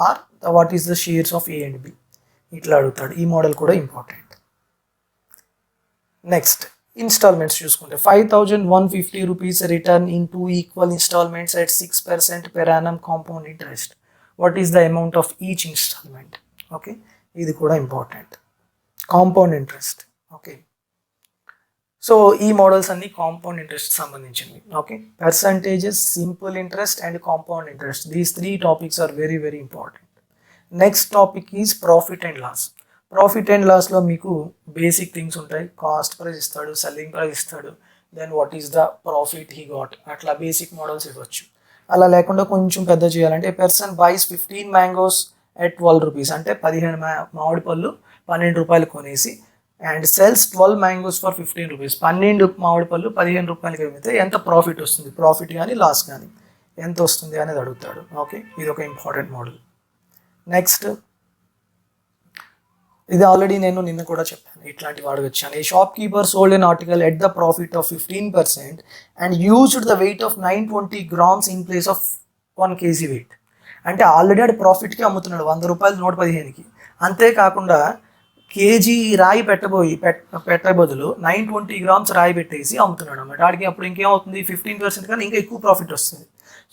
or what is the shares of A and B, ఇట్లా అడుగుతాడు. ఈ model కూడా important. Next instalments చూసుకుంటే 5,150 rupees return in 2 equal installments at 6% per annum compound interest. What is the amount of each installment? Okay, ఇది కూడా important. Compound interest. Okay, so ఈ models అన్ని compound interest సంబంధించినవి. Okay, percentages, simple interest and compound interest, these 3 topics are very very important. Next topic is profit and loss. Profit and లాస్లో మీకు basic things ఉంటాయి. Cost price ఇస్తాడు, selling price ఇస్తాడు, then what is the profit he got, అట్లా basic models ఇవ్వచ్చు. అలా లేకుండా కొంచెం పెద్ద చేయాలంటే person buys 15 mangoes at 12 rupees, అంటే 15 మామిడి పళ్ళు 12 రూపాయలు కొనేసి, and cells 12 mangoes for 15 rupees, 12 మామిడి పళ్ళు 15 రూపాయలకి అమ్మితే ఎంత ప్రాఫిట్ వస్తుంది, ప్రాఫిట్ కానీ లాస్ కానీ ఎంత వస్తుంది అనేది అడుగుతాడు. ఓకే, ఇది ఒక ఇంపార్టెంట్ మోడల్. నెక్స్ట్, ఇది ఆల్రెడీ నేను నిన్న కూడా చెప్పాను, ఇట్లాంటివి అడగచ్చాను. A shopkeeper sold an article at the profit of 15% and used the weight of 920 grams in place of 1 kg weight. అంటే ఆల్రెడీ ఆడు ప్రాఫిట్కి అమ్ముతున్నాడు 100 రూపాయలు 115కి. అంతేకాకుండా కేజీ రాయి పెట్టే బదులు 920 grams రాయి పెట్టేసి అమ్ముతున్నాడు అన్నమాట. ఆడికి అప్పుడు ఇంకేమవుతుంది, 15% కానీ ఇంకా ఎక్కువ ప్రాఫిట్ వస్తుంది.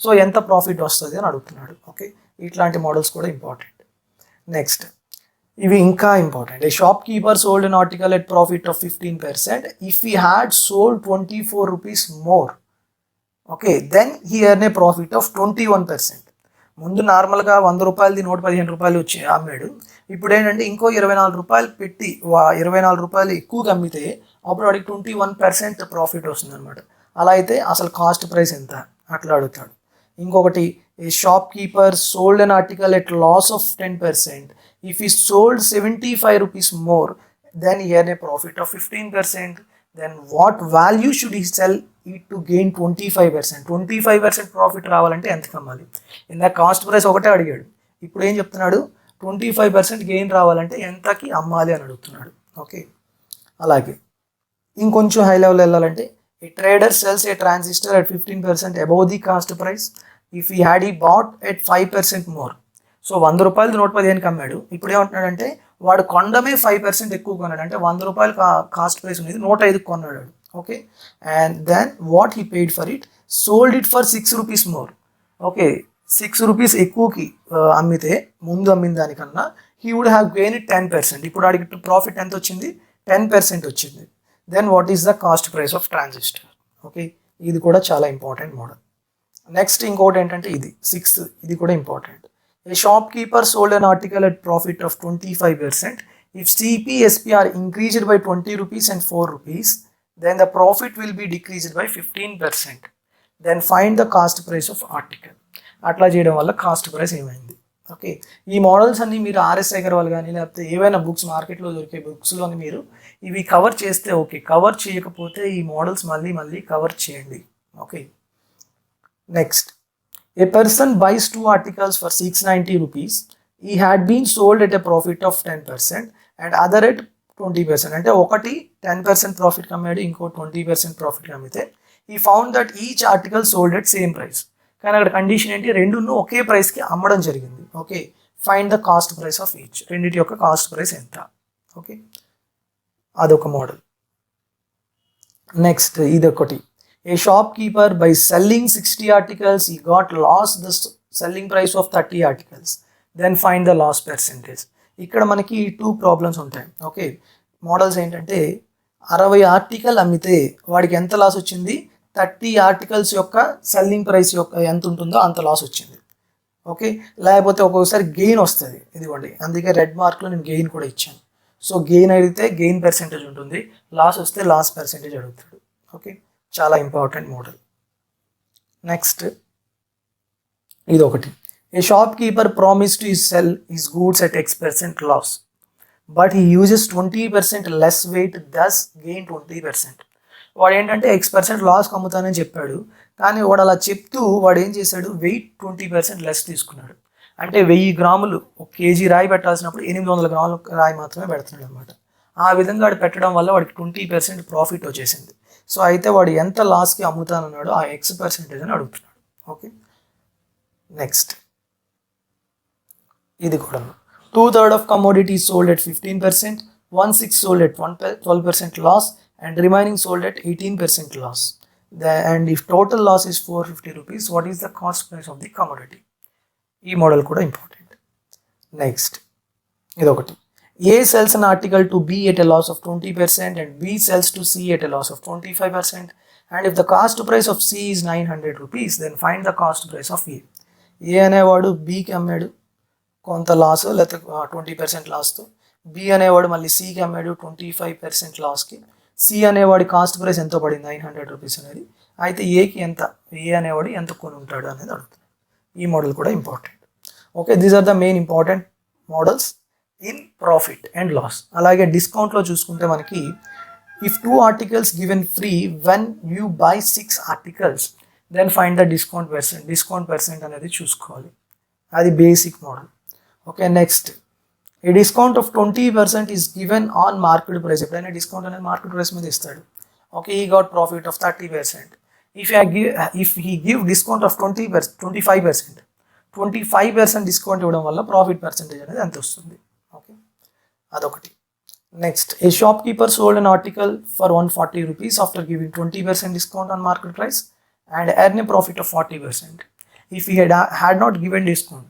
సో ఎంత ప్రాఫిట్ వస్తుంది అని అడుగుతున్నాడు. ఓకే, ఇట్లాంటి మోడల్స్ కూడా ఇంపార్టెంట్. నెక్స్ట్, ఇవి ఇంకా important. A shopkeeper sold an article at profit of 15% if he had sold 24 rupees more. Okay, then he earn a profit of 21%. ముందు నార్మల్గా 100 రూపాయలది 115 రూపాయలు వచ్చి అమ్మాడు. ఇప్పుడు ఏంటంటే ఇంకో 24 రూపాయలు పెట్టి 24 రూపాయలు ఎక్కువగా అమ్మితే అప్పుడు వాడికి 21% ప్రాఫిట్ వస్తుంది అనమాట. అలా అయితే అసలు కాస్ట్ ప్రైస్ ఎంత అట్లా అడుగుతాడు. ఇంకొకటి, a shopkeeper sold an article at loss of 10%. If he sold 75 rupees more, then he earn a profit of 15%. Then what value should he sell it to gain 25%? 25% profit రావాలంటే ఎంత కమ్మాలి? ఇందా cost price ఒకటే అడిగాడు, ఇప్పుడు ఏం చెప్తున్నాడు, 25% gain రావాలంటే ఎంతకి అమ్మాలి అని అడుగుతున్నాడు. ఓకే, అలాగే ఇంకొంచెం హై లెవెల్ వెళ్ళాలంటే, ఏ trader cells A transistor at 15% above the cost price if he had he bought at 5% more. So 100 రూపాయలు 115కి అమ్మాడు. ఇప్పుడు ఏమంటున్నాడంటే వాడు కొండమే 5% ఎక్కువ కొన్నాడు, అంటే 100 రూపాయలు కాస్ట్ ప్రైస్ ఉండేది 105కి కొన్నాడు. Okay, and then what he paid for it, sold it for 6 rupees more. Okay, 6 rupees ఎక్కువకి అమ్మితే ముందు అమ్మిన దానికన్నా he would have gain it 10%. ఇప్పుడు అడిగి ప్రాఫిట్ ఎంత వచ్చింది, 10% వచ్చింది. Then what is the cost price of transistor. Okay, ఇది కూడా చాలా ఇంపార్టెంట్ మోడల్. నెక్స్ట్ ఇంకోటి ఏంటంటే ఇది 6th, ఇది కూడా important. A shopkeeper sold an article at profit of 25%. If CP/SPR increased by 20 rupees and 4 rupees, then the profit will be decreased by 15%. Then find the cost price of article. అట్లా చేయడం వల్ల cost price ఏమైంది. Okay, ఈ models అన్ని మీరు RS Agarwal కానీ లేకపోతే ఏవైనా బుక్స్ మార్కెట్లో దొరికే బుక్స్లోని మీరు ఇవి కవర్ చేస్తే ఓకే, కవర్ చేయకపోతే ఈ మోడల్స్ మళ్ళీ కవర్ చేయండి. Okay, next, a person buys 2 articles for 690 rupees. He had been sold at a profit of 10% and other at 20%. అంటే ఒకటి 10% ప్రాఫిట్ కమ్మాడు, ఇంకో 20% profit కమ్మితే he found that each article sold at same price. కానీ అక్కడ condition ఏంటి, రెండును ఒకే ప్రైస్కి అమ్మడం జరిగింది. Okay, find the cost price of each, రెండింటి యొక్క కాస్ట్ ప్రైస్ ఎంత. ఓకే, అదొక మోడల్. నెక్స్ట్, ఇదొకటి, a shopkeeper by selling 60 articles he got lost the selling price of 30 articles. Then find the loss percentage. ఇక్కడ మనకి 2 ప్రాబ్లమ్స్ ఉంటాయి. Okay, models ఏంటంటే 60 article అమ్మితే వాడికి ఎంత లాస్ వచ్చింది, 30 ఆర్టికల్స్ యొక్క సెల్లింగ్ ప్రైస్ యొక్క ఎంత ఉంటుందో అంత లాస్ వచ్చింది. ఓకే, లేకపోతే ఒక్కొక్కసారి గెయిన్ వస్తుంది, ఇదిగోండి అందుకే రెడ్ మార్క్లో నేను గెయిన్ కూడా ఇచ్చాను. సో గెయిన్ అడిగితే గెయిన్ పర్సెంటేజ్ ఉంటుంది, లాస్ వస్తే లాస్ పర్సెంటేజ్ అడుగుతాడు. ఓకే, చాలా ఇంపార్టెంట్ మోడల్. నెక్స్ట్, ఇది ఒకటి, a shopkeeper promise to sell his goods at X% loss but he uses 20% less weight, thus gain 20%. వాడు ఏంటంటే X% లాస్కి అమ్ముతానని చెప్పాడు, కానీ వాడు అలా చెప్తూ వాడు ఏం చేశాడు, వెయిట్ 20% లెస్ తీసుకున్నాడు. అంటే 1000 గ్రాములు 1 కేజీ రాయి పెట్టాల్సినప్పుడు 800 గ్రాముల రాయి మాత్రమే పెడుతున్నాడు అనమాట. ఆ విధంగా వాడు పెట్టడం వల్ల వాడికి 20% ప్రాఫిట్ వచ్చేసింది. సో అయితే వాడు ఎంత లాస్కి అమ్ముతానన్నాడో ఆ X% అని అడుగుతున్నాడు. ఓకే, నెక్స్ట్, ఇది కూడా 2/3 of commodities sold at 15%, 1/6 sold at 12% loss and remaining sold at 18% loss. And if total loss is 450 rupees, what is the cost price of the commodity? ఈ మోడల్ కూడా ఇంపార్టెంట్. నెక్స్ట్, ఇదొకటి. A sells an article to B at a loss of 20% and B sells to C at a loss of 25%. And if the cost price of C is 900 rupees, then find the cost price of A. A అనేవాడు Bకి అమ్మాడు కొంత loss, లేకపోతే 20% లాస్తో. B అనేవాడు మళ్ళీ సికి అమ్మాడు 25% లాస్కి. C అనేవాడి cost price ఎంతో పడింది 900 rupees అనేది. అయితే ఏకి ఎంత, ఏ అనేవాడు ఎంత కొని ఉంటాడు అనేది అడుగుతుంది. ఈ మోడల్ కూడా important. Okay, these are the main important models in profit and loss. అలాగే డిస్కౌంట్లో చూసుకుంటే మనకి if 2 articles given free when you buy 6 articles then find the discount percent. Discount percent అనేది చూసుకోవాలి, అది basic model. Okay, next a discount of 20% is given on market price. ఎప్పుడైనా discount అనేది market price మీద ఇస్తాడు. Okay, he got profit of 30%. If he give discount of 25%, 25% discount ఇవ్వడం వల్ల profit percentage అనేది ఎంత వస్తుంది. ఓకే, అదొకటి. Next, a shopkeeper sold an article for 140 rupees after giving 20% discount on market price and earn a profit of 40%. If he had not given discount,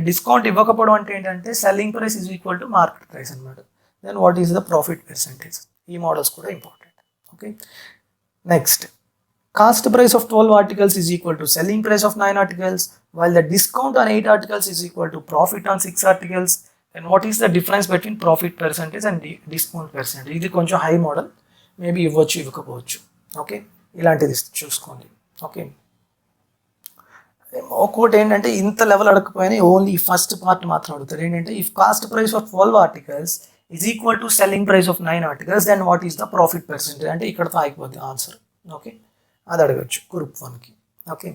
discount ఇవ్వకపోవడం అంటే ఏంటంటే selling price is equal to market price అనమాట. Then what is the profit percentage. ఈ models కూడా important. Okay, next, cost price of 12 articles is equal to selling price of 9 articles, while the discount on 8 articles is equal to profit on 6 articles. And what is the difference between profit percentage and discount percentage? ఇది కొంచెం high model, maybe ఇవ్వచ్చు ఇవ్వకపోవచ్చు. Okay, ఇలాంటిది చూసుకోండి. Okay, ఒక్కొక్కటి ఏంటంటే ఇంత level అడగకపోయినా ఓన్లీ ఫస్ట్ పార్ట్ మాత్రం అడుగుతారు. ఏంటంటే if cost price of 12 articles is equal to selling price of 9 articles, then what is the profit percentage అంటే ఇక్కడతో ఆగిపోద్ది ఆన్సర్. ఓకే, అది అడగచ్చు గ్రూప్ 1కి. Okay,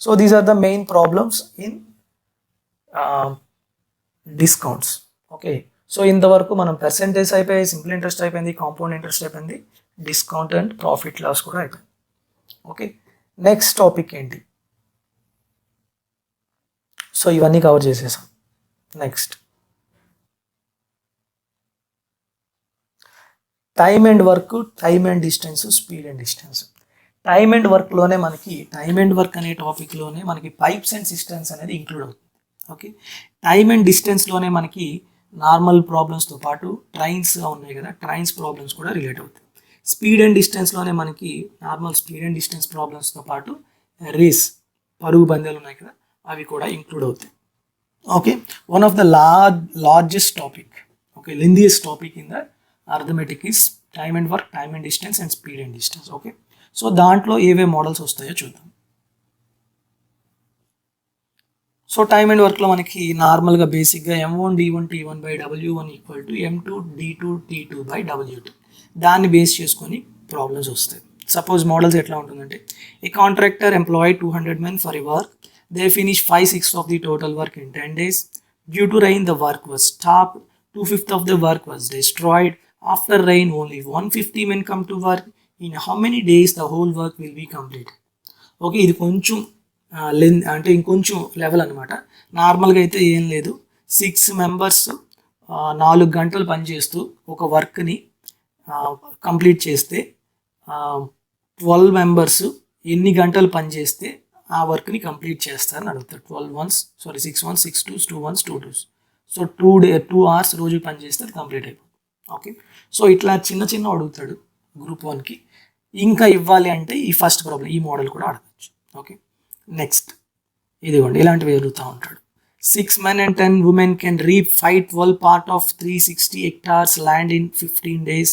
so these are the main problems in discounts. Okay, so ఇంతవరకు మనం percentage అయిపోయి, simple interest అయిపోయింది, కాంపౌండ్ ఇంట్రెస్ట్ అయిపోయింది, డిస్కౌంట్ అండ్ ప్రాఫిట్ లాస్ కూడా అయిపోయింది. ఓకే, నెక్స్ట్ టాపిక్ ఏంటి? సో ఇవన్నీ కవర్ చేసేసాం. Next, time and work, time and distance, speed and distance. Time and వర్క్లోనే మనకి టైమ్ అండ్ వర్క్ అనే టాపిక్లోనే మనకి పైప్స్ అండ్ సిస్టమ్స్ అనేది ఇంక్లూడ్ అవుతుంది. ఓకే, టైమ్ అండ్ డిస్టెన్స్లోనే మనకి నార్మల్ ప్రాబ్లమ్స్తో పాటు ట్రైన్స్గా ఉన్నాయి కదా, ట్రైన్స్ ప్రాబ్లమ్స్ కూడా రిలేట్ అవుతాయి. స్పీడ్ అండ్ డిస్టెన్స్లోనే మనకి నార్మల్ స్పీడ్ అండ్ డిస్టెన్స్ ప్రాబ్లమ్స్తో పాటు రేస్, పరుగు పందాలు ఉన్నాయి కదా, అవి కూడా ఇంక్లూడ్ అవుతాయి. Okay, one of the largest topic, okay, lengthiest topic in the arithmetic is time and work, time and distance and speed and distance. Okay, so దాంట్లో ఏవే మోడల్స్ వస్తాయో చూద్దాం. సో టైమ్ అండ్ వర్క్లో మనకి నార్మల్గా బేసిక్గా M1D1T1/W1 ఈక్వల్ టు M2D2T2/W2, దాన్ని base చేసుకొని ప్రాబ్లమ్స్ వస్తాయి. సపోజ్ మోడల్స్ ఎట్లా ఉంటుందంటే, a contractor employed 200 men for a work, they finish 5/6 of the total work in 10 days. Due to rain the work was stopped, 2/5 of the work was destroyed. After rain only 150 men come to work. In how many days the whole work will be complete. Okay, ఇది కొంచెం అంటే ఇంకొంచెం level అనమాట. నార్మల్గా అయితే ఏం లేదు, 6 members 4 గంటలు పనిచేస్తూ ఒక వర్క్ని కంప్లీట్ చేస్తే 12 members ఎన్ని గంటలు పనిచేస్తే ఆ వర్క్ని కంప్లీట్ చేస్తారని అడుగుతారు. 12 ones, 6 ones, 6 twos, 2 ones, 2 twos. So 2 hours రోజు పనిచేస్తే అది కంప్లీట్ అయిపోతుంది. ఓకే, సో ఇట్లా చిన్న చిన్న అడుగుతాడు గ్రూప్ 1కి. ఇంకా ఇవ్వాలి అంటే ఈ ఫస్ట్ ప్రాబ్లం, ఈ మోడల్ కూడా అడగచ్చు. ఓకే, నెక్స్ట్ ఇదిగోండి, ఇలాంటివి ఎదుగుతూ ఉంటాడు. 6 men and 10 women can reap 5/12 part of 360 hectares land in 15 days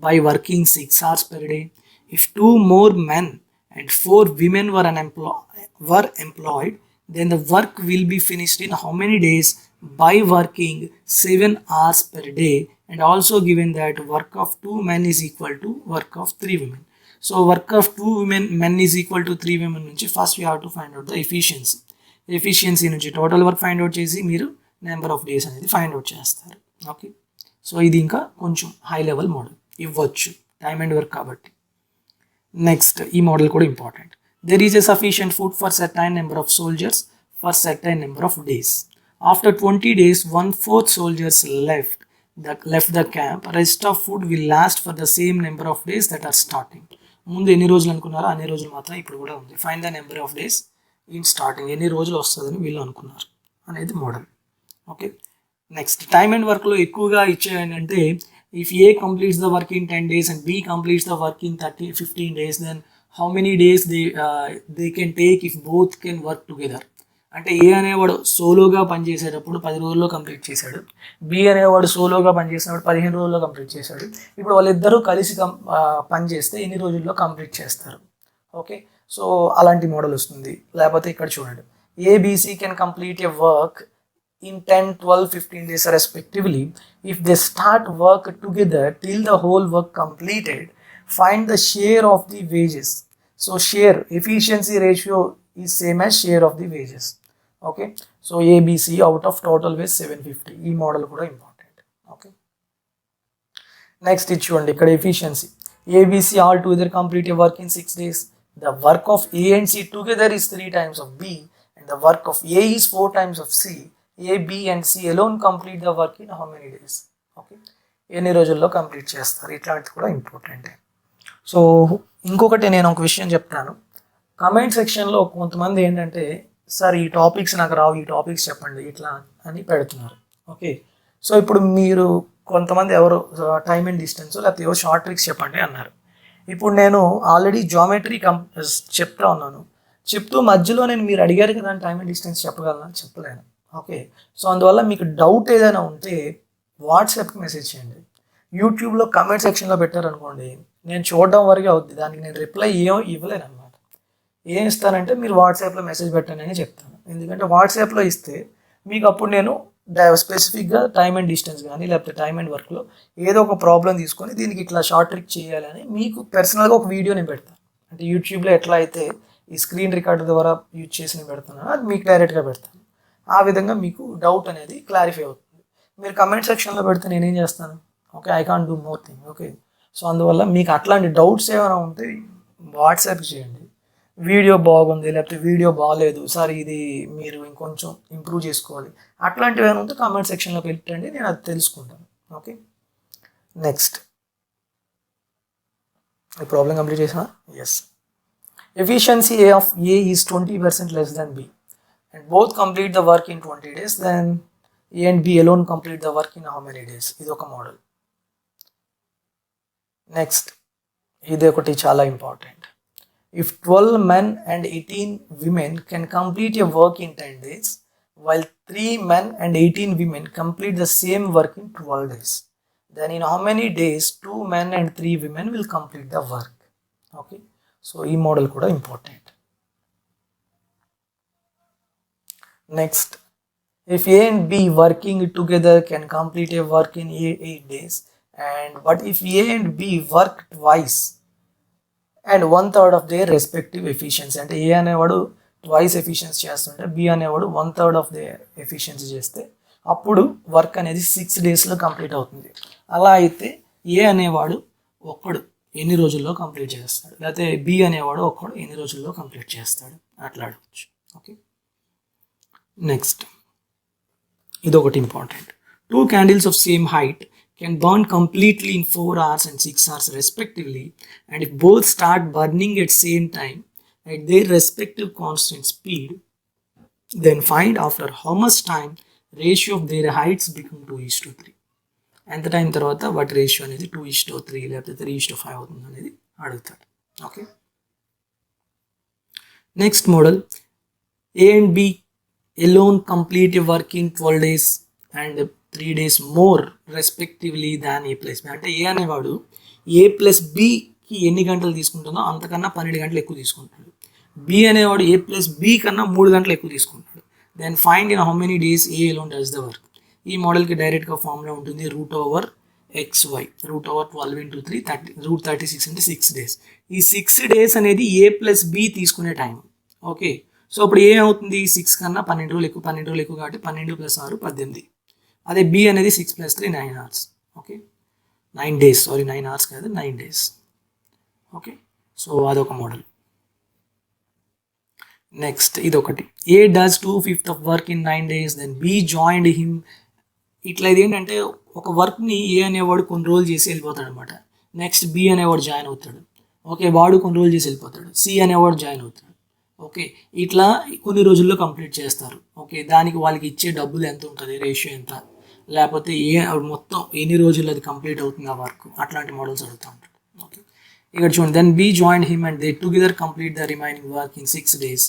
by working 6 hours per day. If 2 more men and 4 women were employed, then the work will be finished in how many days? By working 7 hours per day, and also given that work of 2 men is equal to work of 3 women. So work of 2 men is equal to 3 women నుంచి first you have to find out the efficiency నుంచి total work find out చేసి మీరు number of days అనేది find out చేస్తారు. Okay, so ఇది ఇంకా కొంచెం high level model, ఇవ్వచ్చు టైమ్ అండ్ వర్క్ కాబట్టి. నెక్స్ట్, ఈ మోడల్ కూడా important. There is a sufficient food for certain number of soldiers for certain number of days. After 20 days 1/4 soldiers left the camp. Rest of food will last for the same number of days that are starting. ముందు ఎన్ని రోజులు అనుకున్నారో అన్ని రోజులు మాత్రం ఇప్పుడు కూడా ఉంది. Find the number of days in starting, ఎన్ని రోజులు వస్తుందని వీళ్ళు అనుకున్నారు అనేది model. Okay, next time and వర్క్లో ఎక్కువగా ఇచ్చేవి ఏంటంటే if A completes the work in 10 days and B completes the work in 15 days then how many days they can take if both can work together. అంటే A అనేవాడు సోలోగా పనిచేసేటప్పుడు 10 రోజుల్లో complete చేశాడు, బి అనేవాడు సోలోగా పనిచేసినప్పుడు 15 రోజుల్లో కంప్లీట్ చేశాడు. ఇప్పుడు వాళ్ళిద్దరూ కలిసి పని చేస్తే ఎన్ని రోజుల్లో కంప్లీట్ చేస్తారు? ఓకే, సో అలాంటి మోడల్ వస్తుంది. లేకపోతే ఇక్కడ చూడండి, A B C can complete a work in 10, 12, 15 days respectively. If they start work together till the whole work completed, find the share of the wages. So share efficiency ratio is same as share of the wages. Okay, so ABC out of total wage 750. E model kuda important. Okay, next it చూడండి ఇక్కడ efficiency. ABC all together complete a work in 6 days. The work of A and C together is 3 times of B and the work of A is 4 times of C. A, B and C alone complete the work in how many days? Okay, ఎన్ని రోజుల్లో complete చేస్తారు? ఇట్లాంటిది కూడా important. So ఇంకొకటి నేను ఒక విషయం చెప్తాను. కమెంట్ సెక్షన్లో కొంతమంది ఏంటంటే సార్ ఈ టాపిక్స్ నాకు రావు, ఈ టాపిక్స్ చెప్పండి ఇట్లా అని పెడుతున్నారు. ఓకే, సో ఇప్పుడు మీరు కొంతమంది ఎవరు టైమ్ అండ్ డిస్టెన్స్ లేకపోతే ఎవరు షార్ట్ ట్రిక్స్ చెప్పండి అన్నారు. ఇప్పుడు నేను ఆల్రెడీ జామెట్రీ చెప్తా ఉన్నాను. చెప్తూ మధ్యలో నేను మీరు అడిగారు కదా టైమ్ అండ్ డిస్టెన్స్ చెప్పగలనా? చెప్పలేను. ఓకే, సో అందువల్ల మీకు డౌట్ ఏదైనా ఉంటే వాట్సాప్కి మెసేజ్ చేయండి. యూట్యూబ్లో కమెంట్ సెక్షన్లో పెట్టారనుకోండి, నేను చూడడం వరకే అవుద్ది, దానికి నేను రిప్లై ఏం ఇవ్వలేను అనమాట. ఏం ఇస్తానంటే మీరు వాట్సాప్లో మెసేజ్ పెట్టండి అని చెప్తాను. ఎందుకంటే వాట్సాప్లో ఇస్తే మీకు అప్పుడు నేను స్పెసిఫిక్గా టైమ్ అండ్ డిస్టెన్స్ కానీ లేకపోతే టైమ్ అండ్ వర్క్లో ఏదో ఒక ప్రాబ్లం తీసుకొని దీనికి ఇట్లా షార్ట్ ట్రిక్ చేయాలని మీకు పర్సనల్గా ఒక వీడియో నేను పెడతాను. అంటే యూట్యూబ్లో ఎట్లా అయితే ఈ స్క్రీన్ రికార్డర్ ద్వారా యూజ్ చేసి నేను పెడతాను, అది మీకు డైరెక్ట్గా పెడతాను. ఆ విధంగా మీకు డౌట్ అనేది క్లారిఫై అవుతుంది. మీరు కమెంట్ సెక్షన్లో పెడితే నేనేం చేస్తాను? Okay, I can't do more thing. Okay, so అందువల్ల మీకు అట్లాంటి డౌట్స్ ఏమైనా ఉంటే వాట్సాప్ చేయండి. వీడియో బాగుంది లేకపోతే వీడియో బాగాలేదు సార్, ఇది మీరు ఇంకొంచెం ఇంప్రూవ్ చేసుకోవాలి, అట్లాంటివి ఏమైనా ఉంటే కామెంట్ సెక్షన్లో పెట్టండి, నేను అది తెలుసుకుంటాను. ఓకే, నెక్స్ట్ ఈ ప్రాబ్లం కంప్లీట్ చేసిన. Yes, efficiency of A is 20% less than B and both complete the work in 20 days, then A and B alone complete the work in how many days? ఇది ఒక model. Next ఇది ఒకటి చాలా important. If 12 men and 18 women can complete a work in 10 days while 3 men and 18 women complete the same work in 12 days, then in how many days 2 men and 3 women will complete the work? Okay, so ఈ model కూడా important. Next, if A and B working together can complete a work in 8 days, but if A and B work twice and 1/3 of their respective efficiency, అంటే A అనేవాడు twice efficiency చేస్తుంటే B అనేవాడు 1/3 of the efficiency చేస్తే అప్పుడు work అనేది 6 daysలో complete అవుతుంది. అలా అయితే ఏ అనేవాడు ఒక్కడు ఎన్ని రోజుల్లో కంప్లీట్ చేస్తాడు, లేకపోతే B అనేవాడు ఒక్కడు ఎన్ని రోజుల్లో కంప్లీట్ చేస్తాడు, అట్లా అడగచ్చు. ఓకే, నెక్స్ట్ ఇది ఒకటి important. 2 candles of same height can burn completely in 4 hours and 6 hours respectively, and if both start burning at same time at their respective constant speed, then find after how much time ratio of their heights become 2:3. ఎంత time తర్వాత వాటి ratio అనేది 2:3 లేకపోతే 3:5 అవుతుంది అనేది అడుగుతాడు. Okay, next model. A and B alone complete a work in 12 days and 3 days more respectively than A plus B. అంటే A అనేవాడు A plus Bకి ఎన్ని గంటలు తీసుకుంటుందో అంతకన్నా 12 గంటలు ఎక్కువ తీసుకుంటాడు. B అనేవాడు A plus B కన్నా 3 గంటలు ఎక్కువ తీసుకుంటాడు. Then find in how many days A alone does the work. ఈ మోడల్కి డైరెక్ట్గా ఫార్ములా ఉంటుంది √/XY, √12 × 3 √36 అంటే 6 days. ఈ 6 days అనేది A plus B తీసుకునే టైం. ఓకే, సో ఇప్పుడు ఏమవుతుంది? 6 కన్నా 12 రోజులు ఎక్కువ, 12 రోజులు ఎక్కువ కాబట్టి 12 + 6 18. అదే B అనేది 6 + 3 9 hours. Okay, 9 days, sorry 9 hours కాదు 9 days. ఓకే, సో అదొక మోడల్. నెక్స్ట్ ఇదొకటి. A does 2/5 of work in 9 days, then B joined him. ఇట్లా ఇది ఏంటంటే ఒక వర్క్ని ఏ అనేవాడు కొన్ని రోజులు చేసి వెళ్ళిపోతాడు అనమాట. నెక్స్ట్ B అనేవాడు జాయిన్ అవుతాడు. ఓకే, వాడు కొన్ని రోజులు చేసి వెళ్ళిపోతాడు. C అనేవాడు జాయిన్ అవుతాడు. ఓకే, ఇట్లా కొన్ని రోజుల్లో కంప్లీట్ చేస్తారు. ఓకే, దానికి వాళ్ళకి ఇచ్చే డబ్బులు ఎంత ఉంటుంది, రేషియో ఎంత, లేకపోతే మొత్తం ఎన్ని రోజులు అది కంప్లీట్ అవుతుంది ఆ వర్క్, అట్లాంటి మోడల్స్ అడుగుతూ ఉంటాడు. ఓకే, ఇక్కడ చూడండి, then B join him and they together complete the remaining work in 6 days,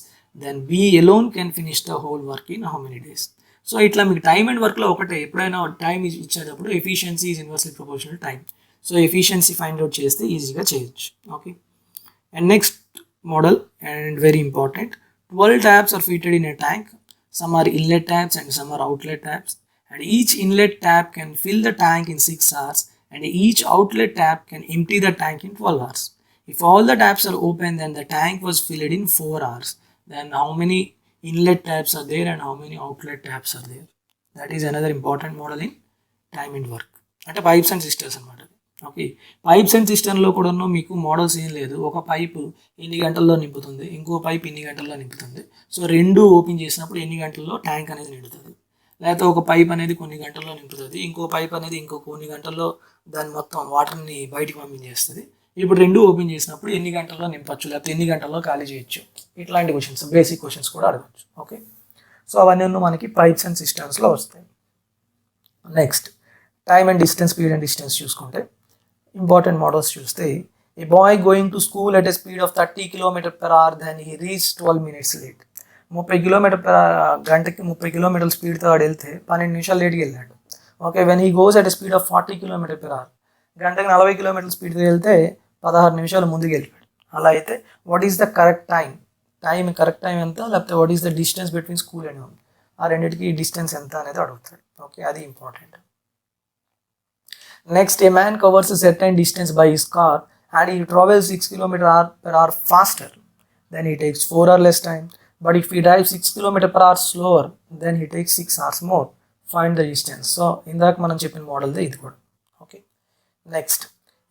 then B alone can finish the whole work in how many days. So ఇట్లా మీకు టైమ్ అండ్ వర్క్లో ఒకటే, ఎప్పుడైనా టైం ఇచ్చేటప్పుడు efficiency is inversely proportional time. So efficiency find out చేస్తే ఈజీగా చేయొచ్చు. Okay, and next model, and very important, 12 taps are fitted in a tank. Some are inlet taps and some are outlet taps, and each inlet tap can fill the tank in 6 hours and each outlet tap can empty the tank in 12 hours. If all the taps are open, then the tank was filled in 4 hours. Then how many inlet taps are there and how many outlet taps are there? That is another important model in time and work. అంటే pipes and systems అనమాట. Okay, pipes and సిస్టంలో కూడా మీకు models ఏం లేదు. ఒక pipe ఎన్ని గంటల్లో నింపుతుంది, ఇంకో పైప్ ఎన్ని గంటల్లో నింపుతుంది. సో రెండు ఓపెన్ చేసినప్పుడు ఎన్ని గంటల్లో ట్యాంక్ అనేది నిండుతుంది. లేకపోతే ఒక పైప్ అనేది కొన్ని గంటల్లో నింపుతుంది, ఇంకో పైప్ అనేది ఇంకో కొన్ని గంటల్లో దాని మొత్తం వాటర్ని బయటికి పంపించేస్తుంది. ఇప్పుడు రెండు ఓపెన్ చేసినప్పుడు ఎన్ని గంటల్లో నింపచ్చు, లేకపోతే ఎన్ని గంటల్లో ఖాళీ చేయొచ్చు. ఇట్లాంటి క్వశ్చన్స్, బేసిక్ క్వశ్చన్స్ కూడా అడగచ్చు. ఓకే, సో అవన్నీ మనకి పైప్స్ అండ్ సిస్టమ్స్లో వస్తాయి. Next time and distance, speed and distance చూసుకుంటే ఇంపార్టెంట్ మోడల్స్ చూస్తే, a boy going to school at a speed of 30 km/h then he reach 12 minutes late. 30 గంటకి 30 కిలోమీటర్ల స్పీడ్తో వాడు వెళ్తే 12 నిమిషాలు లేట్కి వెళ్ళాడు. Okay, when he goes at a speed of 40 km/h, గంటకి 40 కిలోమీటర్ల స్పీడ్తో వెళ్తే 16 నిమిషాలు ముందుకు వెళ్ళిపోయాడు. అలా అయితే what is the correct time, correct time ఎంత, లేకపోతే what is the distance between school and home, ఆ రెండింటికి డిస్టెన్స్ ఎంత అనేది అడుగుతాడు. ఓకే, అది important. Next, a man covers a certain distance by his car and he travels 6 km/h faster, then he takes 4 hours less time. But if he drives 6 km/h slower, then he takes 6 hours more. Find the distance. So, ఇందాక మనం చెప్పిన model ఇది కూడా. Okay, next,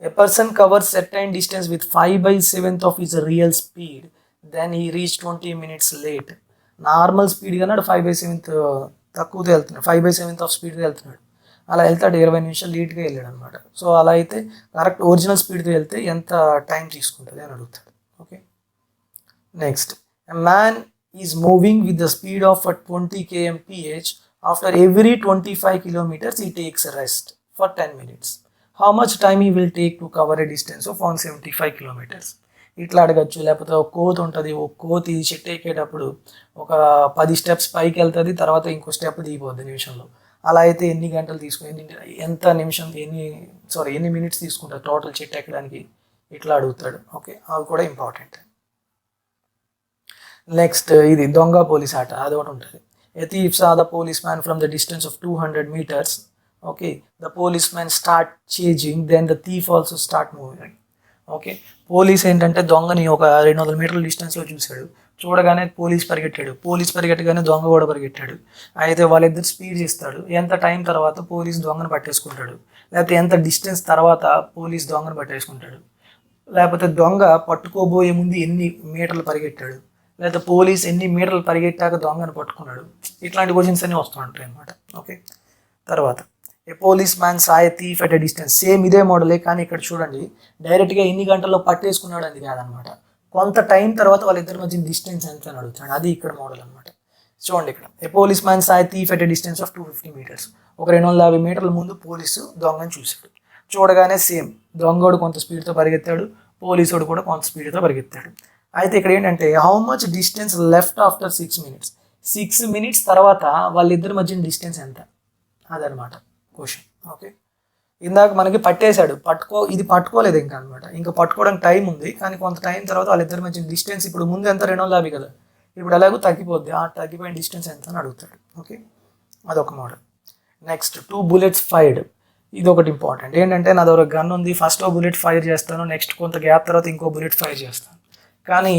a person covers certain distance with 5/7 of his real speed, then he reached 20 minutes late. Normal speed కన్నా 5/7 తక్కువతో వెళ్తున్నాడు, 5/7 of స్పీడ్తో వెళ్తున్నాడు. అలా వెళ్తాడు 20 నిమిషాలు లేట్గా వెళ్ళాడు అనమాట. సో అలా అయితే కరెక్ట్ ఒరిజినల్ స్పీడ్తో వెళ్తే ఎంత టైం తీసుకుంటుంది అని అడుగుతాడు. Okay, next, a man is moving with the speed of 20 km/h. After every 25 kilometers he takes a rest for 10 minutes. How much time he will take to cover a distance of 175 kilometers? ఇట్లా అడగచ్చు. లేకపోతే ఒక కోతి ఉంటుంది, ఒక కోతి చెట్టు ఎక్కేటప్పుడు ఒక 10 steps పైకి వెళ్తుంది, తర్వాత ఇంకో స్టెప్ దిగిపోద్ది నిమిషంలో. అలా అయితే ఎన్ని గంటలు తీసుకుని ఎన్ని మినిట్స్ తీసుకుంటారు టోటల్ చెట్టు ఎక్కడానికి, ఇట్లా అడుగుతాడు. ఓకే, అవి కూడా ఇంపార్టెంట్. నెక్స్ట్, ఇది దొంగ పోలీస్ ఆట, అది ఒకటి ఉంటుంది. A thief saw the policeman from the distance of 200 meters. Okay, the policeman start chasing, then the thief also start moving. Okay, police ఏంటంటే దొంగని ఒక 200 మీటర్ల డిస్టెన్స్లో చూశాడు, చూడగానే పోలీస్ పరిగెట్టగానే దొంగ కూడా పరిగెట్టాడు. అయితే వాళ్ళిద్దరు స్పీడ్ చేస్తాడు. ఎంత టైం తర్వాత పోలీస్ దొంగను పట్టేసుకుంటాడు, లేకపోతే ఎంత డిస్టెన్స్ తర్వాత పోలీస్ దొంగను పట్టేసుకుంటాడు, లేకపోతే దొంగ పట్టుకోబోయే ముందు ఎన్ని మీటర్లు పరిగెట్టాడు, లేకపోతే పోలీస్ ఎన్ని మీటర్లు పరిగెట్టాక దొంగను పట్టుకున్నాడు. ఇట్లాంటి క్వశ్చన్స్ అన్నీ వస్తూ ఉంటాయి అన్నమాట. ఓకే, తర్వాత a policeman saw a thief at a distance. Same ఇదే మోడలే, కానీ ఇక్కడ చూడండి డైరెక్ట్గా ఎన్ని గంటల్లో పట్టేసుకున్నాడు అది కాదనమాట. కొంత టైం తర్వాత వాళ్ళిద్దరి మధ్య డిస్టెన్స్ ఎంత అని అడుగుతాడు, అది ఇక్కడ మోడల్ అనమాట. చూడండి, ఇక్కడ a policeman saw a thief at a distance of 250 meters. ఒక 250 మీటర్ల ముందు పోలీసు దొంగని చూశాడు. చూడగానే సేమ్ దొంగోడు కొంత స్పీడ్తో పరిగెత్తాడు, పోలీసుడు కూడా కొంత స్పీడ్తో పరిగెత్తాడు. అయితే ఇక్కడ ఏంటంటే how much distance left after 6 minutes. 6 minutes తర్వాత వాళ్ళిద్దరి మధ్య డిస్టెన్స్ ఎంత, అదనమాట క్వశ్చన్. ఓకే, ఇందాక మనకి పట్టేశాడు, ఇది పట్టుకోలేదు ఇంకా అనమాట. ఇంకా పట్టుకోవడానికి టైం ఉంది, కానీ కొంత టైం తర్వాత వాళ్ళిద్దరి మధ్య డిస్టెన్స్ ఇప్పుడు ముందు ఎంత 250 కదా, ఇప్పుడు ఎలాగో తగ్గిపోద్ది, ఆ తగ్గిపోయిన డిస్టెన్స్ ఎంత అని అడుగుతాడు. ఓకే, అదొక మోడల్. Next, 2 bullets fired. ఇది ఒకటి ఇంపార్టెంట్. ఏంటంటే నా దగ్గర గన్ ఉంది, ఫస్ట్ ఓ బుల్లెట్ ఫైర్ చేస్తాను, నెక్స్ట్ కొంత గ్యాప్ తర్వాత ఇంకో బుల్లెట్ ఫైర్ చేస్తాను. కానీ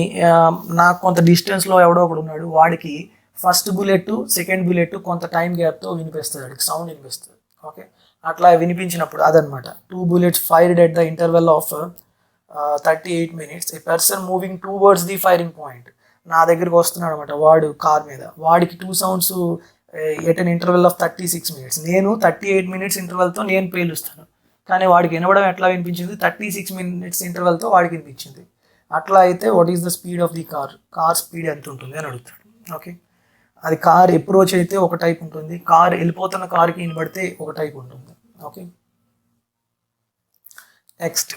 నాకు కొంత డిస్టెన్స్లో ఎవడో ఒకడు ఉన్నాడు, వాడికి ఫస్ట్ బుల్లెట్ సెకండ్ బుల్లెట్ కొంత టైం గ్యాప్తో వినిపిస్తుంది, వాడికి సౌండ్ వినిపిస్తుంది. ఓకే, అట్లా వినిపించినప్పుడు అదనమాట. 2 bullets fired at the interval of 38 minutes. A person moving towards the firing point. నా దగ్గరికి వస్తున్నాడు అనమాట వాడు కార్ మీద, వాడికి 2 sounds at an interval of 36 minutes. నేను 38 minutes ఇంటర్వెల్తో నేను పేలుస్తాను, కానీ వాడికి వినవడం ఎట్లా వినిపించింది, 36 minutes ఇంటర్వెల్తో వాడికి వినిపించింది. అట్లా అయితే what is the speed of the car speed ఎంత ఉంటుంది అని అడుగుతాడు. ఓకే, అది కార్ అప్రోచ్ అయితే ఒక టైప్ ఉంటుంది, కార్ వెళ్ళిపోతున్న కార్కి వినబడితే ఒక టైప్ ఉంటుంది. ఓకే, నెక్స్ట్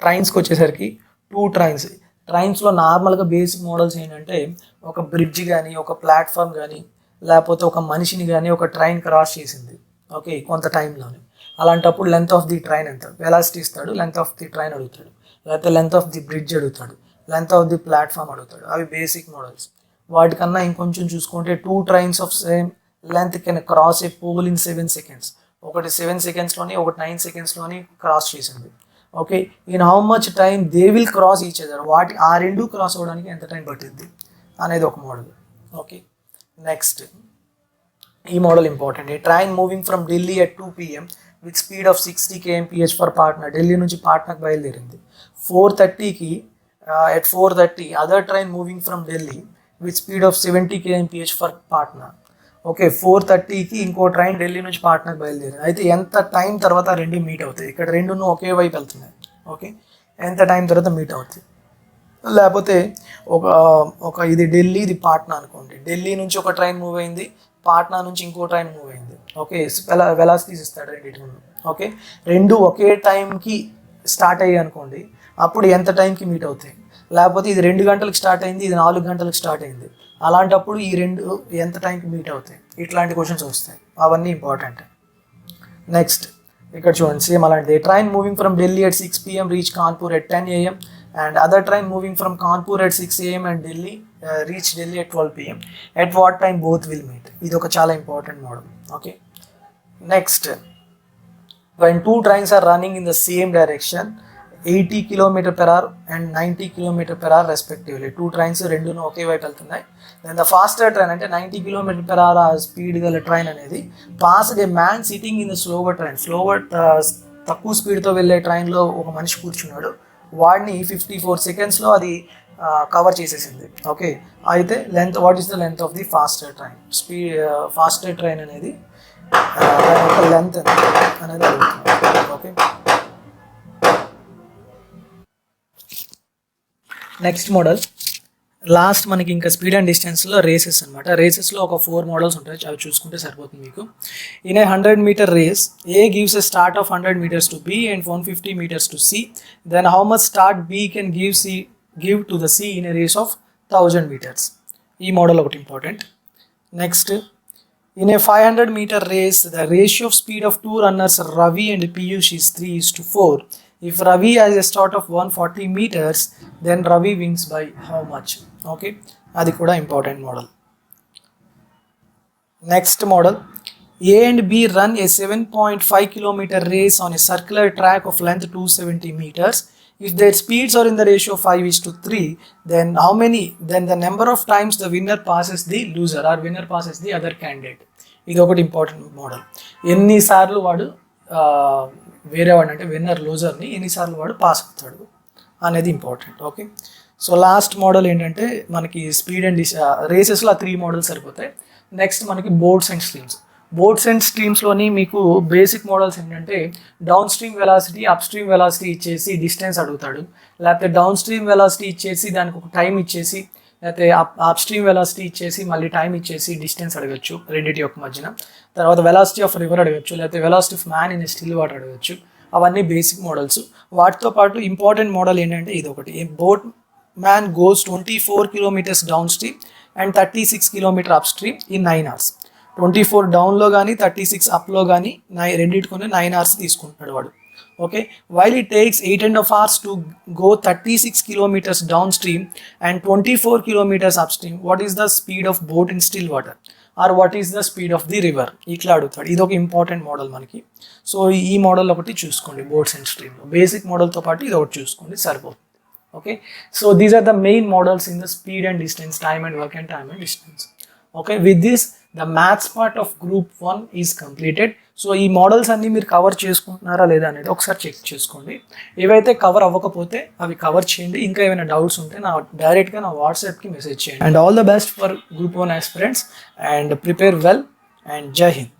ట్రైన్స్కి వచ్చేసరికి 2 ట్రైన్స్. ట్రైన్స్లో నార్మల్గా బేసిక్ మోడల్స్ ఏంటంటే ఒక బ్రిడ్జ్ కానీ ఒక ప్లాట్ఫామ్ కానీ లేకపోతే ఒక మనిషిని కానీ ఒక ట్రైన్ క్రాస్ చేసింది ఓకే కొంత టైంలోనే. అలాంటప్పుడు లెంత్ ఆఫ్ ది ట్రైన్ ఎంత వెలాసిటీ ఇస్తాడు, లెంత్ ఆఫ్ ది ట్రైన్ అడుగుతాడు, లేకపోతే లెంత్ ఆఫ్ ది బ్రిడ్జ్ అడుగుతాడు, లెంత్ ఆఫ్ ది ప్లాట్ఫామ్ అడుగుతాడు. అవి బేసిక్ మోడల్స్. వాటికన్నా ఇంకొంచెం చూసుకుంటే 2 trains of same length can cross a pole in 7 seconds. ఒకటి 7 secondsలోని ఒకటి 9 secondsలోని క్రాస్ చేసింది. Okay, in how much time they will cross each other, ఆ రెండు క్రాస్ అవ్వడానికి ఎంత టైం పట్టింది అనేది ఒక మోడల్. ఓకే, నెక్స్ట్ ఈ model important. A train moving from Delhi at 2 PM with speed of 60 kmph for Patna. Delhi నుంచి పాట్నాకు బయలుదేరింది 4:30కి. at 4:30 other train moving from Delhi with speed of 70 kmph for Patna. Okay, 4:30కి ఇంకో ట్రైన్ ఢిల్లీ నుంచి పాట్నాకు బయలుదేరింది. అయితే ఎంత టైం తర్వాత రెండు మీట్ అవుతాయి? ఇక్కడ రెండును ఒకే వైపు వెళ్తున్నాయి. ఓకే, ఎంత టైం తర్వాత మీట్ అవుతాయి? లేకపోతే ఒక ఇది ఢిల్లీ, ఇది పాట్నా అనుకోండి. ఢిల్లీ నుంచి ఒక ట్రైన్ మూవ్ అయింది, పాట్నా నుంచి ఇంకో ట్రైన్ మూవ్ అయింది. ఓకే, వెలాసిటీస్ ఇస్తాడు రెండింటి. ఓకే, రెండు ఒకే టైంకి స్టార్ట్ అయ్యాయి అనుకోండి, అప్పుడు ఎంత టైంకి మీట్ అవుతాయి? లేకపోతే ఇది 2 గంటలకు స్టార్ట్ అయింది, ఇది 4 గంటలకు స్టార్ట్ అయింది, అలాంటప్పుడు ఈ రెండు ఎంత టైంకి మీట్ అవుతాయి? ఇట్లాంటి క్వశ్చన్స్ వస్తాయి, అవన్నీ ఇంపార్టెంట్. నెక్స్ట్ ఇక్కడ చూడండి, సేమ్ అలాంటిది. Train moving from Delhi at 6 PM reach Kanpur at 10 AM and other train moving from Kanpur at 6 AM and Delhi reach Delhi at 12 PM. at what time both will meet? ఇది ఒక చాలా important model. Okay, next when 2 trains are running in the same direction 80 km/h and 90 km/h respectively. 2 trains రెండును ఒకే వైపు వెళ్తున్నాయి. Then the faster train అంటే 90 km/h speed గల train అనేది passed A man sitting in the slower train. తక్కువ స్పీడ్తో వెళ్ళే ట్రైన్లో ఒక మనిషి కూర్చున్నాడు, వాడిని 54 secondsలో అది కవర్ చేసేసింది. ఓకే, అయితే what is the length of the faster train? Faster train అనేది దాని యొక్క లెంత్ అనేది అడుగుతుంది. ఓకే, నెక్స్ట్ మోడల్ లాస్ట్ మనకి ఇంకా స్పీడ్ అండ్ డిస్టెన్స్లో రేసెస్ అనమాట. రేసెస్లో ఒక 4 మోడల్స్ ఉంటాయి, అవి చూసుకుంటే సరిపోతుంది మీకు. In a 100 meter race A gives a start of 100 meters to B and 150 meters to C. Then how much start B can give to the C in a race of 1000 meters. ఈ model ఒకటి important. Next in a 500 meter race the ratio of speed of 2 runners Ravi and Piyush is 3:4. If Ravi has a start of 140 meters, then Ravi wins by how much? Okay, అది కూడా important model. Next model, A and B run a 7.5 km race on a circular track of length 270 meters. If their speeds are in the ratio 5:3, then the number of times the winner passes the loser or winner passes the other candidate. ఇది ఒకటి important model. ఎన్నిసార్లు వాడు వేరే వాడు అంటే winner లూజర్ని ఎన్నిసార్లు వాడు pass అవుతాడు అనేది important. Okay, so last model ఏంటంటే మనకి స్పీడ్ అండ్ రేసెస్లో 3 మోడల్స్ సరిపోతాయి. నెక్స్ట్ మనకి boards and streams. Boards and స్ట్రీమ్స్లోని మీకు బేసిక్ మోడల్స్ ఏంటంటే downstream velocity, upstream velocity ఇచ్చేసి డిస్టెన్స్ అడుగుతాడు, లేకపోతే డౌన్ స్ట్రీమ్ వెలాసిటీ ఇచ్చేసి దానికి ఒక టైం ఇచ్చేసి, లేకపోతే అప్ స్ట్రీమ్ వెలాసిటీ ఇచ్చేసి మళ్ళీ టైం ఇచ్చేసి డిస్టెన్స్ అడగచ్చు రెండింటి యొక్క మధ్యన. తర్వాత వెలాసిటీ ఆఫ్ రివర్ అడగచ్చు, లేకపోతే velocity of man in still water అడగచ్చు. అవన్నీ బేసిక్ మోడల్స్. వాటితో పాటు ఇంపార్టెంట్ మోడల్ ఏంటంటే ఇది ఒకటి, boat man goes 24 kilometers down stream and 36 kilometers up stream in 9 hours. 24 డౌన్లో కానీ 36 అప్లో కానీ రెండింటికొని 9 hours తీసుకుంటున్నాడు వాడు. Okay, while it takes 8.5 hours to go 36 kilometers down stream and 24 kilometers up stream, what is the speed of boat in still water or what is the speed of the river? ఇట్లా అడుగుతాడు. ఇది ఒక important model మనకి. So ఈ model ఒకటి చూసుకోండి boats and స్ట్రీమ్లో. Basic మోడల్తో పాటు ఇది ఒకటి చూసుకోండి సరిపోతుంది. Okay, so these are the main models in the speed and distance, time and work and time and distance. Okay, with this the maths part of Group 1 is completed. So ఈ models అన్నీ మీరు cover చేసుకుంటున్నారా లేదా అనేది ఒకసారి check చేసుకోండి. ఏవైతే cover అవ్వకపోతే అవి కవర్ చేయండి. ఇంకా ఏమైనా డౌట్స్ ఉంటే డైరెక్ట్గా నా వాట్సాప్కి మెసేజ్ చేయండి. And all the best for Group 1 aspirants and prepare well and Jai Hind.